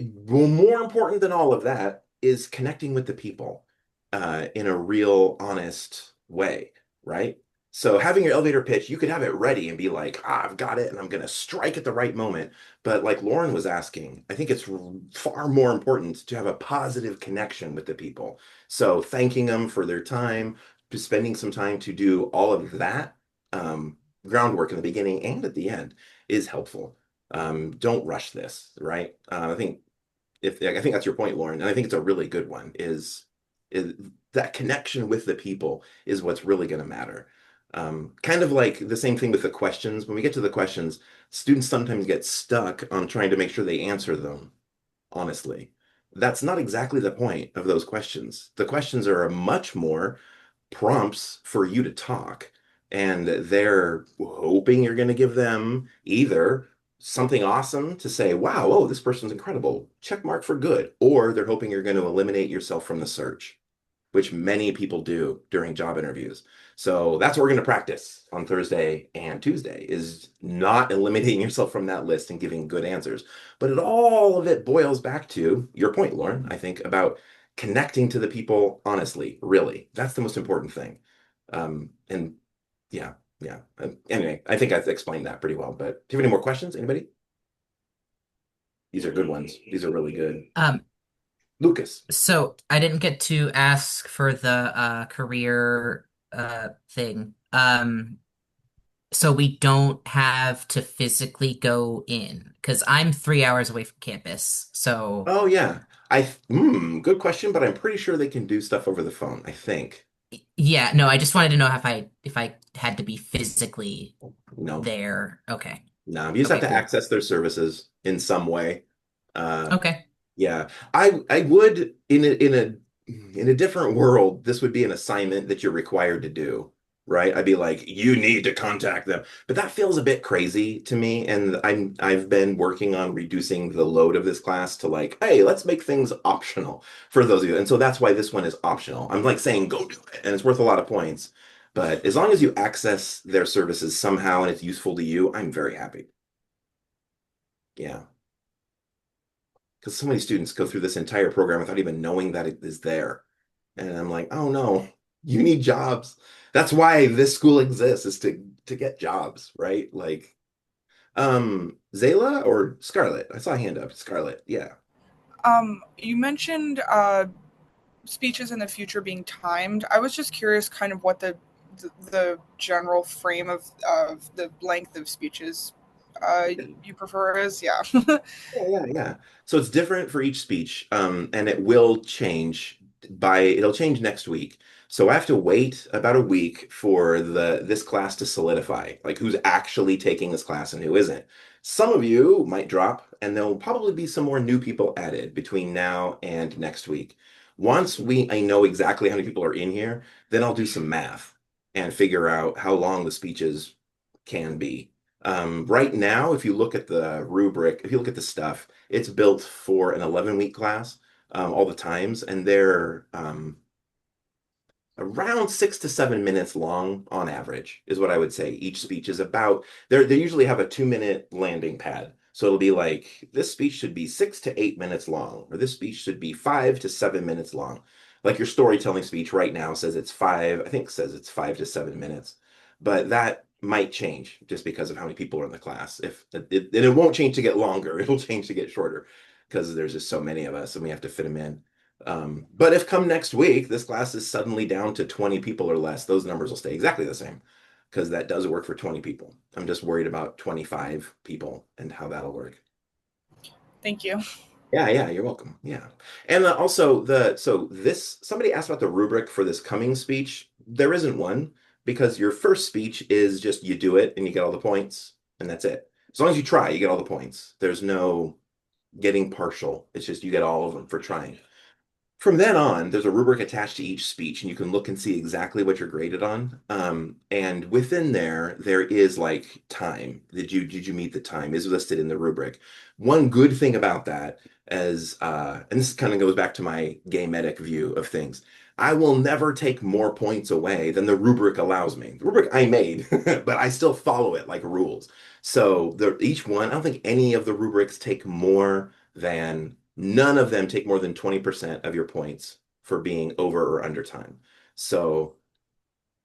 more important than all of that is connecting with the people in a real honest way, right? So having your elevator pitch, you could have it ready and be like, I've got it and I'm going to strike at the right moment. But like Lauren was asking, I think it's far more important to have a positive connection with the people. So thanking them for their time, to spending some time to do all of that groundwork in the beginning and at the end is helpful. Don't rush this, right? I think that's your point, Lauren, and I think it's a really good one, is that connection with the people is what's really going to matter. Kind of like the same thing with the questions. When we get to the questions, students sometimes get stuck on trying to make sure they answer them honestly. That's not exactly the point of those questions. The questions are much more prompts for you to talk, and they're hoping you're going to give them either something awesome to say, "Wow, oh, this person's incredible, check mark for good," or they're hoping you're going to eliminate yourself from the search, which many people do during job interviews. So that's what we're going to practice on Thursday and Tuesday, is not eliminating yourself from that list and giving good answers. But all of it boils back to your point, Lauren, I think, about connecting to the people honestly, really. That's the most important thing. And yeah. Anyway, I think I've explained that pretty well, but do you have any more questions? Anybody? These are good ones. These are really good. Lucas. So I didn't get to ask for the career thing. So we don't have to physically go in because I'm 3 hours away from campus. So Oh yeah. Good question, but I'm pretty sure they can do stuff over the phone, I think. yeah, no, I just wanted to know if I had to be physically No. there. Okay. No, you just have Okay, to cool. access their services in some way. Okay. Yeah. I would in a different world, this would be an assignment that you're required to do, right? I'd be like, you need to contact them. But that feels a bit crazy to me. And I've been working on reducing the load of this class to like, hey, let's make things optional for those of you. And so that's why this one is optional. I'm like saying, go do it. And it's worth a lot of points. But as long as you access their services somehow and it's useful to you, I'm very happy. Yeah. Because so many students go through this entire program without even knowing that it is there. And I'm like, oh no, you need jobs. That's why this school exists, is to get jobs, right? Like, Zayla or Scarlett? I saw a hand up. Scarlett, yeah. You mentioned speeches in the future being timed. I was just curious kind of what the general frame of the length of speeches you prefer is. Yeah. Yeah. So it's different for each speech, and it will change it'll change next week. So I have to wait about a week for this class to solidify, like who's actually taking this class and who isn't. Some of you might drop, and there'll probably be some more new people added between now and next week. Once I know exactly how many people are in here, then I'll do some math and figure out how long the speeches can be. Right now, if you look at the rubric, if you look at the stuff, it's built for an 11-week class, all the times, and they're around 6 to 7 minutes long on average, is what I would say. Each speech is about, they usually have a 2-minute landing pad. So it'll be like, this speech should be 6 to 8 minutes long, or this speech should be 5 to 7 minutes long. Like your storytelling speech right now says it's 5 to 7 minutes. But that might change just because of how many people are in the class. If it, and it won't change to get longer, it'll change to get shorter because there's just so many of us and we have to fit them in. But if come next week, this class is suddenly down to 20 people or less, those numbers will stay exactly the same because that does work for 20 people. I'm just worried about 25 people and how that'll work. Thank you. Yeah, you're welcome. Yeah. And also somebody asked about the rubric for this coming speech. There isn't one because your first speech is just you do it and you get all the points and that's it. As long as you try, you get all the points. There's no getting partial. It's just you get all of them for trying. From then on, there's a rubric attached to each speech, and you can look and see exactly what you're graded on. And within there is like time. Did you meet the time? Is listed in the rubric. One good thing about that is, and this kind of goes back to my gay medic view of things. I will never take more points away than the rubric allows me. The rubric I made, but I still follow it like rules. So each one, I don't think any of the rubrics take more than. None of them take more than 20% of your points for being over or under time. So,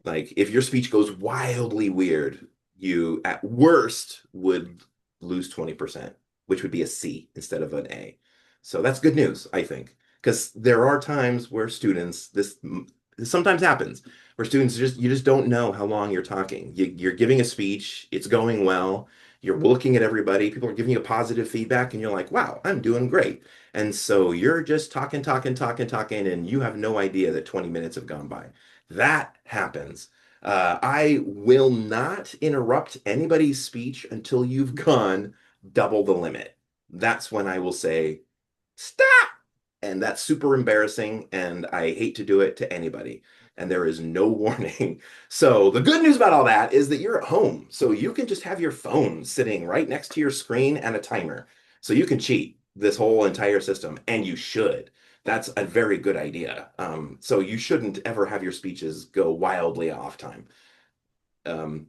like, if your speech goes wildly weird, you at worst would lose 20%, which would be a C instead of an A. So that's good news, I think, because there are times where students, this sometimes happens, where students you just don't know how long you're talking. You're giving a speech, it's going well, you're looking at everybody, people are giving you positive feedback, and you're like, wow, I'm doing great. And so you're just talking, and you have no idea that 20 minutes have gone by. That happens. I will not interrupt anybody's speech until you've gone double the limit. That's when I will say, stop! And that's super embarrassing, and I hate to do it to anybody. And there is no warning. So the good news about all that is that you're at home. So you can just have your phone sitting right next to your screen and a timer. So you can cheat this whole entire system, and you should. That's a very good idea. So you shouldn't ever have your speeches go wildly off time.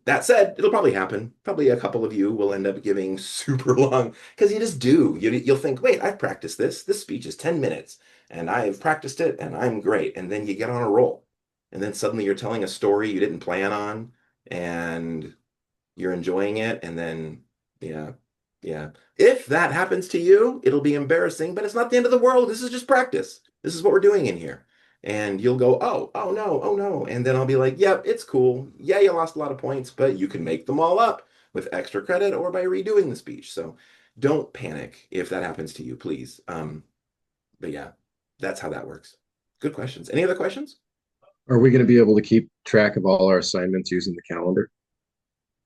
That said, it'll probably happen. Probably a couple of you will end up giving super long because you just do. You'll think, wait, I've practiced this. This speech is 10 minutes and I've practiced it and I'm great. And then you get on a roll. And then suddenly you're telling a story you didn't plan on and you're enjoying it. And then, yeah. If that happens to you, it'll be embarrassing, but it's not the end of the world. This is just practice. This is what we're doing in here. And you'll go, oh no. And then I'll be like, yep, it's cool. Yeah, you lost a lot of points, but you can make them all up with extra credit or by redoing the speech. So don't panic if that happens to you, please. But yeah, that's how that works. Good questions. Any other questions? Are we going to be able to keep track of all our assignments using the calendar?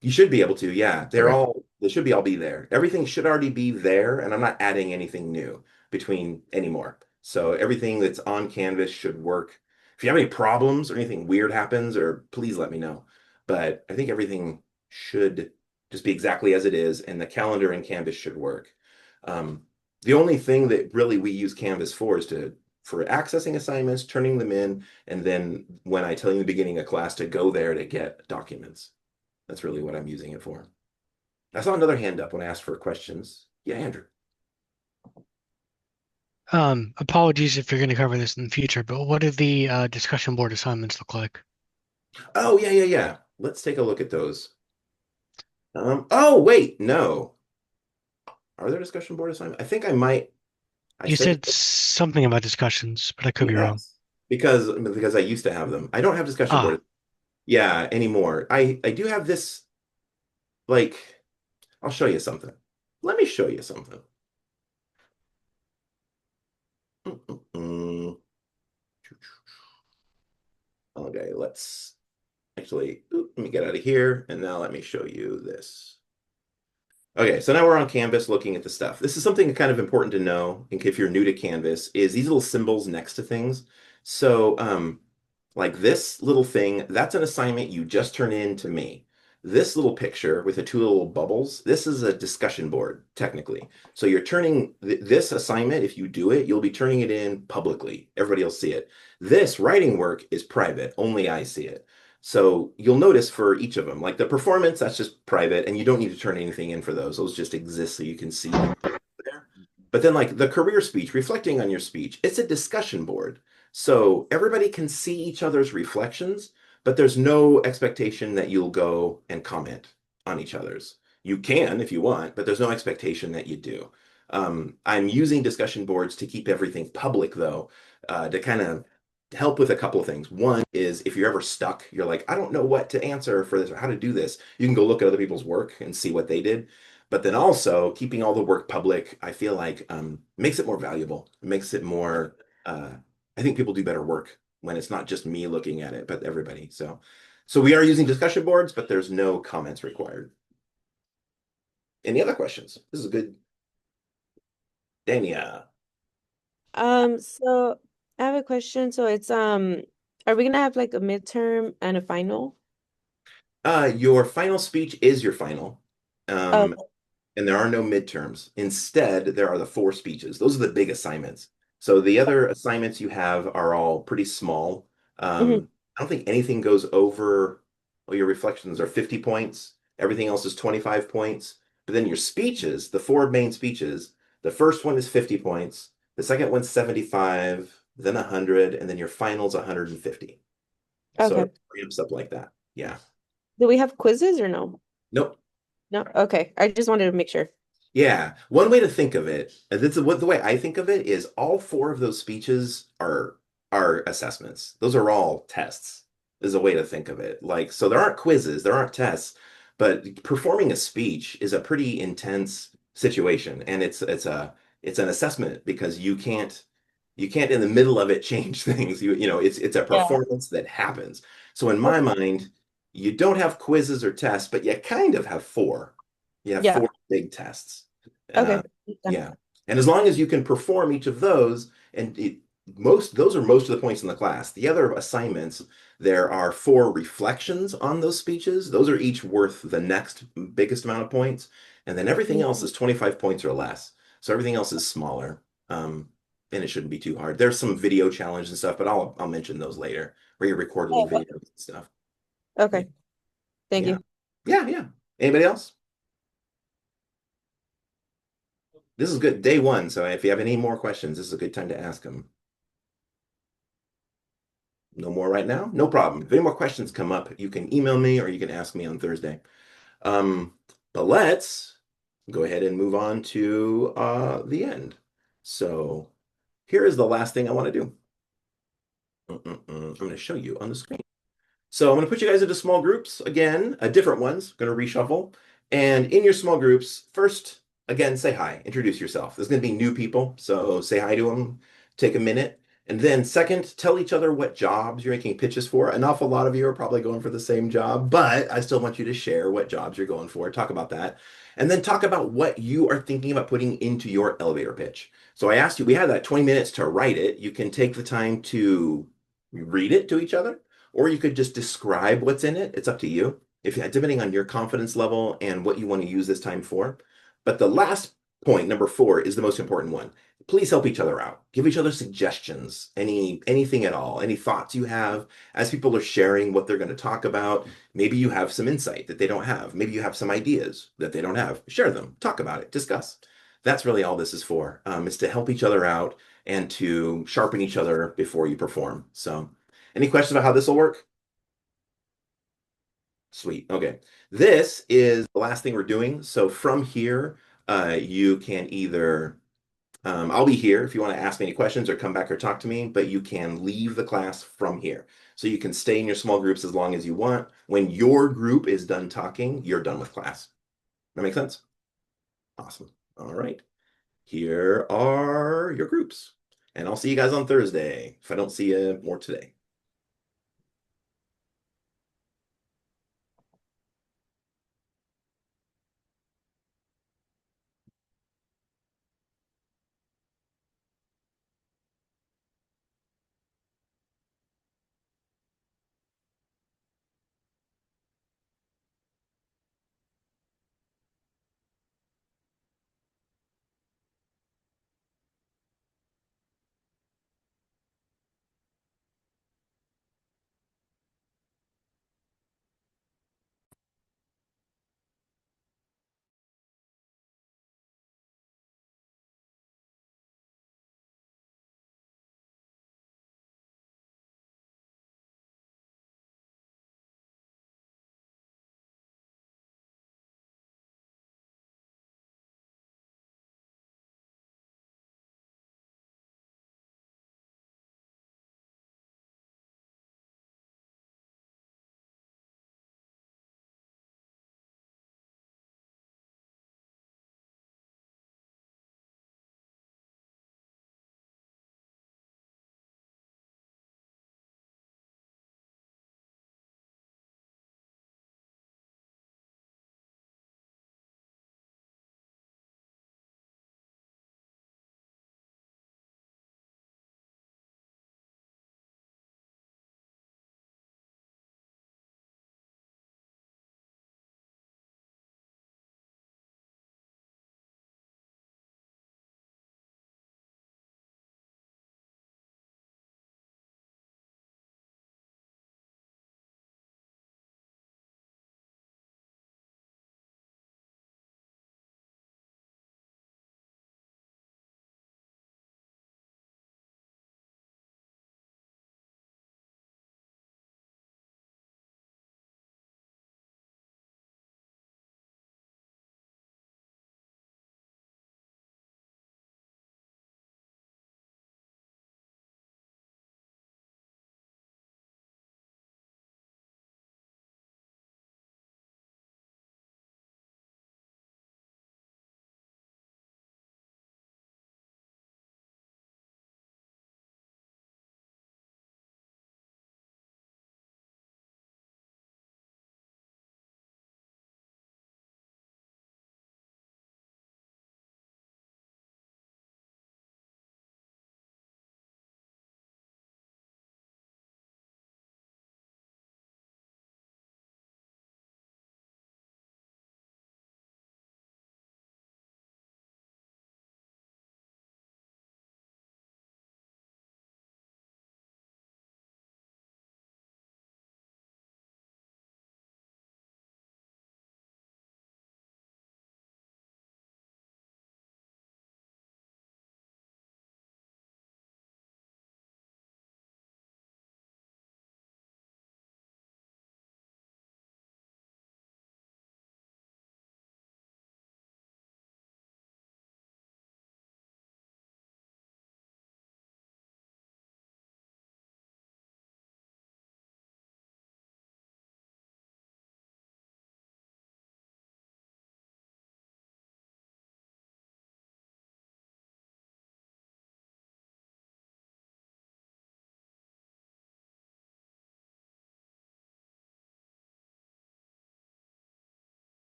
You should be able to, yeah. They should all be there. Everything should already be there, and I'm not adding anything new between anymore. So everything that's on Canvas should work. If you have any problems or anything weird happens, or please let me know. But I think everything should just be exactly as it is, and the calendar in Canvas should work. The only thing that really we use Canvas for is for accessing assignments, turning them in, and then when I tell you in the beginning of class to go there to get documents. That's really what I'm using it for. I saw another hand up when I asked for questions. Yeah, Andrew. Apologies if you're going to cover this in the future, but what do the discussion board assignments look like? Oh, yeah. Let's take a look at those. Oh, wait, no. Are there discussion board assignments? I think I might. You said something about discussions, but I could be wrong. Because I used to have them. I don't have discussion board. Yeah, anymore. I do have this, like, I'll show you something. Let me show you something. Okay, let's actually, let me get out of here, and now let me show you this. Okay, so now we're on Canvas looking at the stuff. This is something kind of important to know, if you're new to Canvas, is these little symbols next to things. So, like this little thing, that's an assignment you just turn in to me. This little picture with the two little bubbles, this is a discussion board, technically. So you're turning this assignment, if you do it, you'll be turning it in publicly. Everybody will see it. This writing work is private, only I see it. So you'll notice for each of them, like the performance, that's just private, and you don't need to turn anything in for those. Those just exist so you can see them there. But then like the career speech, reflecting on your speech, it's a discussion board. So everybody can see each other's reflections, but there's no expectation that you'll go and comment on each other's. You can if you want, but there's no expectation that you do. I'm using discussion boards to keep everything public, though, to kind of help with a couple of things. One is if you're ever stuck, you're like, I don't know what to answer for this or how to do this. You can go look at other people's work and see what they did. But then also keeping all the work public, I feel like makes it more valuable. It makes it more, I think people do better work when it's not just me looking at it, but everybody. So we are using discussion boards, but there's no comments required. Any other questions? This is a good. Dania. So I have a question. So it's are we gonna have like a midterm and a final? Your final speech is your final. Oh, And there are no midterms. Instead, there are the 4 speeches. Those are the big assignments. So the other assignments you have are all pretty small. mhm. I don't think anything goes over, well, your reflections are 50 points. Everything else is 25 points. But then your speeches, the 4 main speeches, the first one is 50 points. The second one's 75, then 100, and then your final's 150. So Okay. it ramps up like that. Yeah. Do we have quizzes or no? Nope. No. Okay. I just wanted to make sure. Yeah, one way to think of it, this is what the way I think of it is all 4 of those speeches are assessments. Those are all tests, is a way to think of it. Like, so there aren't quizzes, there aren't tests, but performing a speech is a pretty intense situation, and it's an assessment because you can't in the middle of it change things. You know, it's a Yeah. performance that happens. So in my mind, you don't have quizzes or tests, but you kind of have 4. You have Yeah. 4 big tests. Okay. Yeah. And as long as you can perform each of those, and those are most of the points in the class. The other assignments, there are 4 reflections on those speeches. Those are each worth the next biggest amount of points. And then everything else is 25 points or less. So everything else is smaller. And it shouldn't be too hard. There's some video challenge and stuff, but I'll mention those later, where you record little videos and stuff. Okay. Thank Yeah. you. Yeah. Anybody else? This is good. Day 1. So if you have any more questions, this is a good time to ask them. No more right now? No problem. If any more questions come up, you can email me or you can ask me on Thursday. But let's go ahead and move on to the end. So here is the last thing I want to do. I'm going to show you on the screen. So I'm going to put you guys into small groups again, different ones. Going to reshuffle. And in your small groups, first, again, say hi, introduce yourself. There's going to be new people, so say hi to them, take a minute. And then second, tell each other what jobs you're making pitches for. An awful lot of you are probably going for the same job, but I still want you to share what jobs you're going for. Talk about that. And then talk about what you are thinking about putting into your elevator pitch. So I asked you, we had that 20 minutes to write it. You can take the time to read it to each other, or you could just describe what's in it. It's up to you, depending on your confidence level and what you want to use this time for. But the last point, number 4, is the most important one. Please help each other out. Give each other suggestions, anything at all, any thoughts you have as people are sharing what they're going to talk about. Maybe you have some insight that they don't have. Maybe you have some ideas that they don't have. Share them, talk about it, discuss. That's really all this is for, is to help each other out and to sharpen each other before you perform. So any questions about how this will work? Sweet. Okay. This is the last thing we're doing. So from here, you can either, I'll be here if you want to ask me any questions or come back or talk to me, but you can leave the class from here. So you can stay in your small groups as long as you want. When your group is done talking, you're done with class. That make sense? Awesome. All right. Here are your groups. And I'll see you guys on Thursday if I don't see you more today.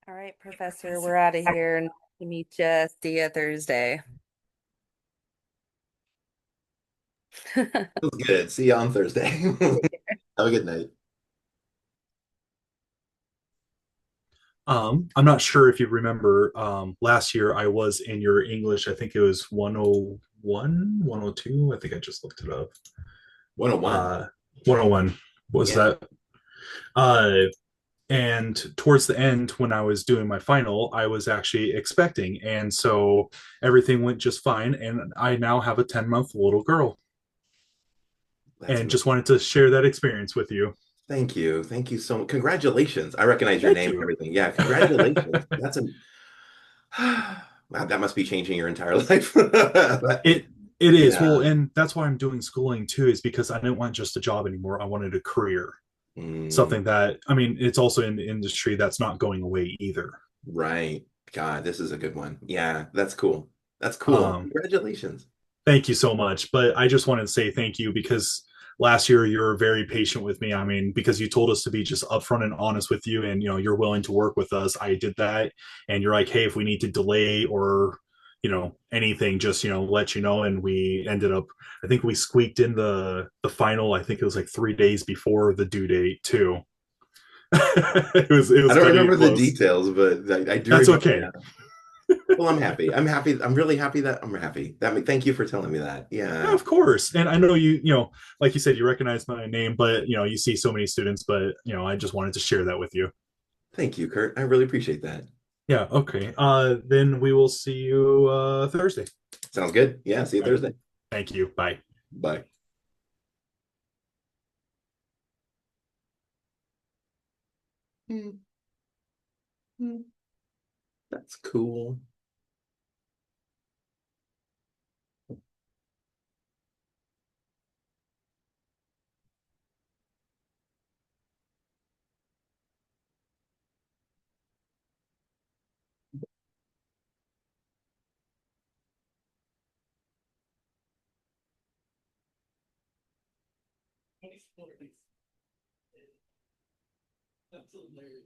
All right, Professor, we're out of here. Nice to meet you. See you Thursday. Feels good. See you on Thursday. Have a good night. I'm not sure if you remember, last year I was in your English, I think it was 101, 102. I think I just looked it up. 101. 101 was Yeah. that. And towards the end, when I was doing my final, I was actually expecting. And so everything went just fine. And I now have a 10-month little girl. And just wanted to share that experience with you. Thank you. Thank you so much. Congratulations. I recognize your name and everything. Yeah, congratulations. That's a wow, that must be changing your entire life. It is. Yeah. Well, and that's why I'm doing schooling too, is because I didn't want just a job anymore. I wanted a career. Something that, I mean, it's also in the industry that's not going away either. Right. God, this is a good one. Yeah, that's cool. That's cool. Congratulations. Thank you so much. But I just wanted to say thank you because last year you were very patient with me. I mean, because you told us to be just upfront and honest with you, and you're willing to work with us. I did that, and you're like, hey, if we need to delay or anything, just let you know. And we ended up, I think we squeaked in the final. I think it was like 3 days before the due date too. it was I don't remember the close. details, but I do. That's remember okay. that. Well, I'm happy. I'm happy. I'm really happy that I'm happy. Thank you for telling me that. Yeah, of course. And I know like you said, you recognize my name, but you see so many students, but I just wanted to share that with you. Thank you, Kurt. I really appreciate that. Yeah, okay. Then we will see you Thursday. Sounds good. Yeah, see you Thursday. Thank you. Bye. Bye. That's cool. That's hilarious.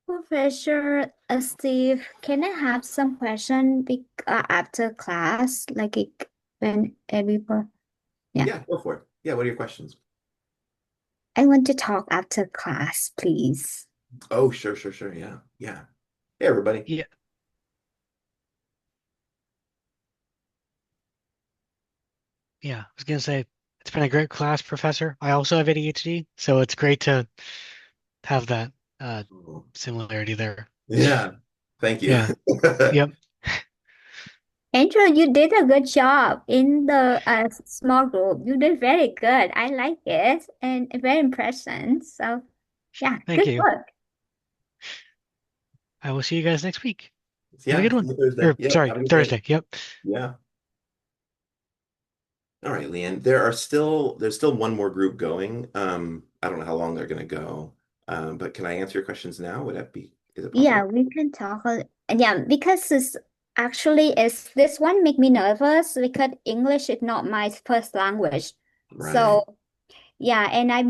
Professor Steve, can I have some question after class, like when everybody? Yeah, go for it. Yeah, what are your questions? I want to talk after class, please. Oh, sure. Yeah. Hey, everybody. Yeah. Yeah, I was gonna say it's been a great class, Professor. I also have ADHD, so it's great to have that similarity there. Yeah. Thank you. Yeah. Yep. Andrew, you did a good job in the small group. You did very good. I like it and very impressive. So, yeah, Thank good you. work. I will see you guys next week. Yeah, Have a good see one. you Thursday. Or, Yeah, sorry, have a good Thursday. day. Yep. Yeah. All right, Leanne. There's still one more group going. I don't know how long they're gonna go. But can I answer your questions now? Is it possible? Yeah, we can talk. Yeah, because it's this one make me nervous because English is not my first language. Right. So yeah, and I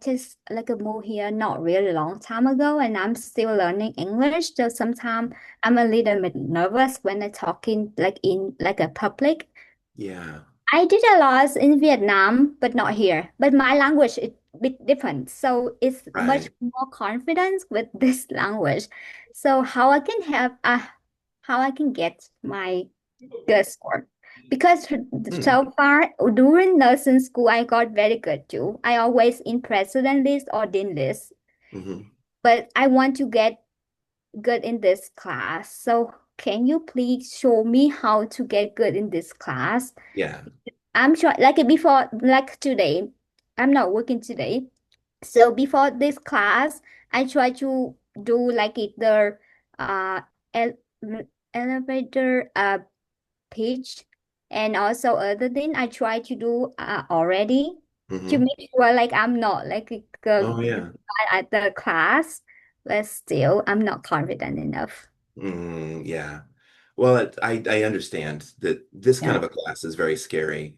just like moved here not really long time ago, and I'm still learning English. So sometimes I'm a little bit nervous when I talking like in like a public. Yeah. I did a lot in Vietnam, but not here. But my language is a bit different, so it's much Right. more confidence with this language. So how I can how I can get my good score? Because so far during nursing school, I got very good too. I always in president list or dean list. Mm-hmm. but I want to get good in this class. So can you please show me how to get good in this class? Yeah. I'm sure like before like today, I'm not working today. So before this class, I try to do like either el elevator pitch, and also other thing I try to do already to Hmm. make sure like I'm not like Oh yeah. at the class, but still I'm not confident enough. Yeah. Well, I understand that this kind Yeah. of a class is very scary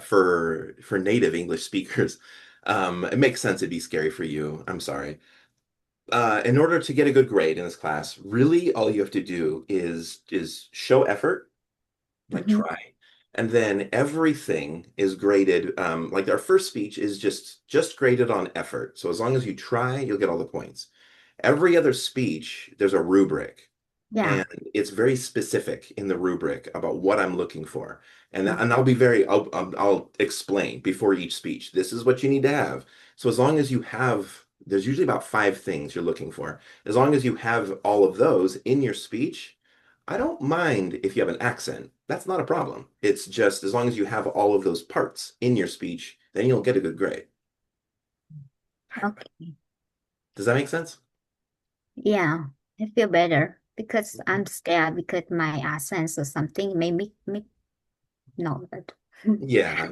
for native English speakers. It makes sense it'd be scary for you. I'm sorry. In order to get a good grade in this class, really all you have to do is show effort, like Mhm. try, and then everything is graded. Like our first speech is just graded on effort. So as long as you try, you'll get all the points. Every other speech, there's a rubric. Yeah. And it's very specific in the rubric about what I'm looking for. Okay. And I'll explain before each speech. This is what you need to have. So as long as you have, there's usually about 5 things you're looking for. As long as you have all of those in your speech, I don't mind if you have an accent. That's not a problem. It's just as long as you have all of those parts in your speech, then you'll get a good grade. Okay. Does that make sense? Yeah, I feel better because I'm scared because my accent or something may make no but Yeah,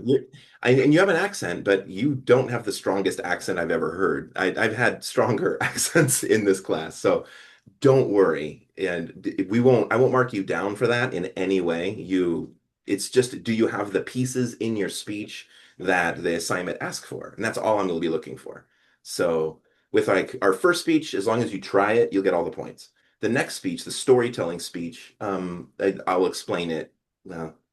and you have an accent, but you don't have the strongest accent I've ever heard. I've had stronger accents in this class, so don't worry. And I won't mark you down for that in any way. It's just, do you have the pieces in your speech that the assignment asks for? And that's all I'm going to be looking for. So with like our first speech, as long as you try it, you'll get all the points. The next speech, the storytelling speech, I'll explain it.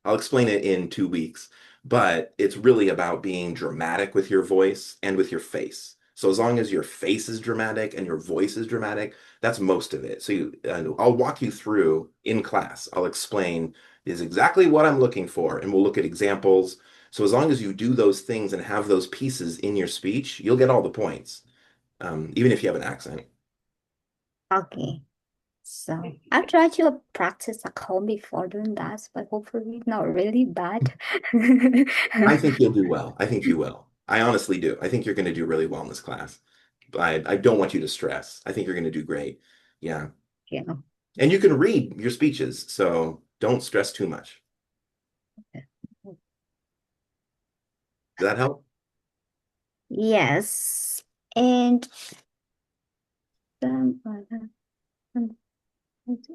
I'll explain it in 2 weeks, but it's really about being dramatic with your voice and with your face. So as long as your face is dramatic and your voice is dramatic, that's most of it. So I'll walk you through in class. I'll explain is exactly what I'm looking for, and we'll look at examples. So as long as you do those things and have those pieces in your speech, you'll get all the points, even if you have an accent. okay. So I'll try to practice at home before doing that, but hopefully not really bad. I think you'll do well. I think you will. I honestly do. I think you're going to do really well in this class. I don't want you to stress. I think you're going to do great. Yeah. Yeah. And you can read your speeches, so don't stress too much. Does that help? Yes. And um,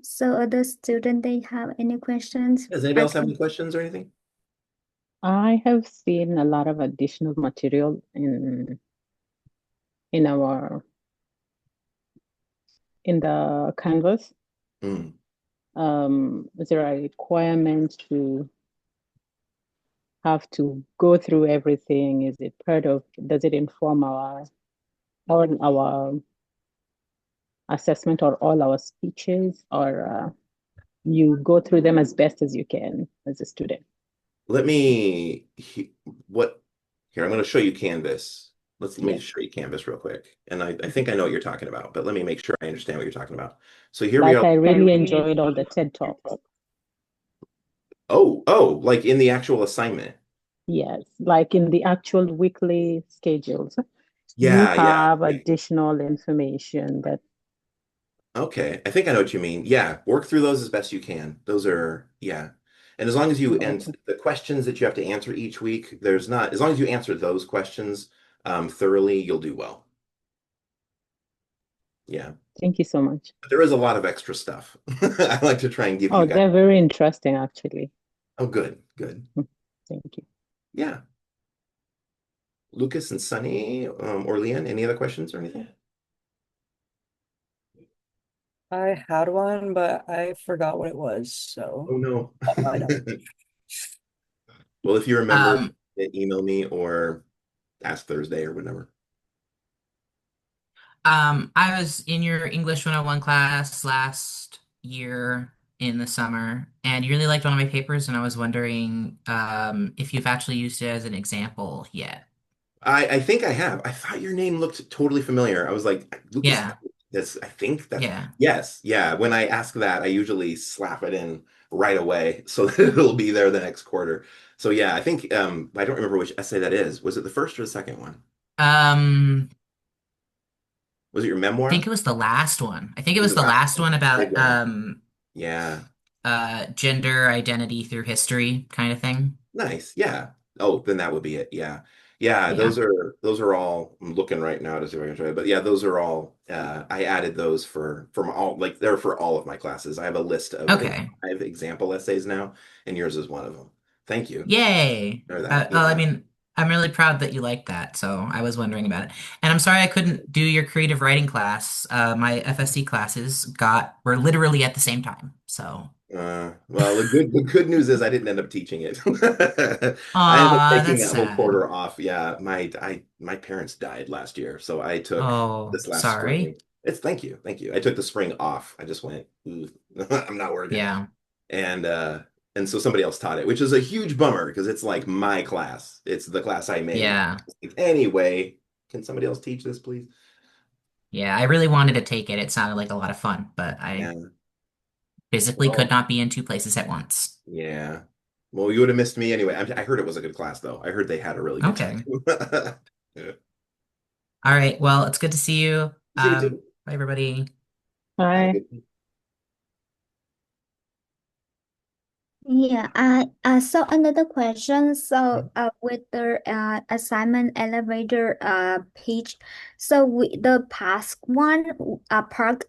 so other student they have any questions? Does anybody I else have can any questions or anything? I have seen a lot of additional material in our in the Canvas. Mm. Is there a requirement to have to go through everything? Is it does it inform all our assessment or all our speeches, or you go through them as best as you can as a student? Let me what here, I'm going to show you Canvas. Let me Yeah. show you Canvas real quick. And I think I know what you're talking about, but let me make sure I understand what you're talking about. So here we Like are. I really enjoyed all the TED Talks. Oh, like in the actual assignment. Yes, like in the actual weekly schedules. You Yeah, yeah. have additional information that Okay, I think I know what you mean. Yeah, work through those as best you can. Those are, yeah. And as long as you, and the questions that you have to answer each week, there's not, as long as you answer those questions thoroughly, you'll do well. Yeah. Thank you so much. But there is a lot of extra stuff. I like to try and give Oh, you guys. they're very interesting, actually. Oh, good, good. Thank you. Yeah. Lucas and Sunny, or Leanne, any other questions or anything? I had one, but I forgot what it was. So Oh no. I don't. Well, if you remember, email me or ask Thursday or whatever. I was in your English 101 class last year in the summer, and you really liked one of my papers, and I was wondering if you've actually used it as an example yet. I think I have. I thought your name looked totally familiar. I was like, Lucas, Yeah. I think that's Yeah. yes, yeah. When I ask that, I usually slap it in right away so that it'll be there the next quarter. So yeah, I think I don't remember which essay that is. Was it the first or the second one? Um, Was it your I memoir? think it was the last one. I think it Was was it the the last last one? one Big about one. Yeah. gender identity through history kind of thing. Nice. Yeah. Oh, then that would be it. Yeah. Yeah, Yeah. those are all I'm looking right now to see if I can try it. But yeah, those are all I added those for from all like they're for all of my classes. I have a list of I think Okay. 5 example essays now, and yours is one of them. Thank you Yay. for that. Well, I Yeah. mean, I'm really proud that you like that. So I was wondering about it. And I'm sorry I couldn't do your creative writing class. My FSC classes were literally at the same time. So, Well, the good news is I didn't end up teaching it. I ended up aw, taking that's that whole sad. quarter off. Yeah, my parents died last year, so I took Oh, this last sorry. spring. Thank you, thank you. I took the spring off. I just went, "Ooh, I'm not working," Yeah. and and so somebody else taught it, which is a huge bummer because it's like my class. It's the class I made. Yeah. Anyway, can somebody else teach this, please? Yeah. I really wanted to take it. It sounded like a lot of fun, but I Yeah. physically could Well, not be in two places at once. yeah. Well, you would have missed me anyway. I heard it was a good class, though. I heard they had a really good Okay. time. Yeah. All right. Well, it's good to see you. See you too. Bye, everybody. Have a Bye. good Yeah, so another question. So, with the assignment elevator page, so the past one, part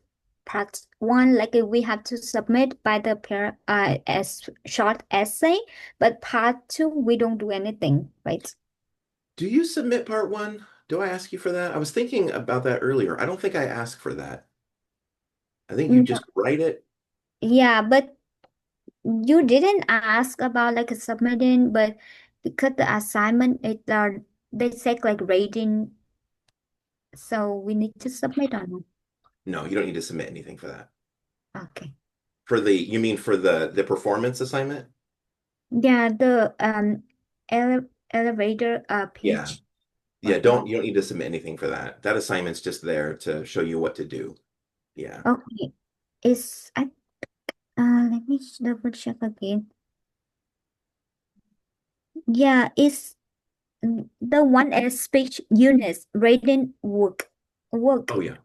one, like we have to submit by the pair as short essay, but part two we don't do anything, right? Do you submit part one? Do I ask you for that? I was thinking about that earlier. I don't think I asked for that. I think you No. just write it. Yeah, but you didn't ask about like submitting, but because the assignment they take like rating, so we need to submit on it. No, you don't need to submit anything for that. Okay. You mean for the performance assignment? Yeah, the elevator Yeah. page. Yeah, Okay. you don't need to submit anything for that. That assignment's just there to show you what to do. Yeah. Okay. Let me double check again. Yeah, it's the one is speech units rating work. Oh yeah.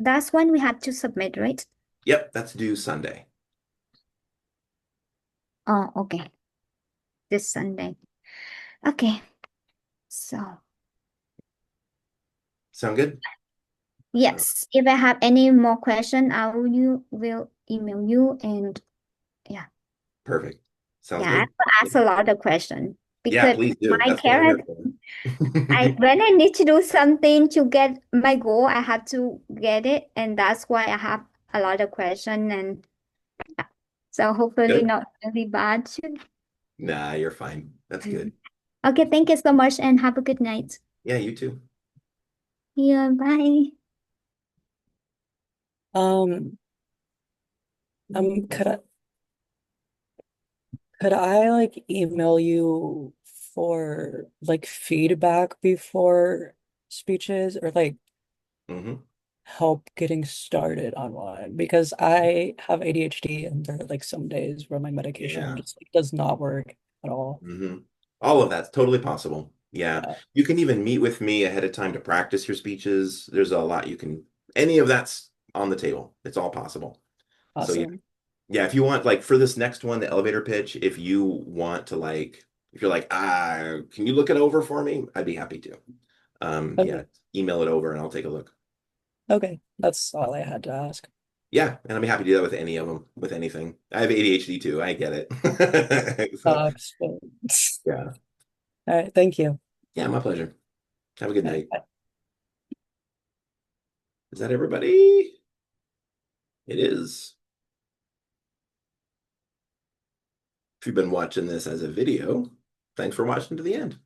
That's when we have to submit, right? Yep, that's due Sunday. Oh, okay. This Sunday. Okay. So, Sound good? yes, if I have any more question, will email you and yeah. Perfect. Sounds Yeah, I good. will ask a lot of questions Yeah, because please do. my That's what I'm here parent, for. when I need to do something to get my goal, I have to get it, and that's why I have a lot of questions, and yeah. So hopefully Good. not really bad. Nah, you're fine. That's good. Okay, thank you so much, and have a good night. Yeah, you too. Yeah, bye. Um, could I like email you for like feedback before speeches or like help getting started on one? Because I have ADHD and there are like some days where my medication Yeah. just like does not work at all. All of that's totally possible. Yeah. You can even meet with me ahead of time to practice your speeches. There's a lot any of that's on the table. It's all possible. So yeah. Awesome. Yeah, if you want like for this next one, the elevator pitch, if you want to if you're like, can you look it over for me? I'd be happy to. Yeah, email it over and I'll take a look. Okay, that's all I had to ask. Yeah, and I'd be happy to do that with any of them, with anything. I have ADHD too. I get it. So, yeah. All right, thank you. Yeah, my pleasure. Have a good night. Bye. Is that everybody? It is. If you've been watching this as a video, thanks for watching to the end.